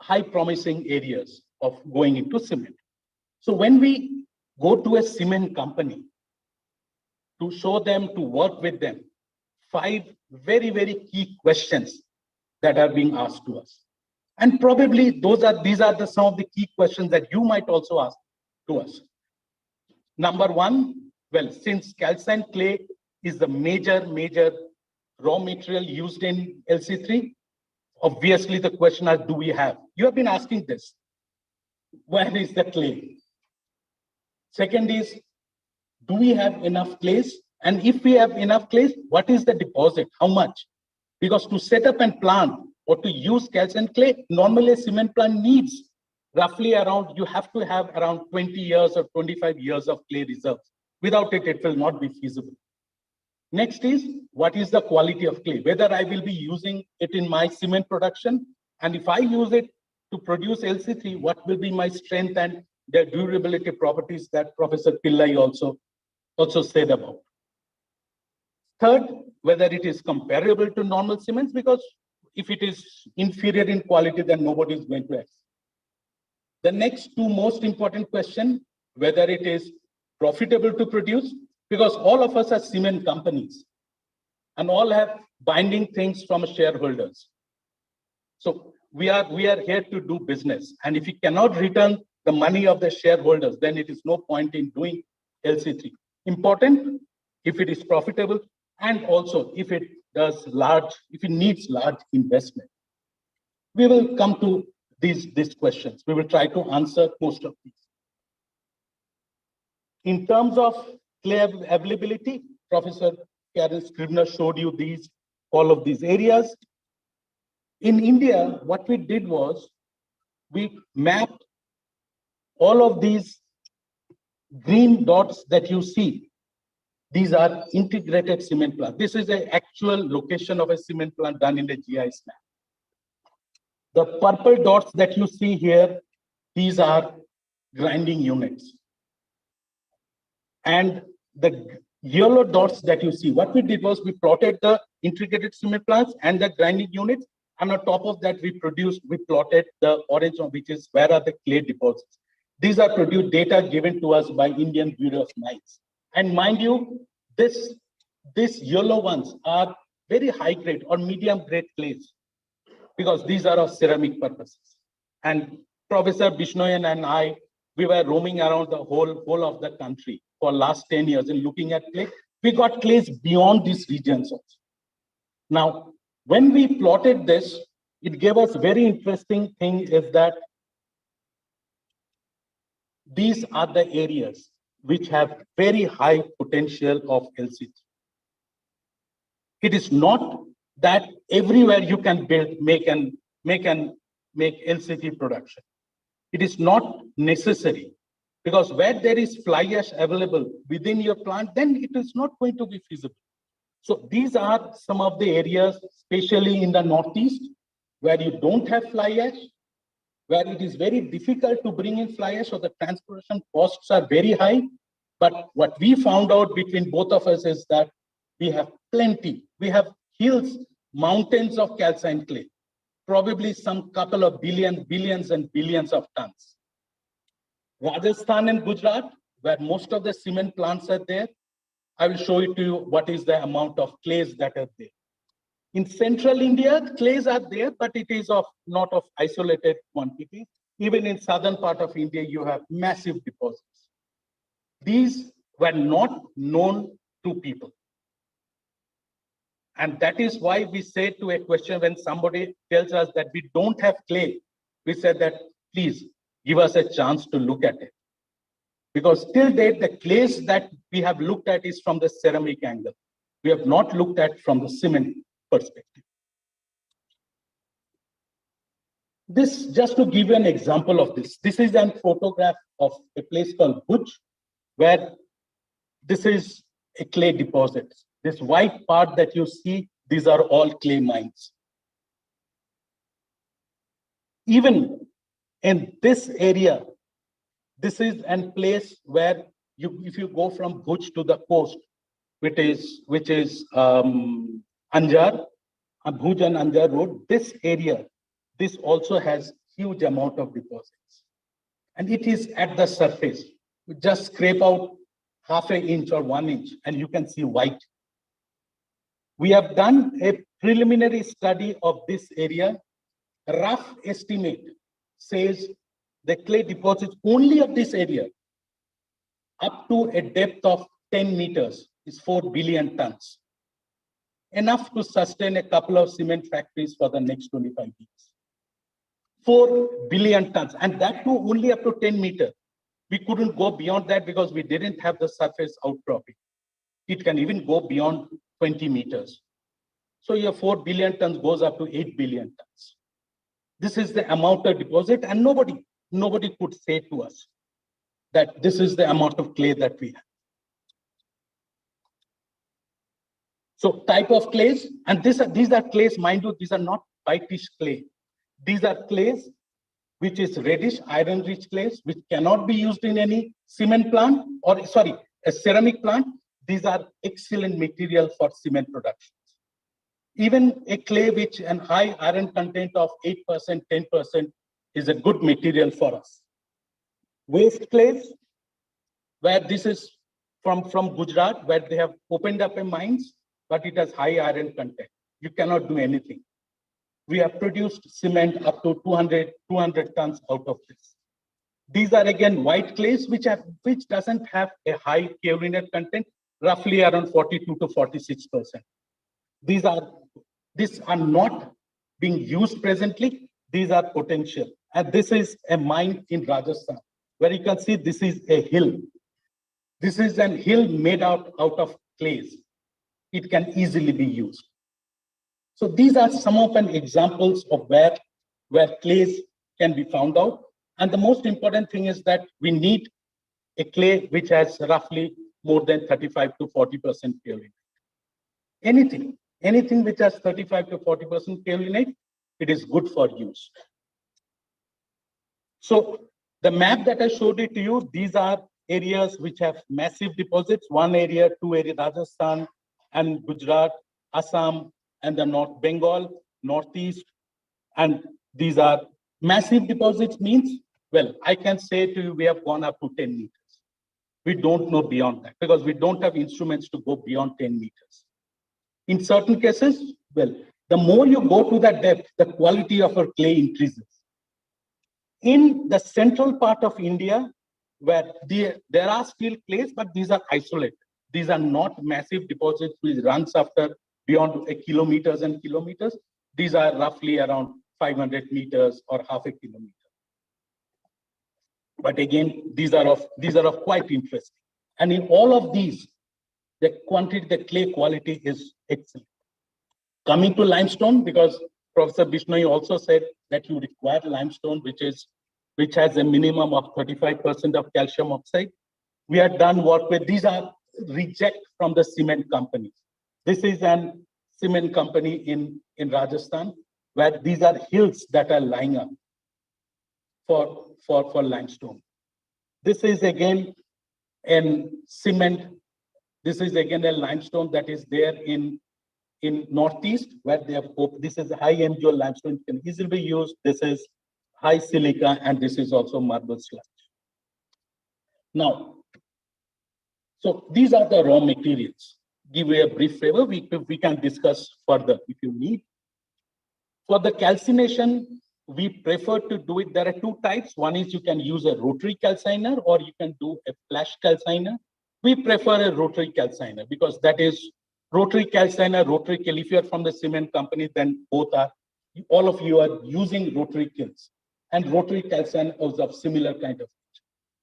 Speaker 9: high promising areas of going into cement. So when we go to a cement company to show them, to work with them, 5 very, very key questions that are being asked to us. And probably these are some of the key questions that you might also ask to us. Number 1, well, since calcined clay is the major raw material used in LC3, obviously the question is, do we have? You have been asking this. Where is the clay? Second is, do we have enough clays? And if we have enough clays, what is the deposit? How much? Because to set up and plant or to use calcined clay, normally a cement plant needs roughly around, you have to have around 20 years or 25 years of clay reserves. Without it, it will not be feasible. Next is, what is the quality of clay? Whether I will be using it in my cement production, and if I use it to produce LC3, what will be my strength and the durability properties that Professor Pillai also said about. Third, whether it is comparable to normal cements, because if it is inferior in quality, then nobody is going to accept. The next two most important question, whether it is profitable to produce, because all of us are cement companies and all have binding things from shareholders. So we are here to do business. And if we cannot return the money of the shareholders, then it is no point in doing LC3. Important if it is profitable, and also if it needs large investment. We will come to these questions. We will try to answer most of these. In terms of clay availability, Professor Karen Scribner showed you all of these areas. In India, what we did was we mapped all of these green dots that you see. These are integrated cement plants. This is an actual location of a cement plant done in the GIS map. The purple dots that you see here, these are grinding units. And the yellow dots that you see, what we did was we plotted the integrated cement plants and the grinding units. And on top of that, we plotted the orange one, which is where are the clay deposits. These are produced data given to us by Indian Bureau of Mines. And mind you, these yellow ones are very high grade or medium grade clays, because these are of ceramic purposes. And Professor Bishnoyan and I, we were roaming around the whole of the country for last 10 years and looking at clay. We got clays beyond these regions also. Now, when we plotted this, it gave us very interesting thing is that these are the areas which have very high potential of LC3. It is not that everywhere you can make LC3 production. It is not necessary, because where there is fly ash available within your plant, then it is not going to be feasible. So these are some of the areas, especially in the Northeast, where you don't have fly ash, where it is very difficult to bring in fly ash, so the transportation costs are very high. But what we found out between both of us is that we have plenty. We have hills, mountains of calcined clay, probably some couple of billions and billions of tons. Rajasthan and Gujarat, where most of the cement plants are there, I will show it to you what is the amount of clays that are there. In central India, clays are there, but it is not of isolated quantity. Even in southern part of India, you have massive deposits. These were not known to people. And that is why we say to a question when somebody tells us that we don't have clay, we said that please give us a chance to look at it. Because till date, the clays that we have looked at is from the ceramic angle. We have not looked at from the cement perspective. This, just to give you an example of this, this is a photograph of a place called Bhuj, where this is a clay deposit. This white part that you see, these are all clay mines. Even in this area, this is a place where if you go from Bhuj to the coast, which is Anjar, Bhuj and Anjar road, this area, this also has huge amount of deposits. And it is at the surface. You just scrape out half an inch or 1 inch and you can see white. We have done a preliminary study of this area. A rough estimate says the clay deposits only of this area up to a depth of 10 meters is 4 billion tons. Enough to sustain a couple of cement factories for the next 25 years. 4 billion tons, and that too only up to 10 meters. We couldn't go beyond that because we didn't have the surface outcropping. It can even go beyond 20 meters. So your 4 billion tons goes up to 8 billion tons. This is the amount of deposit, and nobody could say to us that this is the amount of clay that we have. So type of clays, and these are clays, mind you, these are not whitish clay. These are clays which is reddish, iron-rich clays, which cannot be used in any cement plant, or sorry, a ceramic plant. These are excellent material for cement production. Even a clay which an high iron content of 8%, 10% is a good material for us. Waste clays, where this is from Gujarat, where they have opened up a mines, but it has high iron content. You cannot do anything. We have produced cement up to 200 tons out of this. These are again white clays, which doesn't have a high kaolin content, roughly around 42 to 46%. These are not being used presently. These are potential. And this is a mine in Rajasthan, where you can see this is a hill. This is an hill made out of clays. It can easily be used. So these are some of an examples of where clays can be found out. And the most important thing is that we need a clay which has roughly more than 35 to 40% kaolin. Anything which has 35 to 40% kaolin, it is good for use. So the map that I showed it to you, these are areas which have massive deposits. One area, two areas, Rajasthan and Gujarat, Assam, and the North Bengal, Northeast. And these are massive deposits means, well, I can say to you, we have gone up to 10 meters. We don't know beyond that because we don't have instruments to go beyond 10 meters. In certain cases, well, the more you go to that depth, the quality of our clay increases. In the central part of India, where there are still clays, but these are isolated. These are not massive deposits which runs after beyond kilometers and kilometers. These are roughly around 500 meters or half a kilometer. But again, these are of quite interesting. And in all of these, the clay quality is excellent. Coming to limestone, because Professor Bishnoi also said that you require limestone, which has a minimum of 35% of calcium oxide. We have done work with, these are reject from the cement companies. This is an cement company in Rajasthan, where these are hills that are lying up for limestone. This is again in cement. This is again a limestone that is there in Northeast, where they have this is high MgO limestone, it can easily be used. This is high silica, and this is also marble sludge. Now, so these are the raw materials. Give you a brief flavor. We can discuss further if you need. For the calcination, we prefer to do it. There are two types. One is you can use a rotary calciner, or you can do a flash calciner. We prefer a rotary calciner because that is rotary calciner, rotary kiln. If you are from the cement company, then all of you are using rotary kilns, and rotary calciner is of similar kind of.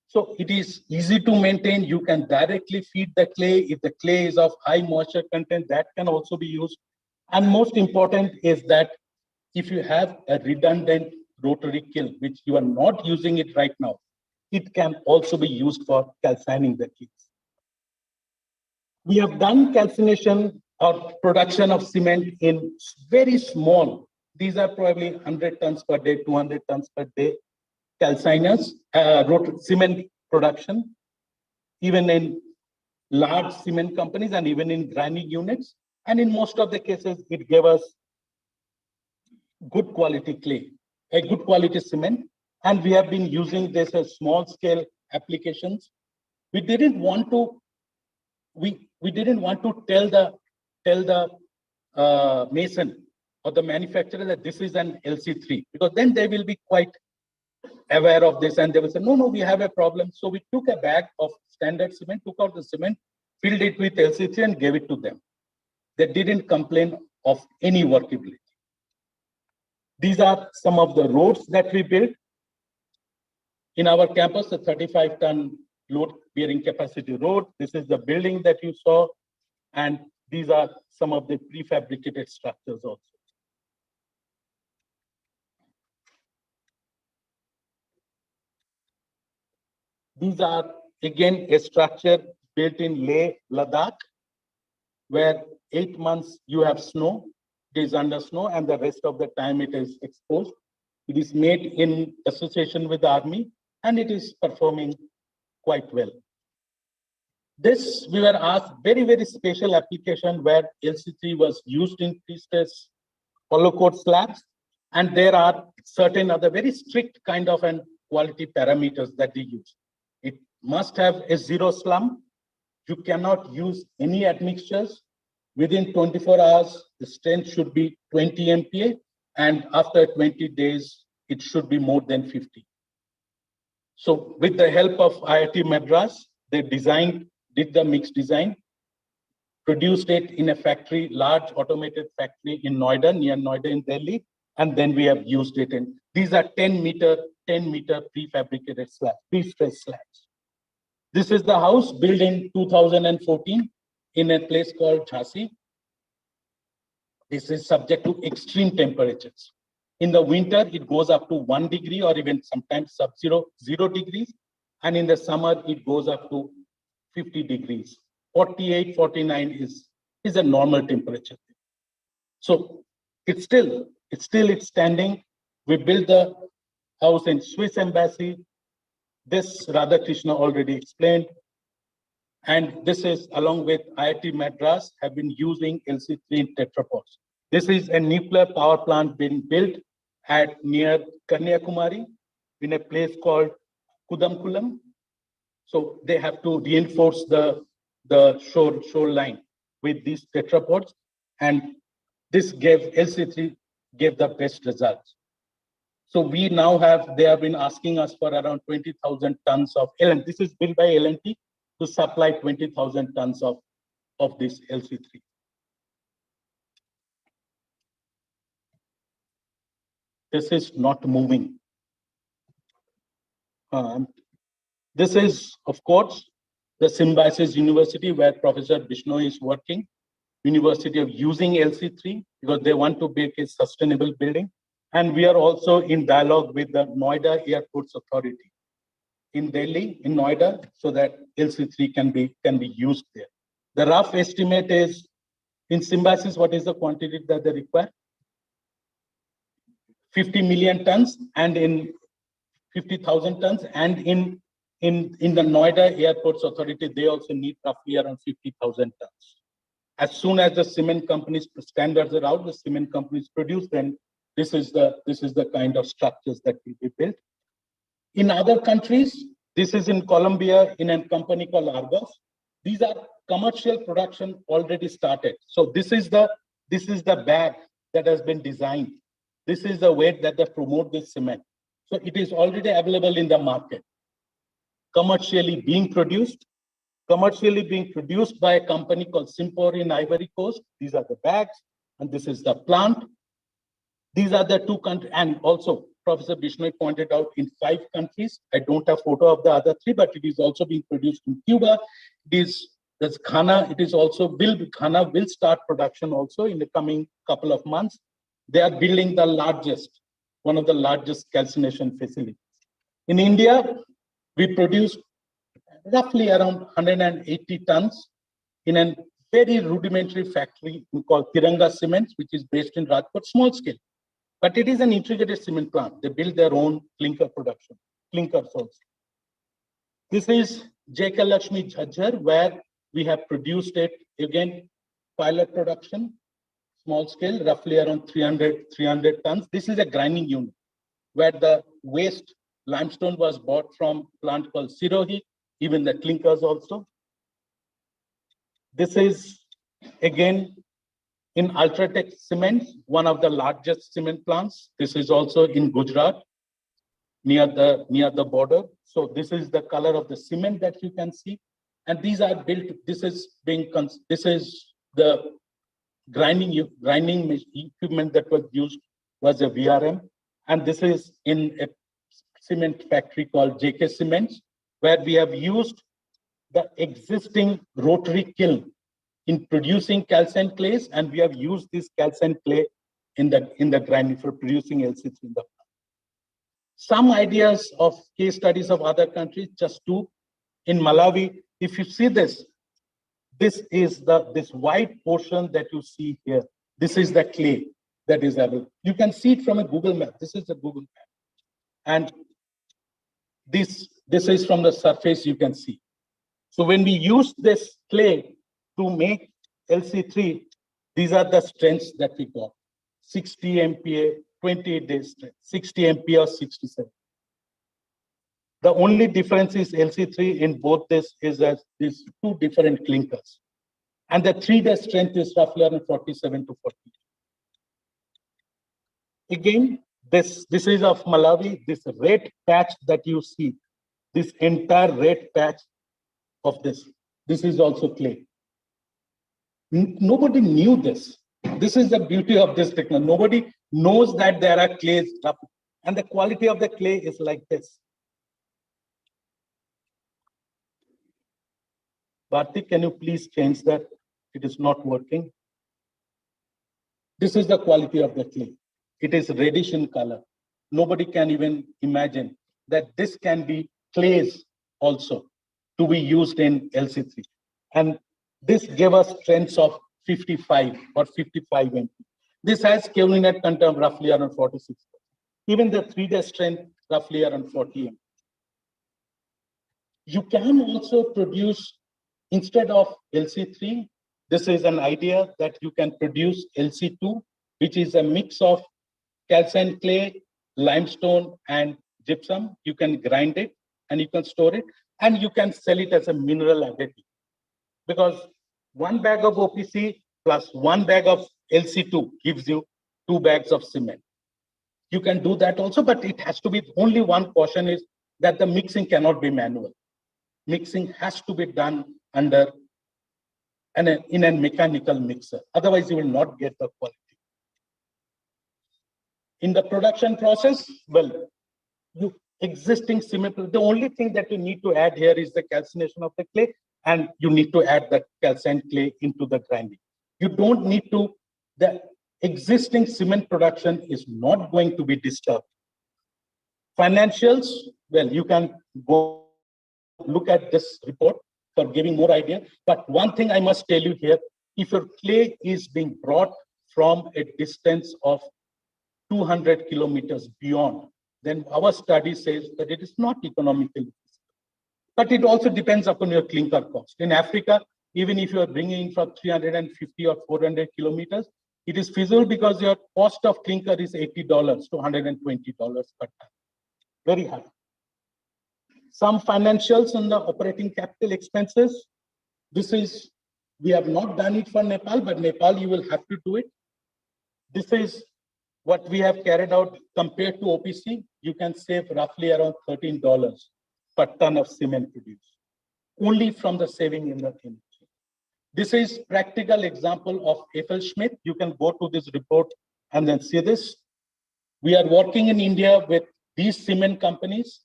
Speaker 9: So it is easy to maintain. You can directly feed the clay. If the clay is of high moisture content, that can also be used. And most important is that if you have a redundant rotary kiln, which you are not using it right now, it can also be used for calcining the kilns. We have done calcination or production of cement in very small. These are probably 100 tons per day, 200 tons per day calciners, cement production, even in large cement companies and even in grinding units. And in most of the cases, it gave us good quality clay, a good quality cement. And we have been using this as small scale applications. We didn't want to tell the mason or the manufacturer that this is an LC3, because then they will be quite aware of this and they will say, no, we have a problem. So we took a bag of standard cement, took out the cement, filled it with LC3 and gave it to them. They didn't complain of any workability. These are some of the roads that we built in our campus, a 35-ton load-bearing capacity road. This is the building that you saw, and these are some of the prefabricated structures also. These are, again, a structure built in Leh, Ladakh, where 8 months you have snow, it is under snow, and the rest of the time it is exposed. It is made in association with the army, and it is performing quite well. This, we were asked, very, very special application where LC3 was used in hollow core slabs, and there are certain other very strict kind of an quality parameters that they use. It must have a zero slump. You cannot use any admixtures. Within 24 hours, the strength should be 20 MPa, and after 20 days, it should be more than 50. So with the help of IIT Madras, they did the mix design, produced it in a factory, large automated factory in Noida, near Noida in Delhi, and then we have used it in. These are 10-meter prefabricated slabs, pre-stressed slabs. This is the house built in 2014 in a place called Jhansi. This is subject to extreme temperatures. In the winter, it goes up to 1 degree or even sometimes sub-zero, 0 degrees. And in the summer, it goes up to 50 degrees. 48, 49 is a normal temperature. So it's still standing. We built the house in Swiss Embassy. This Radhakrishna already explained. And this is along with IIT Madras have been using LC3 in tetrapods. This is a nuclear power plant being built at near Kanyakumari in a place called Kudamkulam. So they have to reinforce the shoreline with these tetrapods, and this LC3 gave the best results. So we now they have been asking us for around 20,000 tons of LNT. This is built by LNT to supply 20,000 tons of this LC3. This is not moving. This is, of course, the Symbiosis University where Professor Bishnoi is working, University of using LC3 because they want to make a sustainable building. And we are also in dialogue with the Noida Airports Authority in Delhi, in Noida, so that LC3 can be used there. The rough estimate is, in Symbiosis, what is the quantity that they require? 50 million tons, and in 50,000 tons, and in the Noida Airports Authority, they also need roughly around 50,000 tons. As soon as the cement companies standards are out, the cement companies produce, then this is the kind of structures that will be built. In other countries, this is in Colombia in a company called Argos. These are commercial production already started. So this is the bag that has been designed. This is the way that they promote this cement. So it is already available in the market, commercially being produced by a company called Simpor in Ivory Coast. These are the bags, and this is the plant. These are the two countries, and also Professor Bishnoi pointed out in 5 countries. I don't have photo of the other 3, but it is also being produced in Cuba. There's Ghana. Ghana will start production also in the coming couple of months. They are building one of the largest calcination facilities. In India, we produce roughly around 180 tons in a very rudimentary factory called Tiranga Cements, which is based in Rajkot, small scale. But it is an integrated cement plant. They build their own clinker production, clinkers also. This is J.K. Lakshmi Jhajjar, where we have produced it, again, pilot production, small scale, roughly around 300 tons. This is a grinding unit where the waste limestone was bought from a plant called Sirohi, even the clinkers also. This is, again, in Ultratech Cement, one of the largest cement plants. This is also in Gujarat, near the border. So this is the color of the cement that you can see. And these are built, this is the grinding equipment that was used was a VRM. And this is in a cement factory called JK Cements, where we have used the existing rotary kiln in producing calcined clays, and we have used this calcined clay in the grinding for producing LC3 in the plant. Some ideas of case studies of other countries, just 2. In Malawi, if you see this is this white portion that you see here. This is the clay that is available. You can see it from a Google map. This is a Google map. And this is from the surface you can see. So when we use this clay to make LC3, these are the strengths that we got. 60 MPa, 28 days strength, 60 MPa or 67. The only difference is LC3 in both this is that these two different clinkers. And the 3-day strength is roughly around 47 to 40. Again, this is of Malawi, this red patch that you see, this entire red patch of this is also clay. Nobody knew this. This is the beauty of this technology. Nobody knows that there are clays, and the quality of the clay is like this. Bharti, can you please change that? It is not working. This is the quality of the clay. It is reddish in color. Nobody can even imagine that this can be clays also to be used in LC3. And this gave us strengths of 55 or 55 MP. This has kaolinet content roughly around 46. Even the 3-day strength roughly around 40 MP. You can also produce, instead of LC3, this is an idea that you can produce LC2, which is a mix of calcined clay, limestone, and gypsum. You can grind it and you can store it, and you can sell it as a mineral additive. Because 1 bag of OPC plus 1 bag of LC2 gives you 2 bags of cement. You can do that also, but it has to be, only one caution is that the mixing cannot be manual. Mixing has to be done under in a mechanical mixer. Otherwise, you will not get the quality. In the production process, well, existing cement, the only thing that you need to add here is the calcination of the clay, and you need to add that calcined clay into the grinding. You don't need to, the existing cement production is not going to be disturbed. Financials, well, you can go look at this report for giving more idea. But one thing I must tell you here, if your clay is being brought from a distance of 200 kilometers beyond, then our study says that it is not economically feasible. But it also depends upon your clinker cost. In Africa, even if you are bringing in from 350 or 400 kilometers, it is feasible because your cost of clinker is $80 to $120 per ton. Very high. Some financials on the operating capital expenses. This is, we have not done it for Nepal, but Nepal, you will have to do it. This is what we have carried out compared to OPC. You can save roughly around $13 per ton of cement produced, only from the saving in the industry. This is practical example of Eiffel Schmidt. You can go to this report and then see this. We are working in India with these cement companies.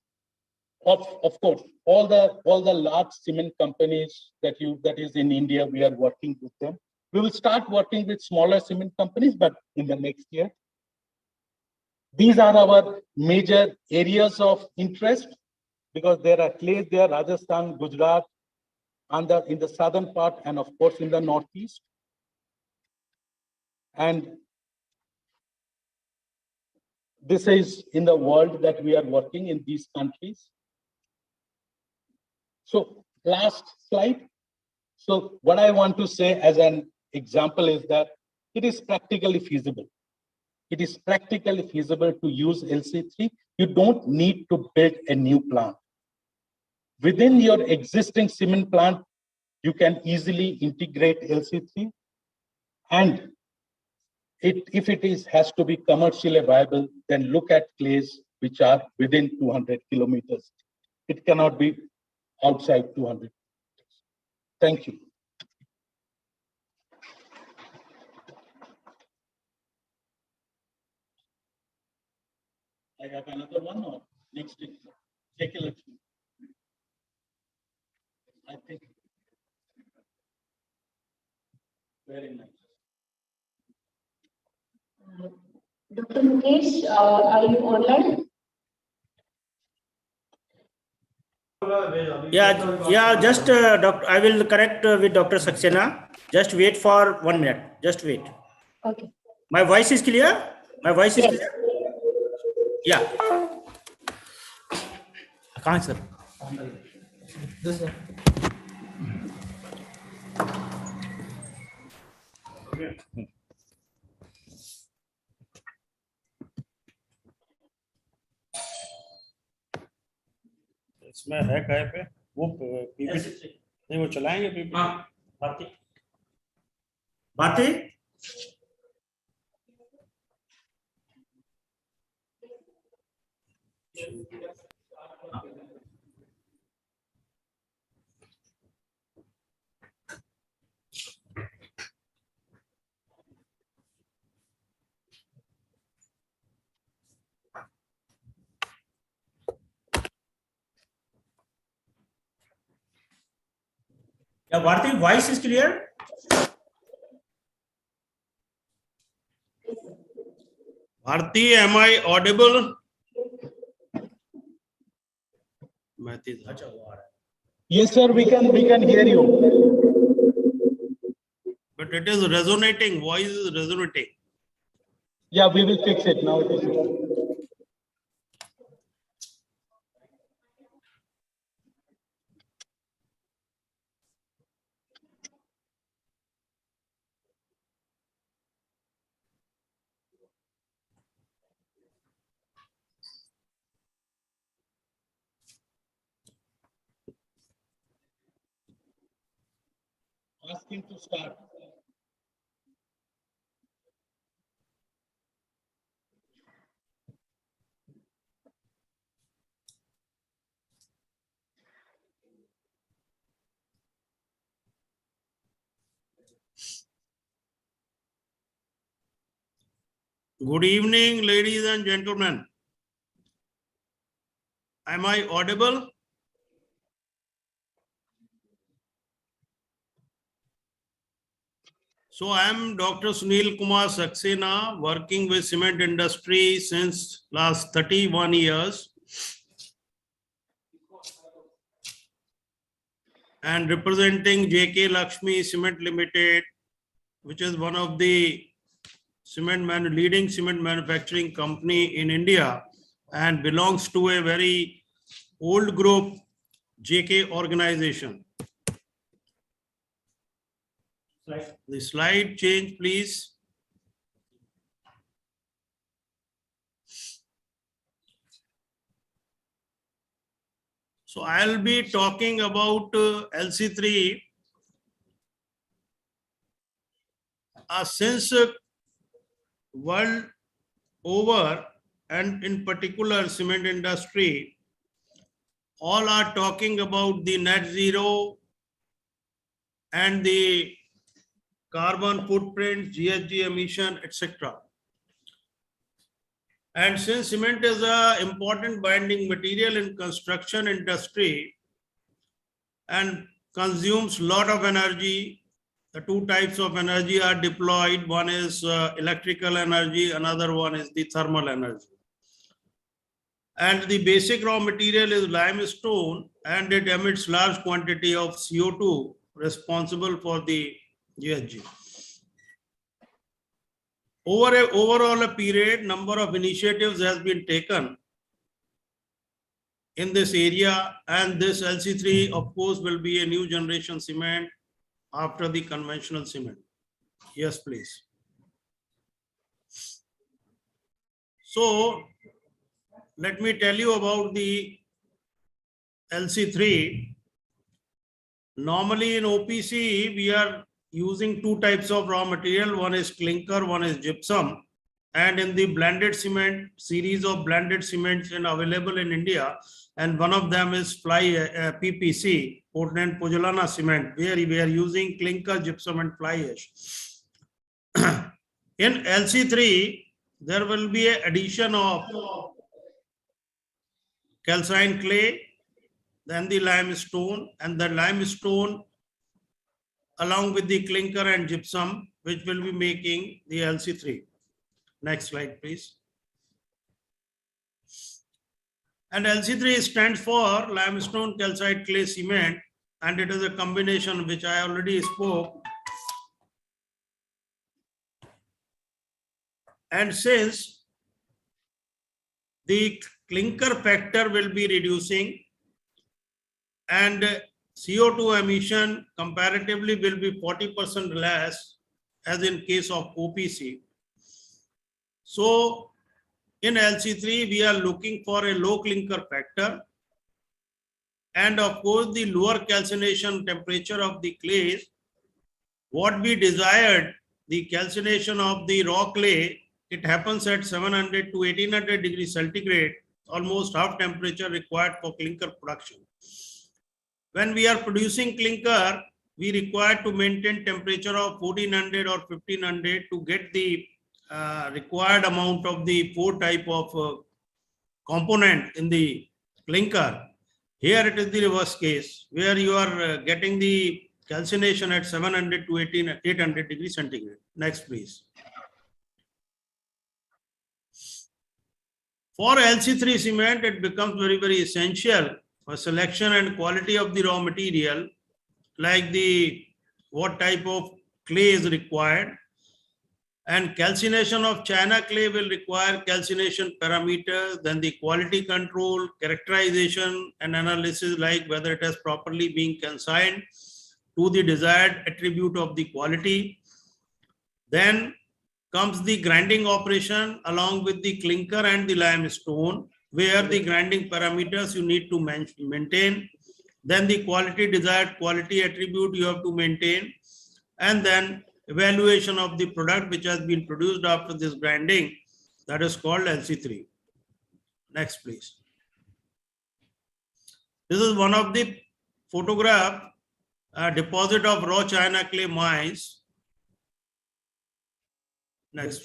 Speaker 9: Of course, all the large cement companies that is in India, we are working with them. We will start working with smaller cement companies, but in the next year. These are our major areas of interest because there are clays there, Rajasthan, Gujarat, and in the southern part, and of course in the northeast. And this is in the world that we are working in these countries. So last slide. So what I want to say as an example is that it is practically feasible. It is practically feasible to use LC3. You don't need to build a new plant. Within your existing cement plant, you can easily integrate LC3. And if it has to be commercially viable, then look at clays which are within 200 kilometers. It cannot be outside 200. Thank you. I have another one or next week. Take a look. I think very nice.
Speaker 1: Dr. Mukesh, are you online?
Speaker 12: Yeah, just doctor, I will correct with Dr. Saxena. Just wait for 1 minute. Just wait.
Speaker 1: Okay.
Speaker 12: My voice is clear? My voice is
Speaker 1: Yes.
Speaker 12: clear? Yeah. Can't, sir. This is इसमें है काय पे वो PPT नहीं वो चलाएंगे PPT बातें Yeah, Bharti, voice is clear? Bharti, am I audible?
Speaker 9: Yes, sir, we can hear you.
Speaker 12: But it is resonating, voice is resonating.
Speaker 9: Yeah, we will fix it now. It is okay. Ask him to start.
Speaker 12: Good evening, ladies and gentlemen. Am I audible? So I am Dr. Sunil Kumar Saxena, working with cement industry since last 31 years. And representing JK Lakshmi Cement Limited, which is one of the leading cement manufacturing company in India and belongs to a very old group JK organization. The slide change, please. So I'll be talking about LC3. Since world over and in particular cement industry, all are talking about the net zero and the carbon footprint, GHG emission, etc. And since cement is an important binding material in construction industry and consumes a lot of energy, the two types of energy are deployed. One is electrical energy, another one is the thermal energy. And the basic raw material is limestone, and it emits large quantity of CO2 responsible for the GHG. Overall a period, number of initiatives has been taken in this area, and this LC3 of course will be a new generation cement after the conventional cement. Yes, please. So let me tell you about the LC3. Normally in OPC, we are using two types of raw material. One is clinker, one is gypsum. And in the blended cement, series of blended cements available in India, and one of them is PPC, Portland Pozzolana cement, where we are using clinker, gypsum, and fly ash. In LC3, there will be an addition of calcined clay, then the limestone, and the limestone along with the clinker and gypsum, which will be making the LC3. Next slide, please. And LC3 stands for limestone calcite clay cement, and it is a combination which I already spoke. And since the clinker factor will be reducing and CO2 emission comparatively will be 40% less as in case of OPC. So in LC3, we are looking for a low clinker factor And of course, the lower calcination temperature of the clays, what we desired, the calcination of the raw clay, it happens at 700 to 1800 degrees centigrade, almost half temperature required for clinker production. When we are producing clinker, we require to maintain temperature of 1400 or 1500 to get the required amount of the 4 type of component in the clinker. Here it is the reverse case, where you are getting the calcination at 700 to 800 degrees centigrade. Next, please. For LC3 cement, it becomes very, very essential for selection and quality of the raw material, like the what type of clay is required. And calcination of China clay will require calcination parameters, then the quality control, characterization and analysis, like whether it has properly been calcined to the desired attribute of the quality. Then comes the grinding operation along with the clinker and the limestone, where the grinding parameters you need to maintain. Then the desired quality attribute you have to maintain. And then evaluation of the product which has been produced after this grinding, that is called LC3. Next, please. This is one of the photograph deposit of raw China clay mines. Next.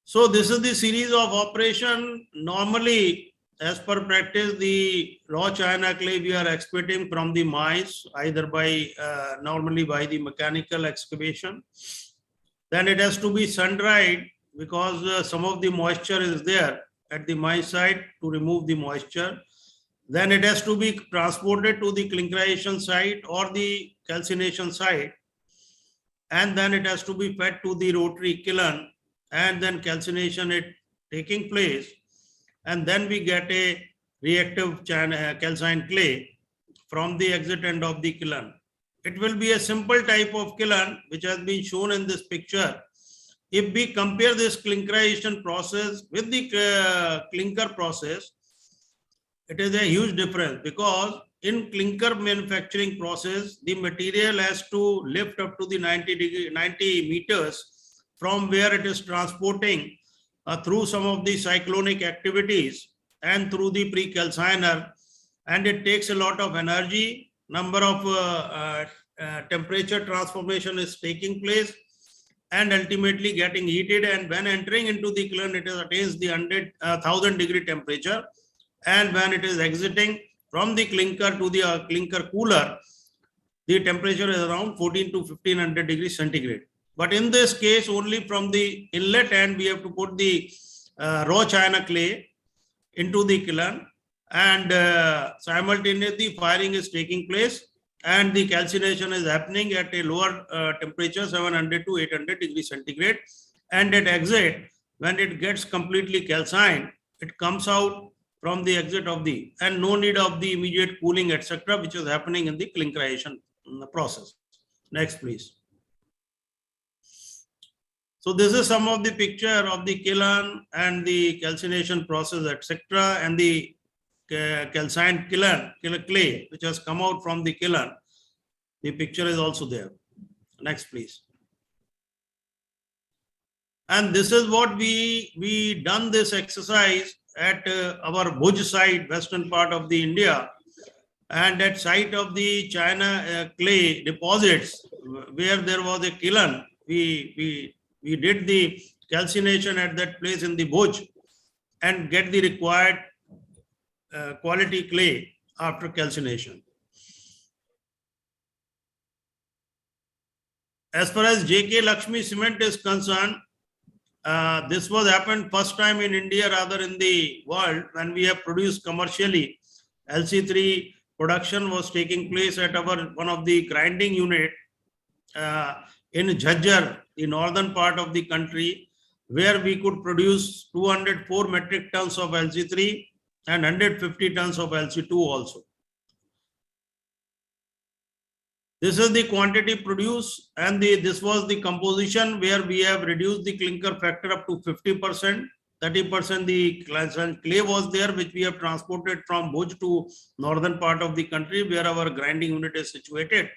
Speaker 12: So this is the series of operation. Normally, as per practice, the raw China clay we are excavating from the mines, either by normally by the mechanical excavation. Then it has to be sun dried, because some of the moisture is there at the mine site, to remove the moisture. Then it has to be transported to the clinkerization site or the calcination site. And then it has to be fed to the rotary kiln, and then calcination it taking place. And then we get a reactive calcined clay from the exit end of the kiln. It will be a simple type of kiln which has been shown in this picture. If we compare this clinkerization process with the clinker process, it is a huge difference, because in clinker manufacturing process, the material has to lift up to the 90 meters from where it is transporting through some of the cyclonic activities and through the pre-calciner, and it takes a lot of energy. Number of temperature transformation is taking place and ultimately getting heated, and when entering into the kiln, it attains the 1000 degree temperature, and when it is exiting from the clinker to the clinker cooler, the temperature is around 14 to 1500 degrees centigrade. But in this case, only from the inlet end, we have to put the raw China clay into the kiln, and simultaneously firing is taking place, and the calcination is happening at a lower temperature, 700 to 800 degrees centigrade. And at exit, when it gets completely calcined, it comes out from the exit of the, and no need of the immediate cooling, etc., which is happening in the clinkerization process. Next, please. So this is some of the picture of the kiln and the calcination process, etc., and the calcined clay which has come out from the kiln. The picture is also there. Next, please. And this is what we done this exercise at our Bhuj site, western part of the India, and at site of the China clay deposits, where there was a kiln, we did the calcination at that place in the Bhuj and get the required quality clay after calcination. As far as JK Lakshmi cement is concerned, this was happened first time in India, rather in the world, when we have produced commercially. LC3 production was taking place at our one of the grinding unit in Jhajjar, the northern part of the country, where we could produce 204 metric tons of LC3 and 150 tons of LC2 also. This is the quantity produced, and this was the composition where we have reduced the clinker factor up to 50%, 30% the clay was there, which we have transported from Bhuj to northern part of the country where our grinding unit is situated.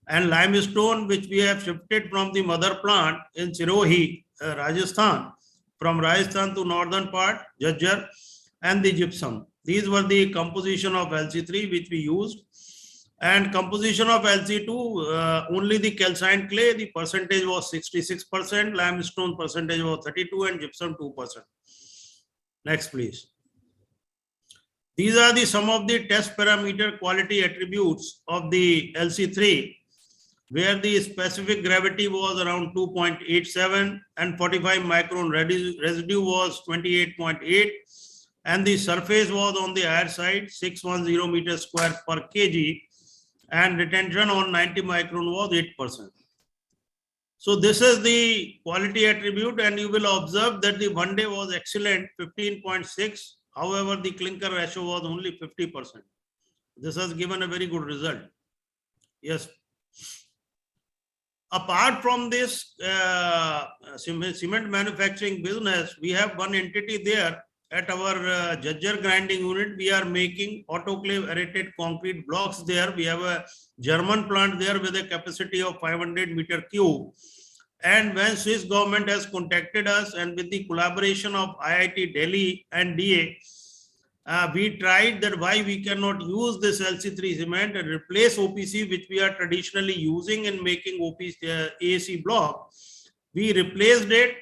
Speaker 12: And limestone, which we have shifted from the mother plant in Sirohi, Rajasthan, from Rajasthan to northern part, Jhajjar, and the gypsum. These were the composition of LC3 which we used. And composition of LC2, only the calcined clay, the percentage was 66%, limestone percentage was 32%, and gypsum 2%. Next, please. These are the some of the test parameter quality attributes of the LC3, where the specific gravity was around 2.87 and 45 micron residue was 28.8, and the surface was on the higher side, 610 meters square per kg, and retention on 90 micron was 8%. So this is the quality attribute, and you will observe that the 1 day was excellent, 15.6. However, the clinker ratio was only 50%. This has given a very good result. Yes. Apart from this cement manufacturing business, we have one entity there at our Jhajjar grinding unit. We are making autoclave aerated concrete blocks there. We have a German plant there with a capacity of 500 meter cube. And when Swiss government has contacted us, and with the collaboration of IIT Delhi and DA, we tried that why we cannot use this LC3 cement and replace OPC, which we are traditionally using in making OPC AAC block. We replaced it,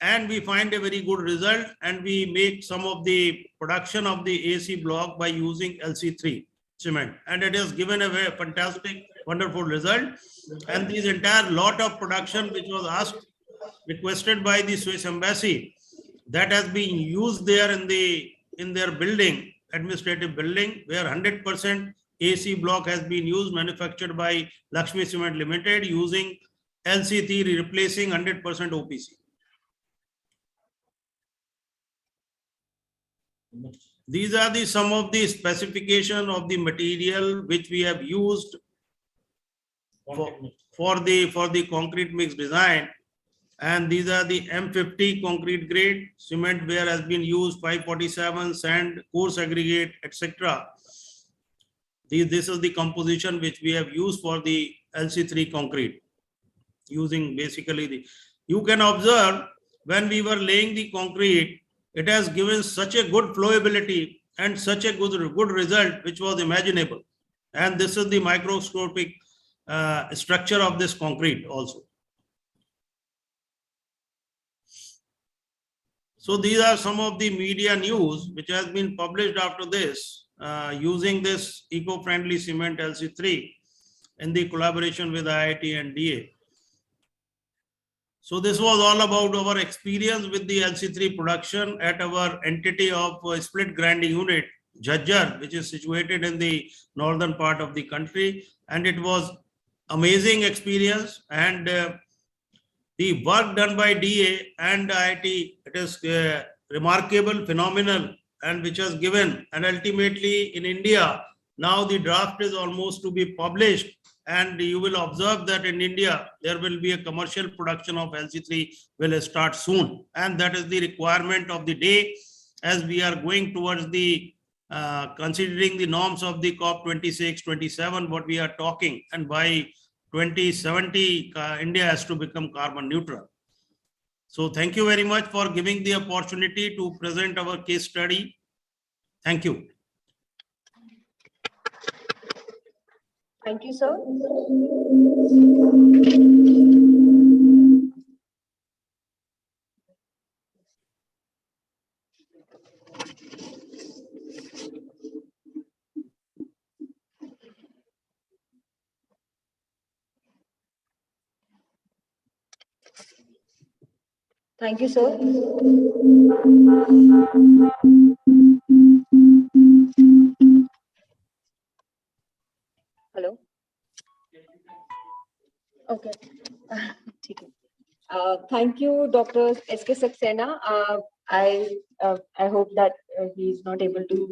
Speaker 12: and we find a very good result, and we make some of the production of the AAC block by using LC3 cement, and it has given a very fantastic, wonderful result. And this entire lot of production which was asked, requested by the Swiss embassy, that has been used there in their building, administrative building, where 100% AC block has been used, manufactured by Lakshmi Cement Limited, using LC3 replacing 100% OPC. These are the some of the specification of the material which we have used for the concrete mix design. And these are the M50 concrete grade cement, where has been used 547 sand, coarse aggregate, etc. This is the composition which we have used for the LC3 concrete, using basically the, you can observe when we were laying the concrete, it has given such a good flowability and such a good result which was imaginable. And this is the microscopic structure of this concrete also. So these are some of the media news which has been published after this, using this eco-friendly cement LC3 in the collaboration with IIT and DA. So this was all about our experience with the LC3 production at our entity of split grinding unit, Jhajjar, which is situated in the northern part of the country. And it was amazing experience, and the work done by DA and IIT, it is remarkable, phenomenal, and which has given, and ultimately in India, now the draft is almost to be published, and you will observe that in India, there will be a commercial production of LC3 will start soon. And that is the requirement of the day, as we are going towards the, considering the norms of the COP26, 27, what we are talking, and by 2070, India has to become carbon neutral. So thank you very much for giving the opportunity to present our case study. Thank you.
Speaker 1: Thank you, sir. Thank you, sir. Hello. Okay. Thank you, Dr. S.K. Saxena. I hope that he's not able to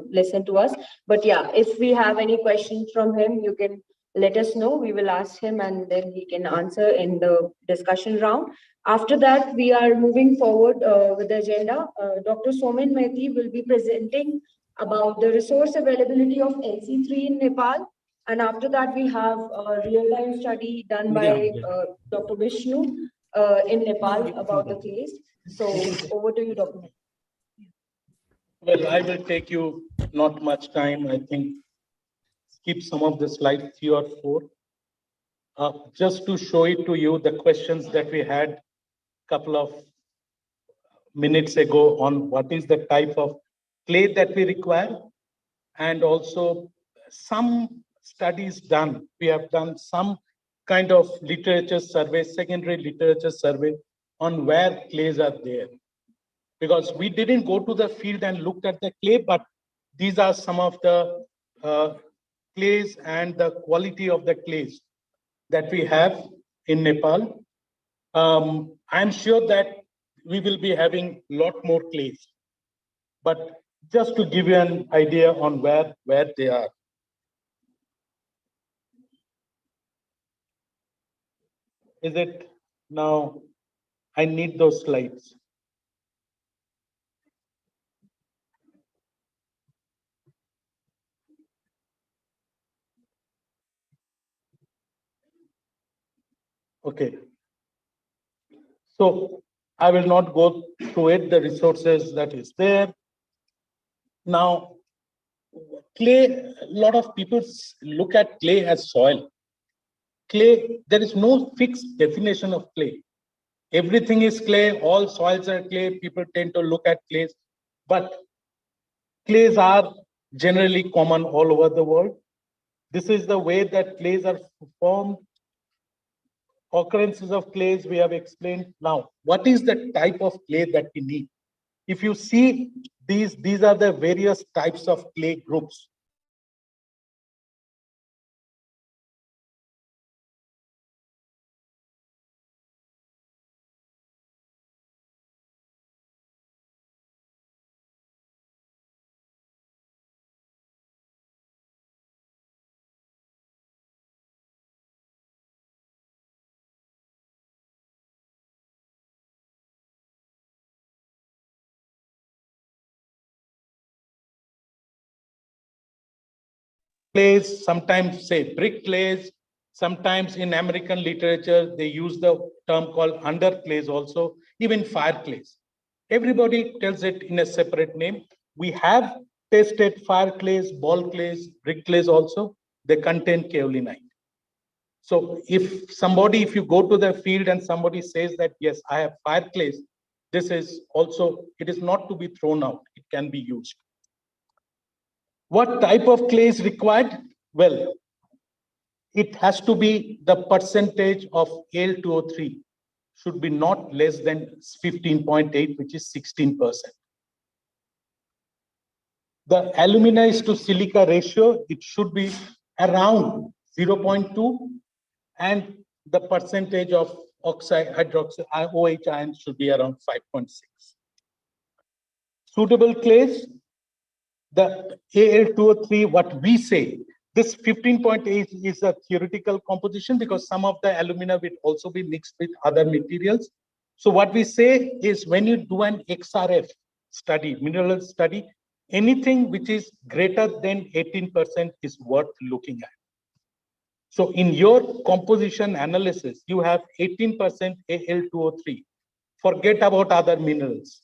Speaker 1: listen to us. But yeah, if we have any questions from him, you can let us know. We will ask him and then he can answer in the discussion round. After that, we are moving forward with the agenda. Dr. Somen Mehti will be presenting about the resource availability of LC3 in Nepal. And after that, we have a real-time study done by Dr. Vishnu in Nepal about the clays. So over to you, Dr. Mehti.
Speaker 9: Well, I will take you not much time. I think skip some of the slides, 3 or 4. Just to show it to you, the questions that we had a couple of minutes ago on what is the type of clay that we require, and also some studies done. We have done some kind of literature survey, secondary literature survey on where clays are there. Because we didn't go to the field and looked at the clay, but these are some of the clays and the quality of the clays that we have in Nepal. I'm sure that we will be having a lot more clays, but just to give you an idea on where they are. Is it now? I need those slides. Okay. So I will not go through it, the resources that is there. Now, clay, a lot of people look at clay as soil. Clay, there is no fixed definition of clay. Everything is clay, all soils are clay, people tend to look at clays, but clays are generally common all over the world. This is the way that clays are formed. Occurrences of clays we have explained. Now, what is the type of clay that we need? If you see these are the various types of clay groups. Clays, sometimes say brick clays, sometimes in American literature, they use the term called underclays also, even fire clays. Everybody tells it in a separate name. We have tested fire clays, ball clays, brick clays also. They contain kaolinite. So if you go to the field and somebody says that, yes, I have fire clays, this is also, it is not to be thrown out. It can be used. What type of clay is required? Well, it has to be the percentage of Al2O3 should be not less than 15.8, which is 16%. The alumina is to silica ratio, it should be around 0.2, and the percentage of oxide, hydroxide, OH ions should be around 5.6. Suitable clays, the Al2O3, what we say, this 15.8 is a theoretical composition because some of the alumina will also be mixed with other materials. So what we say is when you do an XRF study, mineral study, anything which is greater than 18% is worth looking at. So in your composition analysis, you have 18% Al2O3. Forget about other minerals.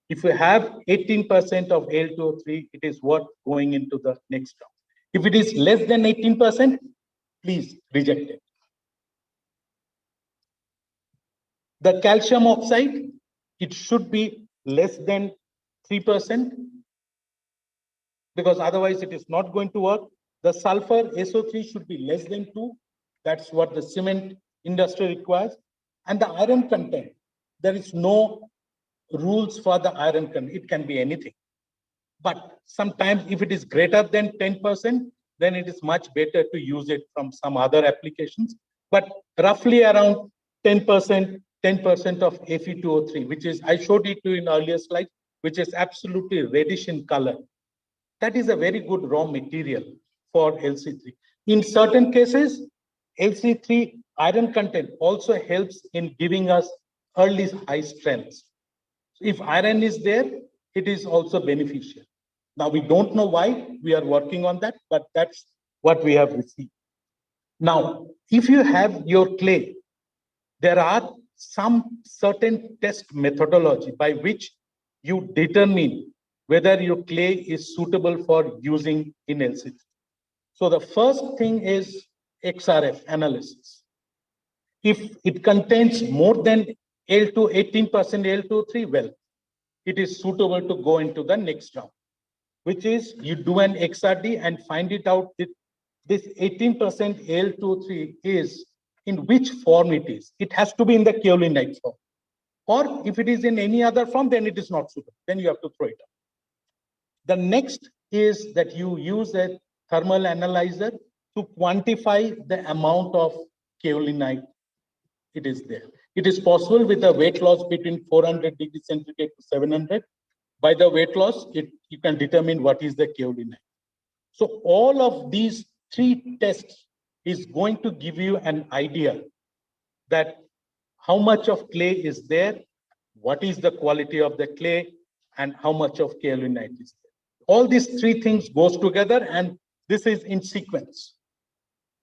Speaker 9: If you have 18% of Al2O3, it is worth going into the next round. If it is less than 18%, please reject it. The calcium oxide, it should be less than 3% because otherwise it is not going to work. The sulfur SO3 should be less than 2. That's what the cement industry requires. And the iron content, there is no rules for the iron content. It can be anything. But sometimes if it is greater than 10%, then it is much better to use it from some other applications. But roughly around 10% of Fe2O3, which is, I showed it to you in earlier slide, which is absolutely reddish in color. That is a very good raw material for LC3. In certain cases, LC3 iron content also helps in giving us early high strengths. If iron is there, it is also beneficial. Now, we don't know why, we are working on that, but that's what we have received. Now, if you have your clay, there are some certain test methodology by which you determine whether your clay is suitable for using in LC3. So the first thing is XRF analysis. If it contains more than L2, 18% L23, well, it is suitable to go into the next round, which is you do an XRD and find it out that this 18% L23 is in which form it is. It has to be in the kaolinite form. Or if it is in any other form, then it is not suitable. Then you have to throw it out. The next is that you use a thermal analyzer to quantify the amount of kaolinite it is there. It is possible with a weight loss between 400 degrees centigrade to 700. By the weight loss, you can determine what is the kaolinite. So all of these three tests is going to give you an idea that how much of clay is there, what is the quality of the clay, and how much of kaolinite is there. All these three things goes together, and this is in sequence.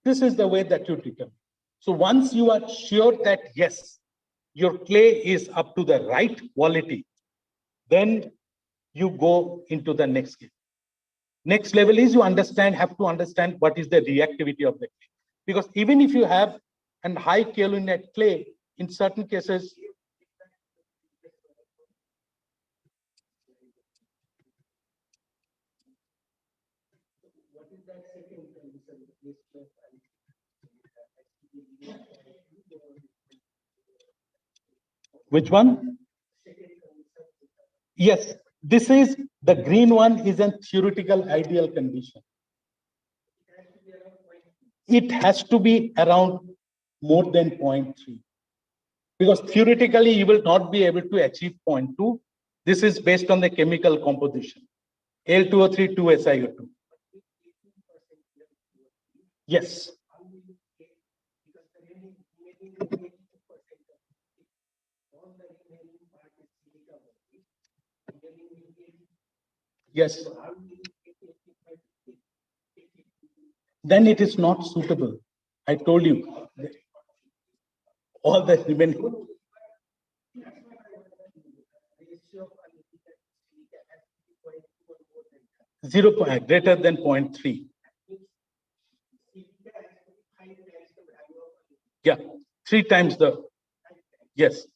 Speaker 9: This is the way that you determine. So once you are sure that yes, your clay is up to the right quality, then you go into the next level. Next level is you have to understand what is the reactivity of the clay. Because even if you have a high kaolinite clay, in certain cases, which one? Yes, this is the green one is a theoretical ideal condition. It has to be around more than 0.3 because theoretically you will not be able to achieve 0.2. This is based on the chemical composition. L2O3, 2SiO2. Yes. Yes. Then it is not suitable. I told you. All the remaining. Greater than 0.3. Yeah, 3 times the. Yes.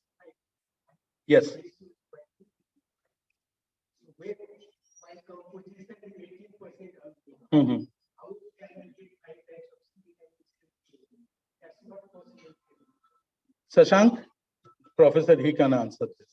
Speaker 9: Yes. Mm-hmm. Shashank, Professor, he can answer this.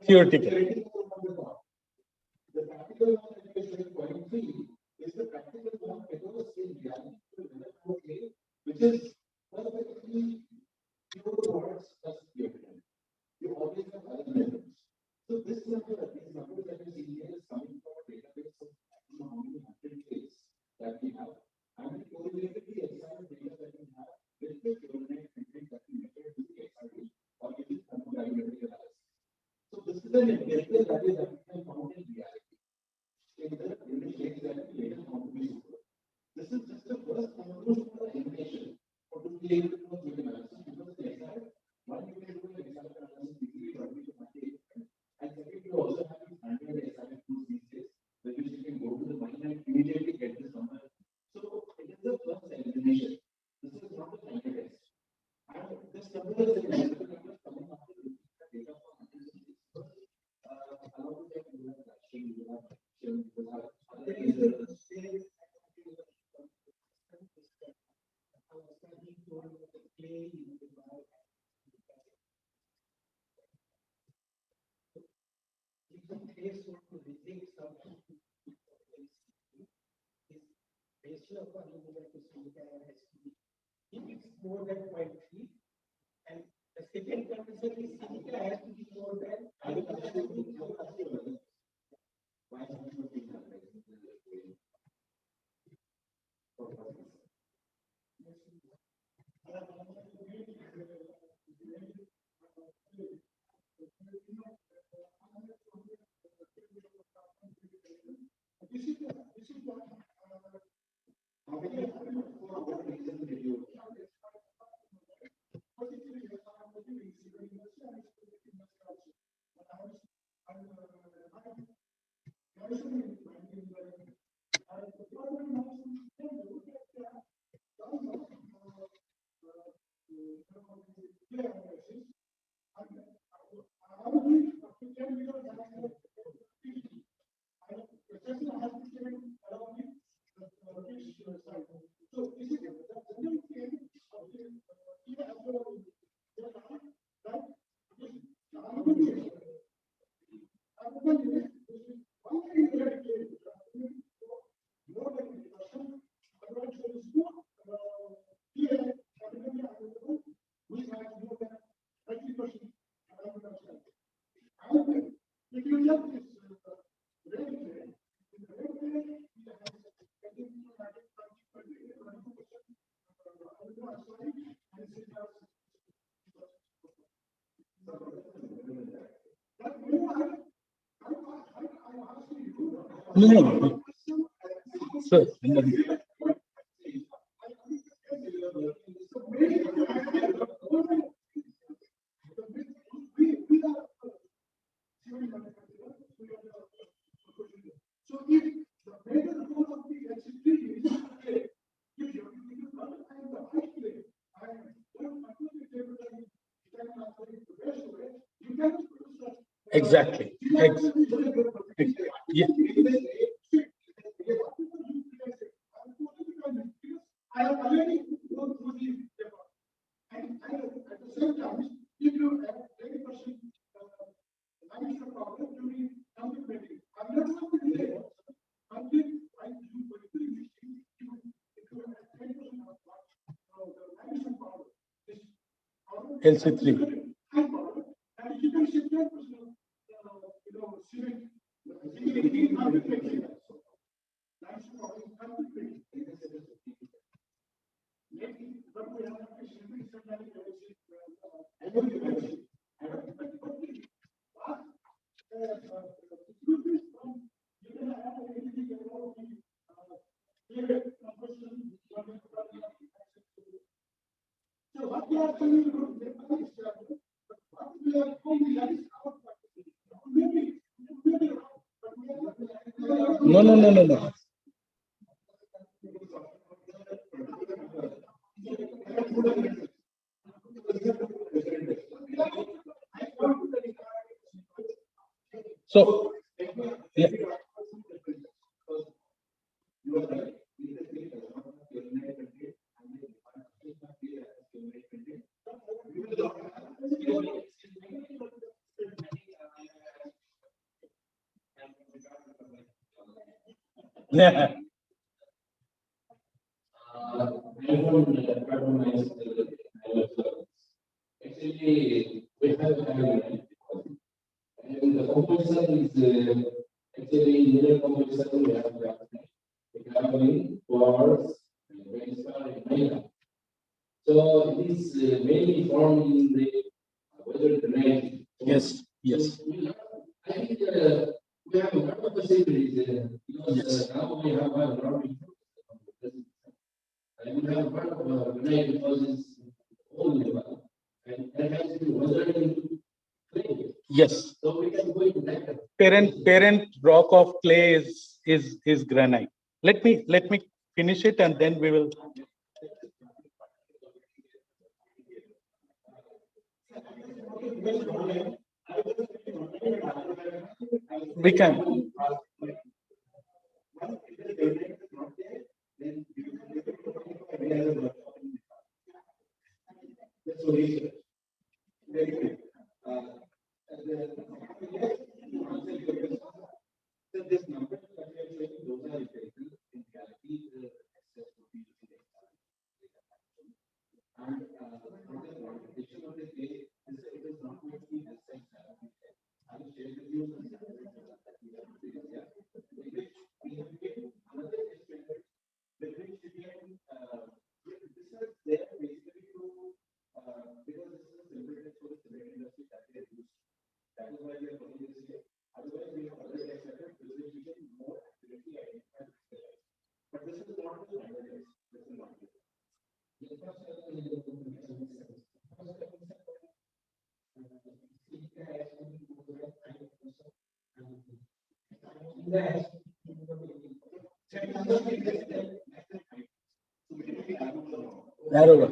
Speaker 9: Theoretical. No. Sir, exactly. Yeah. LC3. No. So, yeah. Yeah.
Speaker 6: Actually, we have and the composition is actually mineral composition. We have the carbon, quartz, and mineral. So it is mainly formed in the weather drainage.
Speaker 9: Yes.
Speaker 6: I think we have a lot of possibilities because now we have a lot of and we have a lot of drainage deposits all Nepal, and that has been weathered into clay.
Speaker 9: Yes.
Speaker 6: So we can go into that.
Speaker 9: Parent rock of clay is granite. Let me finish it and then we will. We can. Narrower.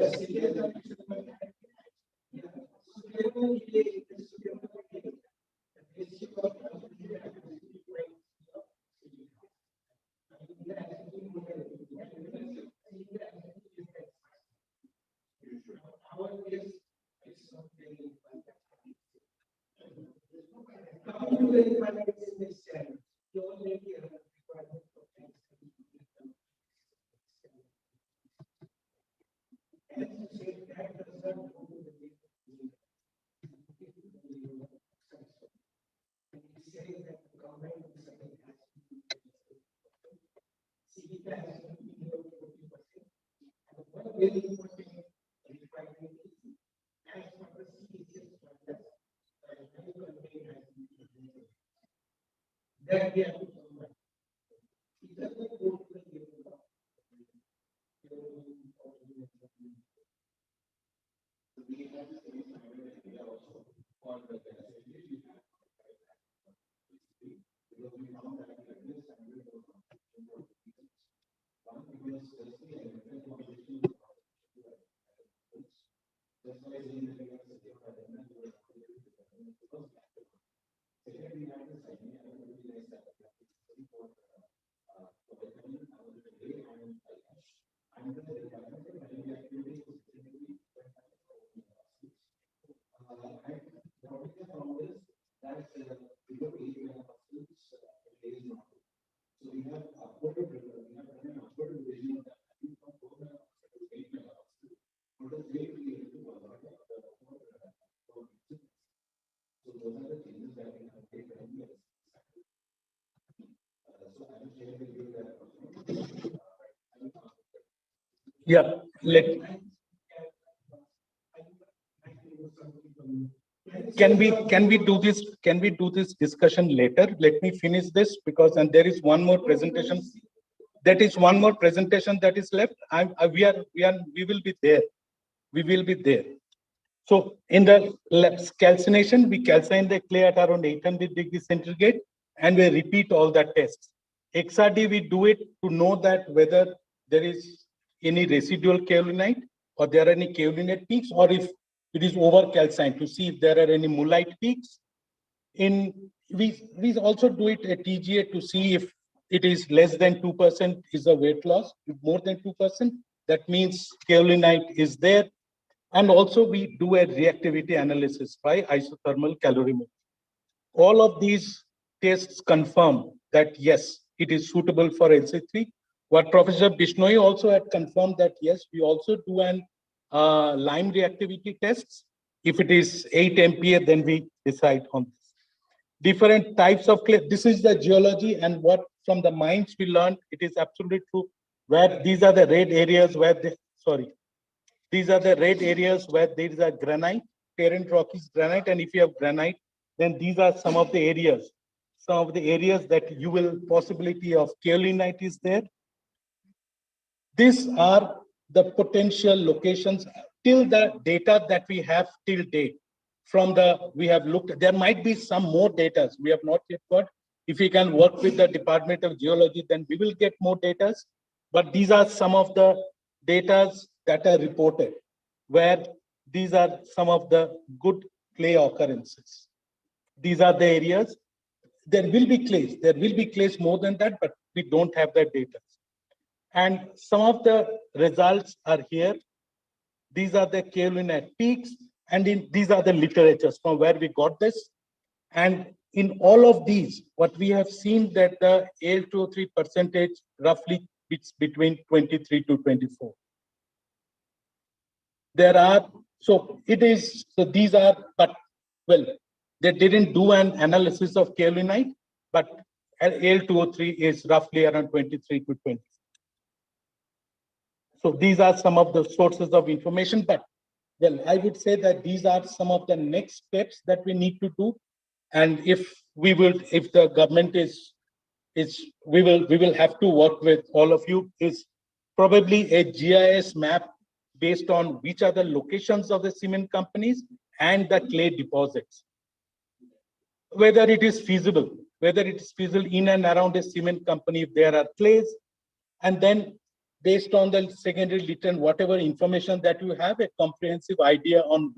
Speaker 9: Yeah, can we do this? Can we do this discussion later? Let me finish this because and there is one more presentation. That is one more presentation that is left. We will be there. We will be there. So in the calcination, we calcine the clay at around 800 degrees centigrade and we repeat all the tests. XRD, we do it to know that whether there is any residual kaolinite or there are any kaolinite peaks, or if it is over calcined to see if there are any mullite peaks. We also do it at TGA to see if it is less than 2% is a weight loss. If more than 2%, that means kaolinite is there. And also we do a reactivity analysis by isothermal calorimetry. All of these tests confirm that yes, it is suitable for LC3. What Professor Bishnoi also had confirmed that yes, we also do an lime reactivity tests. If it is 8 MPa, then we decide on this. Different types of clay. This is the geology and what from the mines we learned, it is absolutely true. Where these are the red areas where these are the red areas where there is a granite, parent rock is granite, and if you have granite, then these are some of the areas that you will possibility of kaolinite is there. These are the potential locations till the data that we have till date. We have looked, there might be some more data we have not yet got. If we can work with the Department of Geology, then we will get more data. But these are some of the data that are reported, where these are some of the good clay occurrences. These are the areas. There will be clays. There will be clays more than that, but we don't have that data. And some of the results are here. These are the kaolinite peaks, and these are the literatures from where we got this. And in all of these, what we have seen that the Al2O3 percentage roughly it's between 23 to 24. There are, so it is, so these are, but well, they didn't do an analysis of kaolinite, but Al2O3 is roughly around 23 to 20. So these are some of the sources of information, but well, I would say that these are some of the next steps that we need to do. And if the government we will have to work with all of you, is probably a GIS map based on which are the locations of the cement companies and the clay deposits. Whether it is feasible in and around a cement company if there are clays, and then based on the secondary litter and whatever information that you have, a comprehensive idea on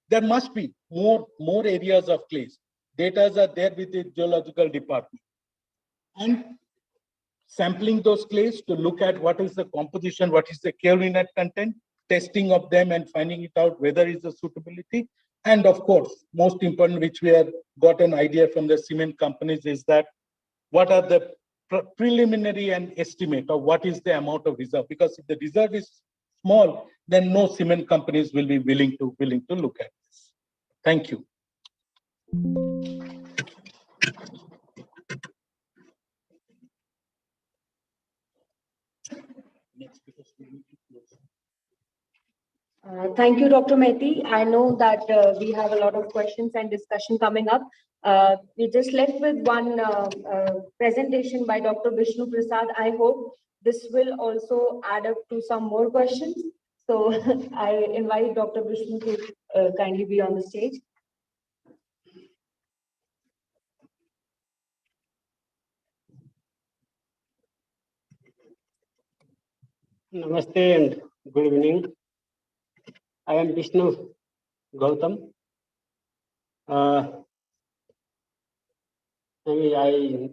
Speaker 9: there must be more areas of clays. Data are there with the geological department. And sampling those clays to look at what is the composition, what is the kaolinite content, testing of them and finding it out whether is the suitability. And of course, most important, which we have got an idea from the cement companies, is that what are the preliminary and estimate of what is the amount of reserve, because if the reserve is small, then no cement companies will be willing to look at this. Thank you.
Speaker 1: Thank you, Dr. Mehti. I know that we have a lot of questions and discussion coming up. We just left with one presentation by Dr. Vishnu Prasad. I hope this will also add up to some more questions. So I invite Dr. Vishnu to kindly be on the stage.
Speaker 13: Namaste and good evening. I am Vishnu Gautam. Maybe I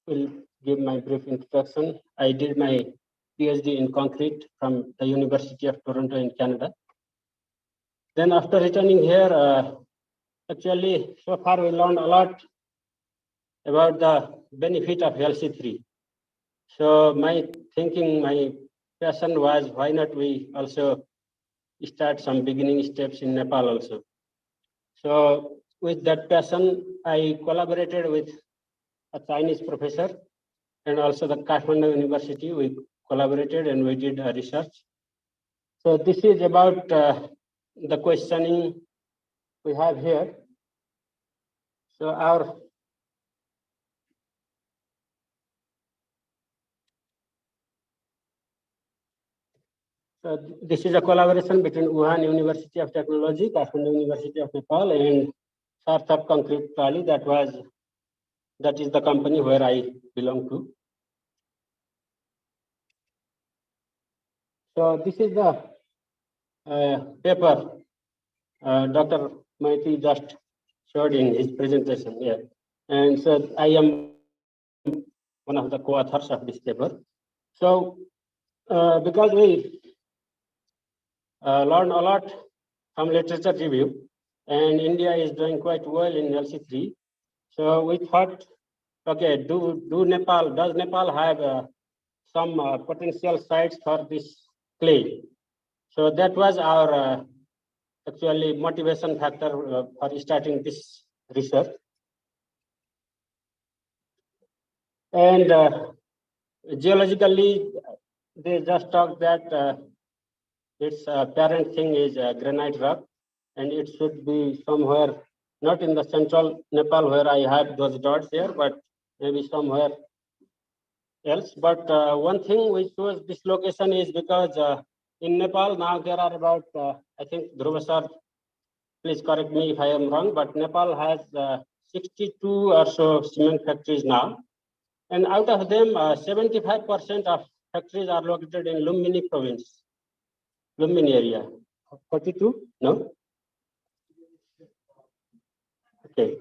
Speaker 13: will give my brief introduction. I did my PhD in concrete from the University of Toronto in Canada. Then after returning here, actually so far we learned a lot about the benefit of LC3. So my thinking, my passion was, why not we also start some beginning steps in Nepal also. So with that passion, I collaborated with a Chinese professor and also the Kathmandu University. We collaborated and we did research. So this is about the questioning we have here. So this is a collaboration between Wuhan University of Technology, Kathmandu University of Nepal, and Sarthak Concrete Trali. That is the company where I belong to. So this is the paper Dr. Mehti just showed in his presentation here. And so I am one of the co-authors of this paper. So because we learned a lot from literature review, and India is doing quite well in LC3. So we thought, okay, does Nepal have some potential sites for this clay? So that was our actually motivation factor for starting this research. And geologically, they just talked that its parent thing is granite rock, and it should be somewhere not in the central Nepal where I have those dots here, but maybe somewhere else. But one thing which was this location is because in Nepal now there are about, I think Dhruva sir, please correct me if I am wrong, but Nepal has 62 or so cement factories now. And out of them, 75% of factories are located in Lumbini province, Lumbini area. 42? No? Okay.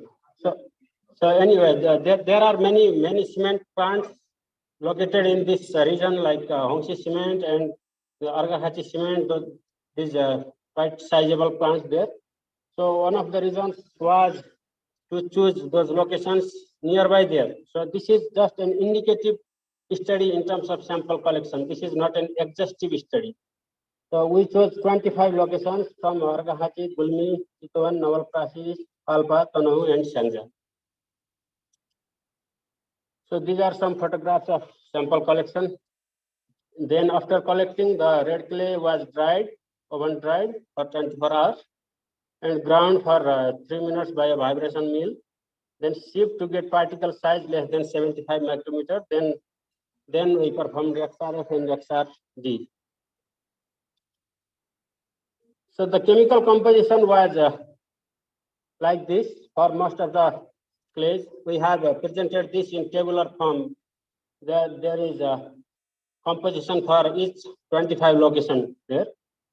Speaker 13: So anyway, there are many cement plants located in this region, like Hongxi Cement and the Argahachi Cement. These quite sizable plants there. So one of the reasons was to choose those locations nearby there. So this is just an indicative study in terms of sample collection. This is not an exhaustive study. So we chose 25 locations from Argahachi, Gulmi, Chitwan, Nawalprashi, Alpa, Tanahu, and Shangja. So these are some photographs of sample collection. Then after collecting, the red clay was dried, oven dried for 24 hours and ground for 3 minutes by a vibration mill. Then shipped to get particle size less than 75 micrometer. Then we performed XRF and XRD. So the chemical composition was like this for most of the clays. We have presented this in tabular form. There is a composition for each 25 location there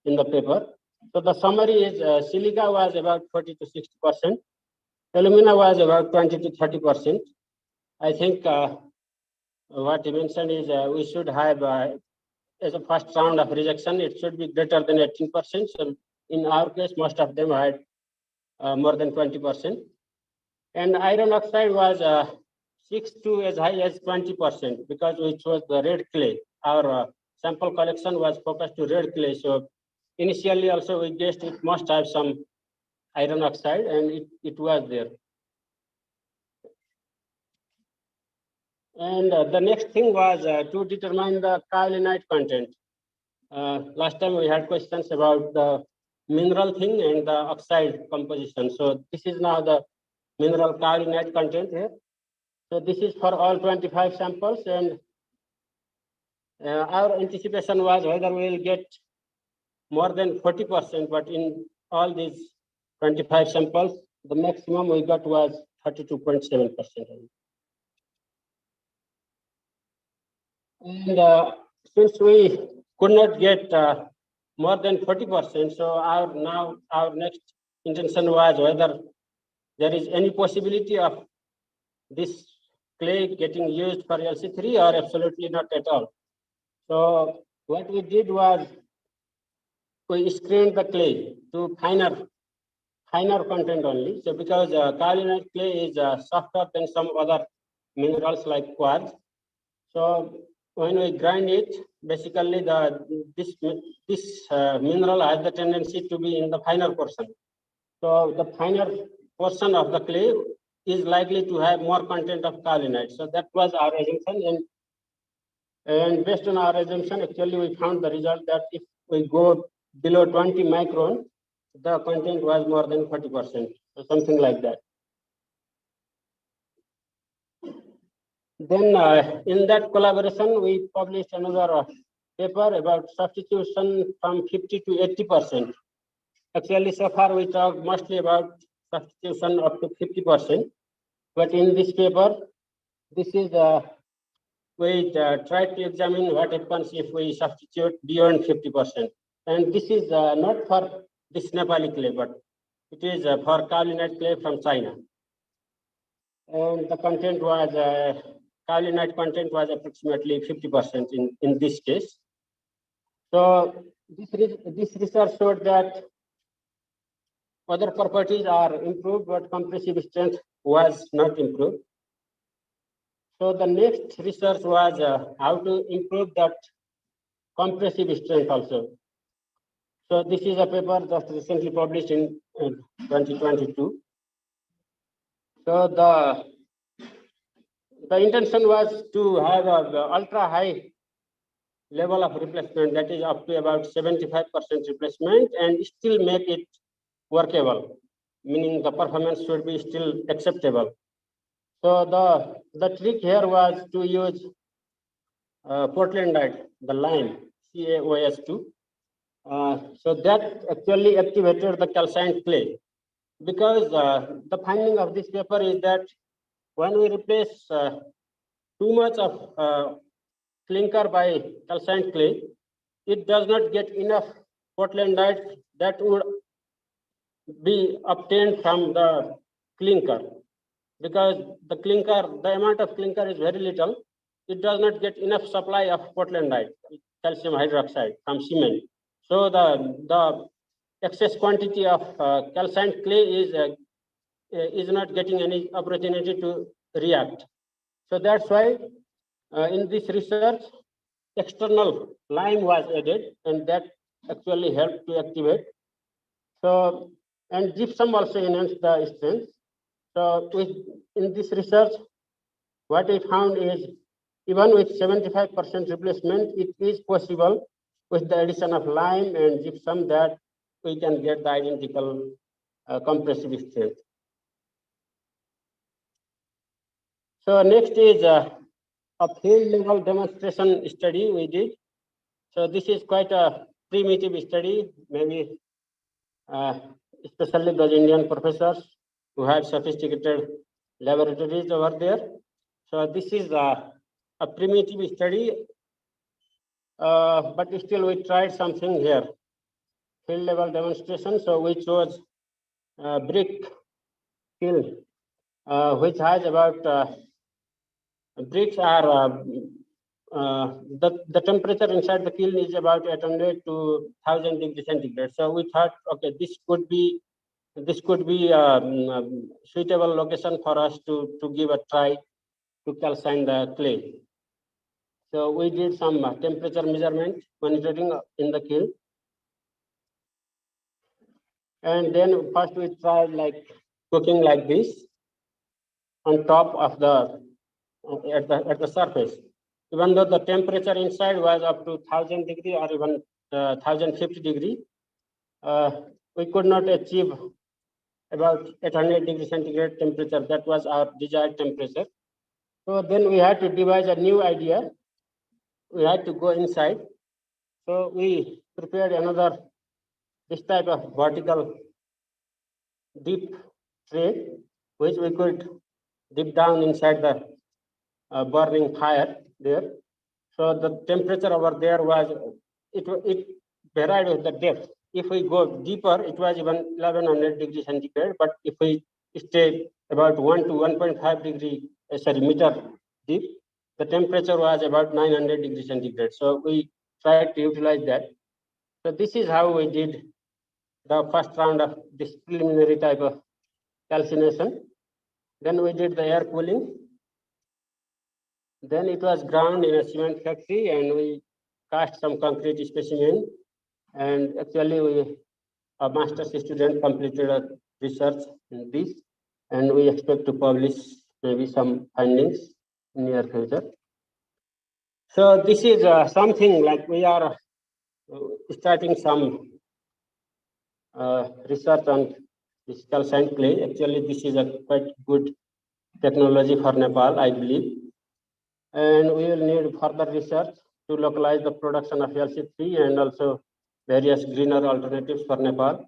Speaker 13: in the paper. So the summary is silica was about 40 to 60%. Alumina was about 20 to 30%. I think what he mentioned is we should have, as a first round of rejection, it should be greater than 18%. So in our case, most of them had more than 20%. And iron oxide was 6 to as high as 20% because we chose the red clay. Our sample collection was focused to red clay. So initially also we guessed it must have some iron oxide, and it was there. And the next thing was to determine the kaolinite content. Last time we had questions about the mineral thing and the oxide composition. So this is now the mineral kaolinite content here. So this is for all 25 samples, and our anticipation was whether we will get more than 40%, but in all these 25 samples, the maximum we got was 32.7%. And since we could not get more than 40%, so our next intention was whether there is any possibility of this clay getting used for LC3 or absolutely not at all. So what we did was we screened the clay to finer content only. So because kaolinite clay is softer than some other minerals like quartz. So when we grind it, basically this mineral has the tendency to be in the finer portion. So the finer portion of the clay is likely to have more content of kaolinite. So that was our assumption, and based on our assumption, actually we found the result that if we go below 20 micron, the content was more than 40%, so something like that. Then in that collaboration, we published another paper about substitution from 50 to 80%. Actually, so far we talked mostly about substitution up to 50%. But in this paper, this is we tried to examine what happens if we substitute beyond 50%. And this is not for this Nepali clay, but it is for kaolinite clay from China. And the content was, kaolinite content was approximately 50% in this case. So this research showed that other properties are improved, but compressive strength was not improved. So the next research was how to improve that compressive strength also. So this is a paper just recently published in 2022. So the intention was to have an ultra high level of replacement, that is up to about 75% replacement, and still make it workable, meaning the performance should be still acceptable. So the trick here was to use Portlandite, the lime, CaOS2. So that actually activated the calcined clay, because the finding of this paper is that when we replace too much of clinker by calcined clay, it does not get enough Portlandite that would be obtained from the clinker, because the amount of clinker is very little. It does not get enough supply of Portlandite, calcium hydroxide from cement. So the excess quantity of calcined clay is not getting any opportunity to react. So that's why in this research, external lime was added, and that actually helped to activate. So, and gypsum also enhanced the strength. So in this research, what we found is even with 75% replacement, it is possible with the addition of lime and gypsum that we can get the identical compressive strength. So next is a field level demonstration study we did. So this is quite a primitive study, maybe especially those Indian professors who had sophisticated laboratories over there. So this is a primitive study, but still we tried something here. Field level demonstration. So we chose brick kiln, which has about bricks are the temperature inside the kiln is about 800 to 1000 degrees centigrade. So we thought, okay, this could be suitable location for us to give a try to calcine the clay. So we did some temperature measurement monitoring in the kiln, and then first we tried like cooking like this on top of the at the surface. Even though the temperature inside was up to 1000 degree or even 1050 degree, we could not achieve about 800 degree centigrade temperature. That was our desired temperature. So then we had to devise a new idea. We had to go inside. So we prepared another this type of vertical deep tray, which we could dip down inside the burning fire there. So the temperature over there was, it varied with the depth. If we go deeper, it was even 1100 degrees centigrade. But if we stay about 1 to 1.5 meter deep, the temperature was about 900 degrees centigrade. So we tried to utilize that. So this is how we did the first round of this preliminary type of calcination. Then we did the air cooling. Then it was ground in a cement factory, and we cast some concrete specimen. And actually, a master's student completed a research in this, and we expect to publish maybe some findings in near future. So this is something like we are starting some research on this calcined clay. Actually, this is a quite good technology for Nepal, I believe. And we will need further research to localize the production of LC3 and also various greener alternatives for Nepal.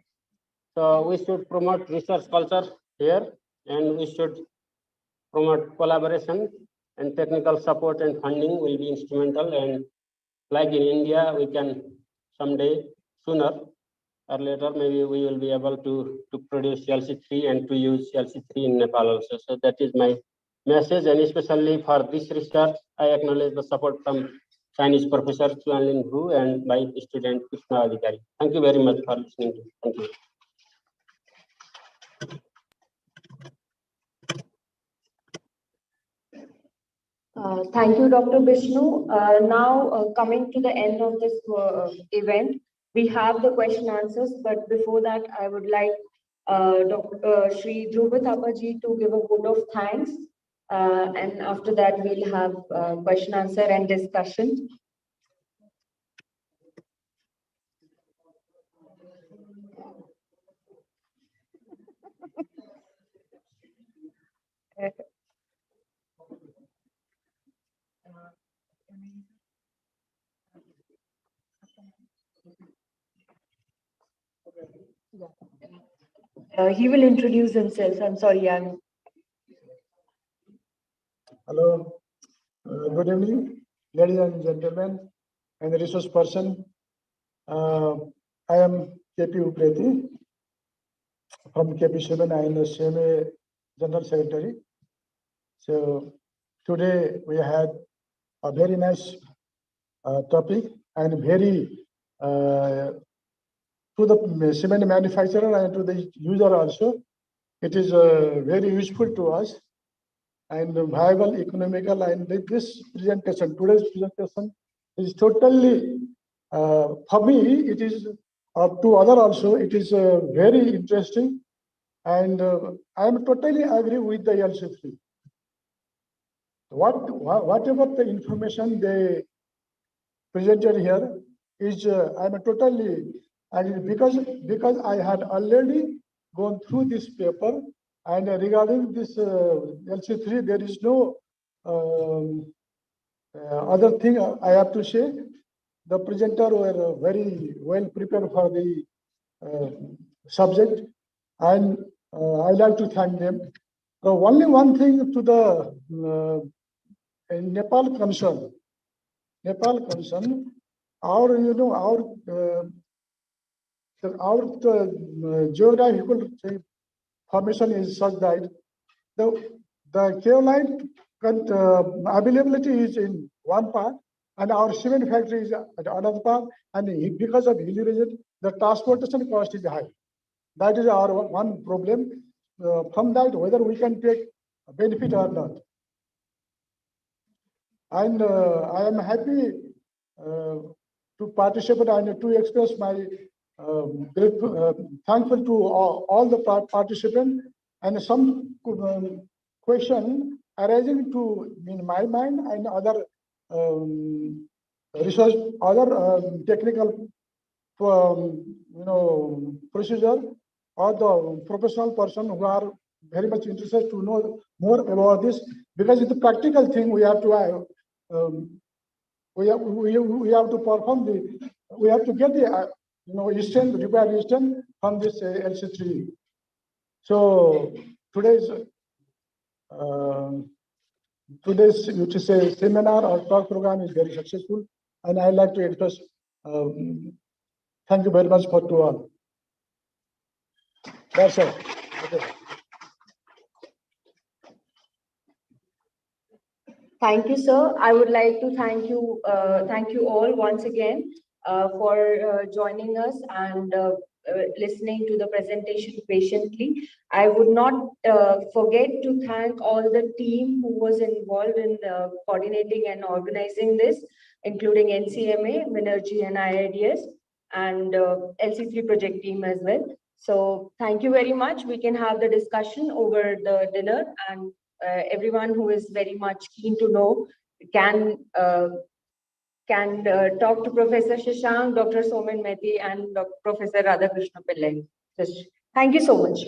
Speaker 13: So we should promote research culture here, and we should promote collaboration, and technical support and funding will be instrumental. And like in India, we can someday, sooner or later, maybe we will be able to produce LC3 and to use LC3 in Nepal also. So that is my message, and especially for this research, I acknowledge the support from Chinese professor Chuanlin Hu and my student Krishna Adhikari. Thank you very much for listening to me. Thank you.
Speaker 1: Thank you, Dr. Vishnu. Now, coming to the end of this event, we have the question answers, but before that, I would like Dr. Shri Dhruva Thapaji to give a vote of thanks. And after that, we'll have question answer and discussion. He will introduce himself. I'm sorry,
Speaker 14: Hello, good evening, ladies and gentlemen, and the resource person. I am KP Upreti from KP7. I am the CMA General Secretary. So today we had a very nice topic and very to the cement manufacturer and to the user also. It is very useful to us and viable, economical, and this presentation, today's presentation is totally, for me, it is to other also, it is very interesting and I am totally agree with the LC3. Whatever the information they presented here is, I am totally agree because I had already gone through this paper and regarding this LC3, there is no other thing I have to say. The presenter were very well prepared for the subject, and I like to thank them. Only one thing to the Nepal concern. Nepal concern, our geographical formation is such that the kaolin availability is in one part and our cement factory is at another part, and because of hilly region, the transportation cost is high. That is our one problem. From that, whether we can take benefit or not. And I am happy to participate and to express my thankful to all the participants, and some question arising to in my mind and other research, other technical procedure, or the professional person who are very much interested to know more about this, because it's a practical thing we have to we have to perform we have to get the required eastern from this LC3. So today's you to say seminar or talk program is very successful, and I like to express thank you very much for to all. That's all. Okay.
Speaker 1: Thank you, sir. I would like to thank you all once again for joining us and listening to the presentation patiently. I would not forget to thank all the team who was involved in coordinating and organizing this, including NCMA, Minergy and IIDS, and LC3 project team as well. So thank you very much. We can have the discussion over the dinner, and everyone who is very much keen to know can talk to Professor Shashank, Dr. Somen Mehti, and Professor Radhakrishna Pillai. Thank you so much.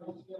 Speaker 6: Okay.